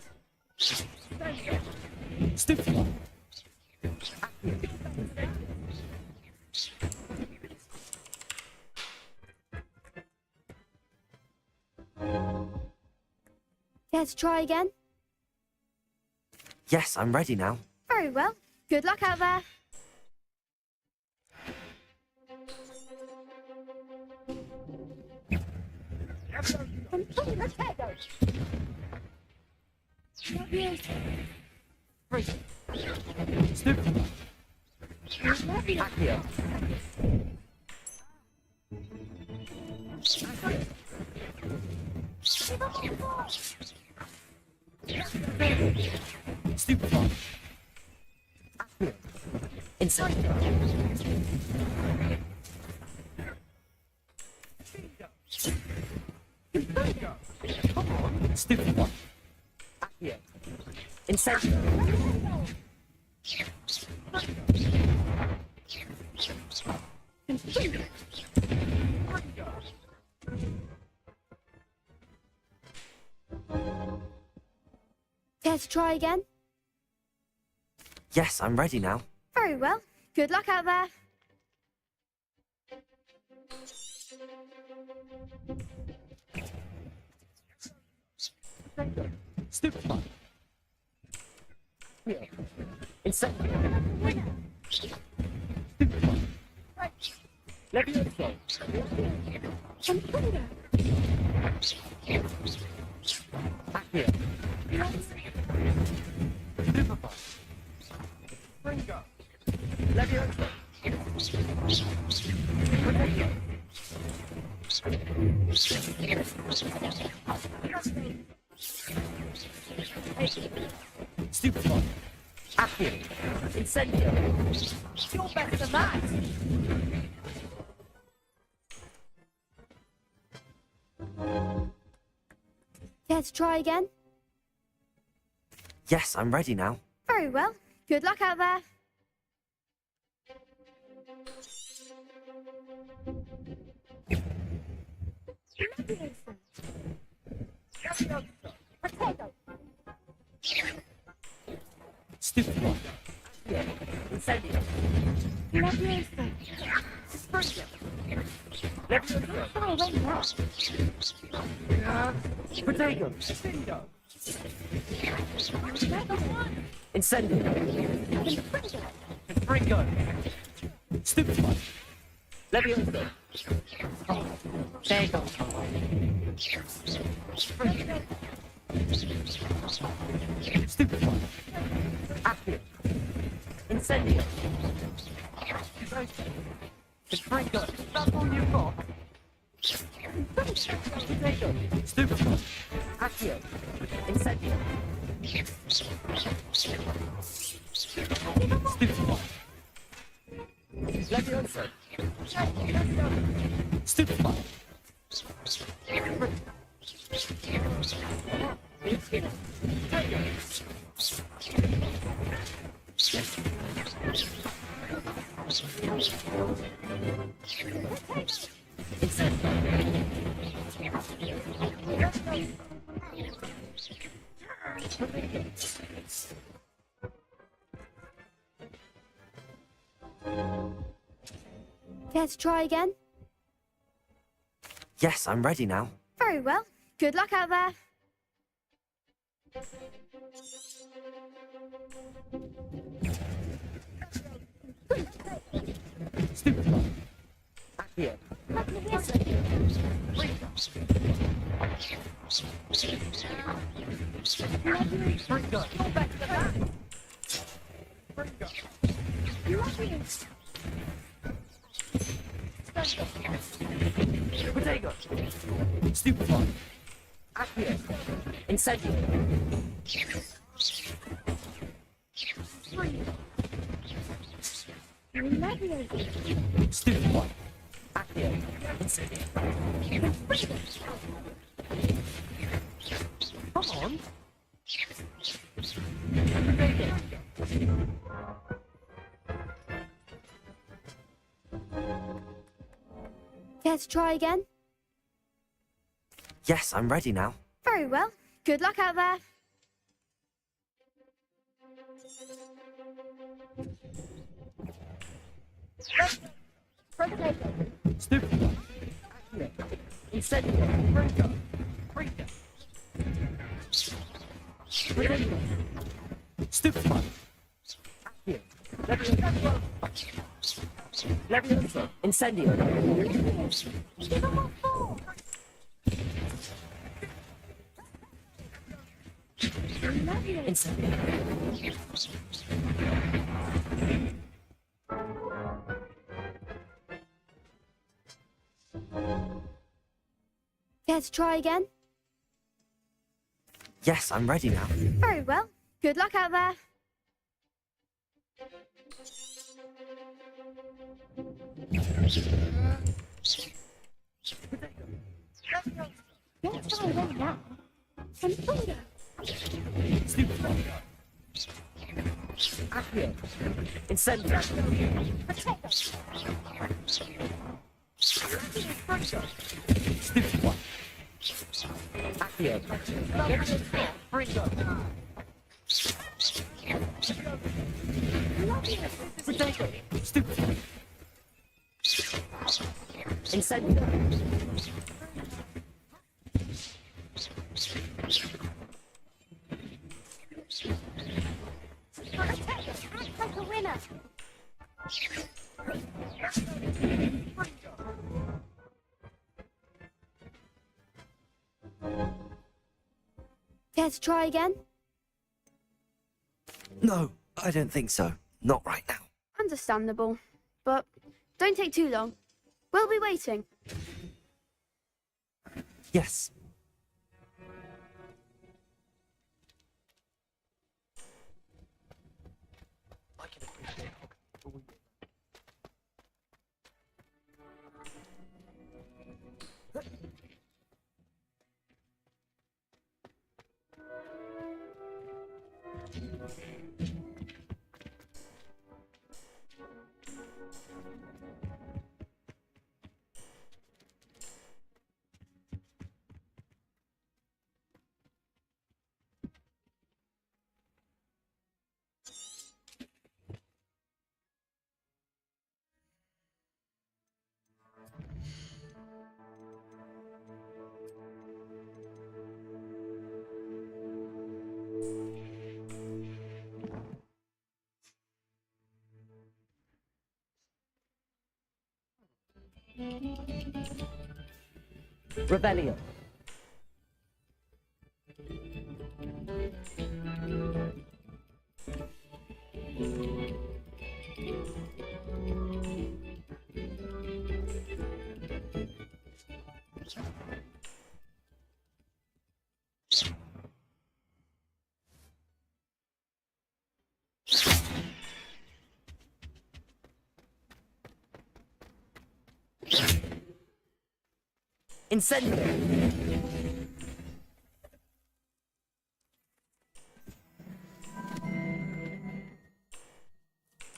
Stupefy. Care to try again? Yes, I'm ready now. Very well. Good luck out there. Stupefy. Inside. Come on. Stupefy. Here. Inside. Care to try again? Yes, I'm ready now. Very well. Good luck out there. Stupefy. Here. Inside. Stupefy. Leviosa. Here. Stupefy. Ringo. Leviosa. Stupefy. Accio. Incendio. You're better than that. Care to try again? Yes, I'm ready now. Very well. Good luck out there. Potato. Stupefy. Incendio. Leviosa. Sprinter. Leviosa. Potato. Incendio. Confringo. Stupefy. Leviosa. There you go. Stupefy. Accio. Incendio. Confringo. That's all you've got. Potato. Stupefy. Accio. Incendio. Stupefy. Leviosa. Stupefy. Care to try again? Yes, I'm ready now. Very well. Good luck out there. Here. Potato. Stupefy. Accio. Incendio. Stupefy. Accio. Incendio. Come on. Care to try again? Yes, I'm ready now. Very well. Good luck out there. Stupefy. Accio. Incendio. Breaker. Breaker. Potato. Stupefy. Accio. Leviosa. Incendio. Care to try again? Yes, I'm ready now. Very well. Good luck out there. Don't try them now. Consider. Accio. Incendio. Stupefy. Accio. Potato. Stupefy. Incendio. Like a winner. Care to try again? No, I don't think so. Not right now. Understandable. But don't take too long. We'll be waiting. Yes. Rebellion. Incendio.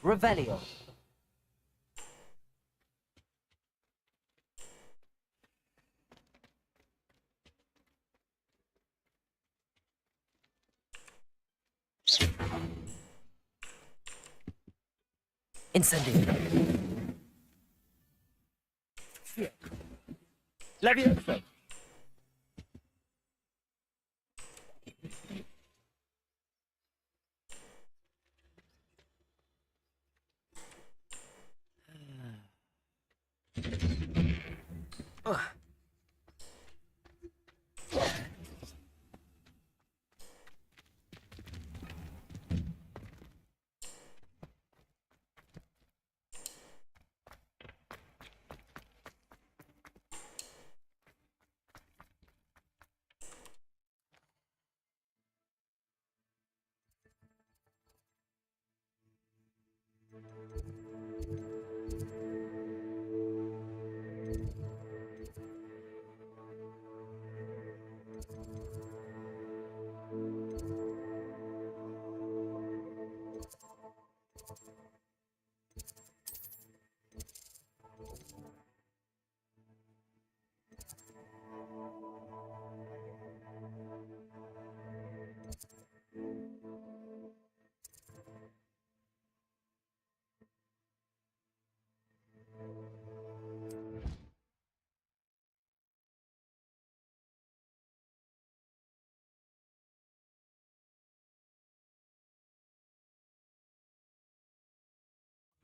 Revelio. Incendio. Accio. Levioso.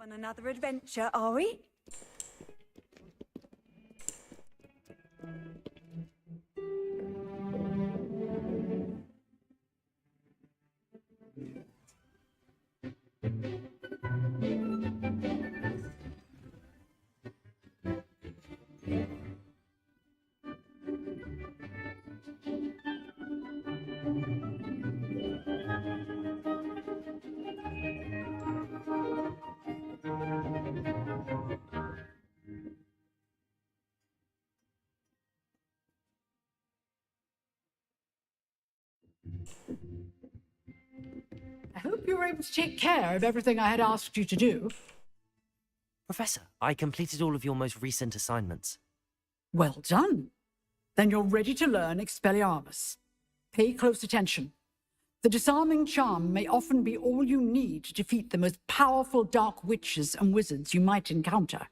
On another adventure, are we? I hope you were able to take care of everything I had asked you to do. Professor, I completed all of your most recent assignments. Well done. Then you're ready to learn Expelliarmus. Pay close attention. The disarming charm may often be all you need to defeat the most powerful dark witches and wizards you might encounter.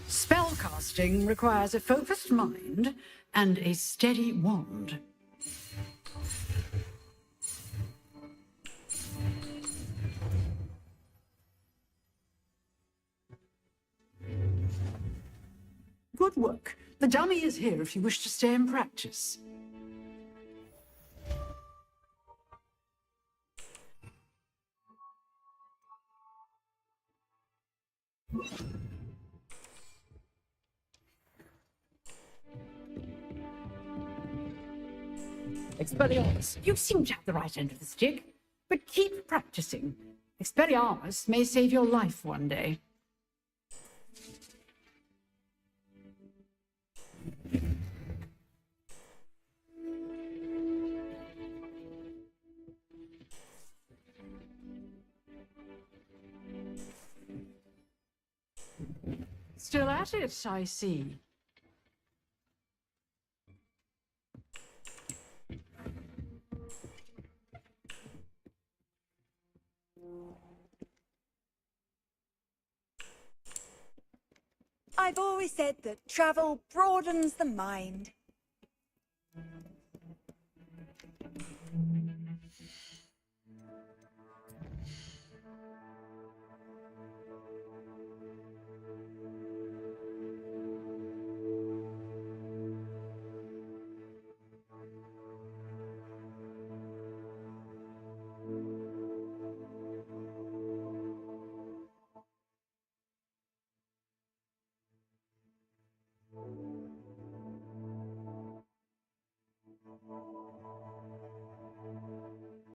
Spellcasting requires a focused mind and a steady wand. Good work. The dummy is here if you wish to stay and practice. Expelliarmus, you seem to have the right end of the stick, but keep practicing. Expelliarmus may save your life one day. Still at it, I see. I've always said that travel broadens the mind.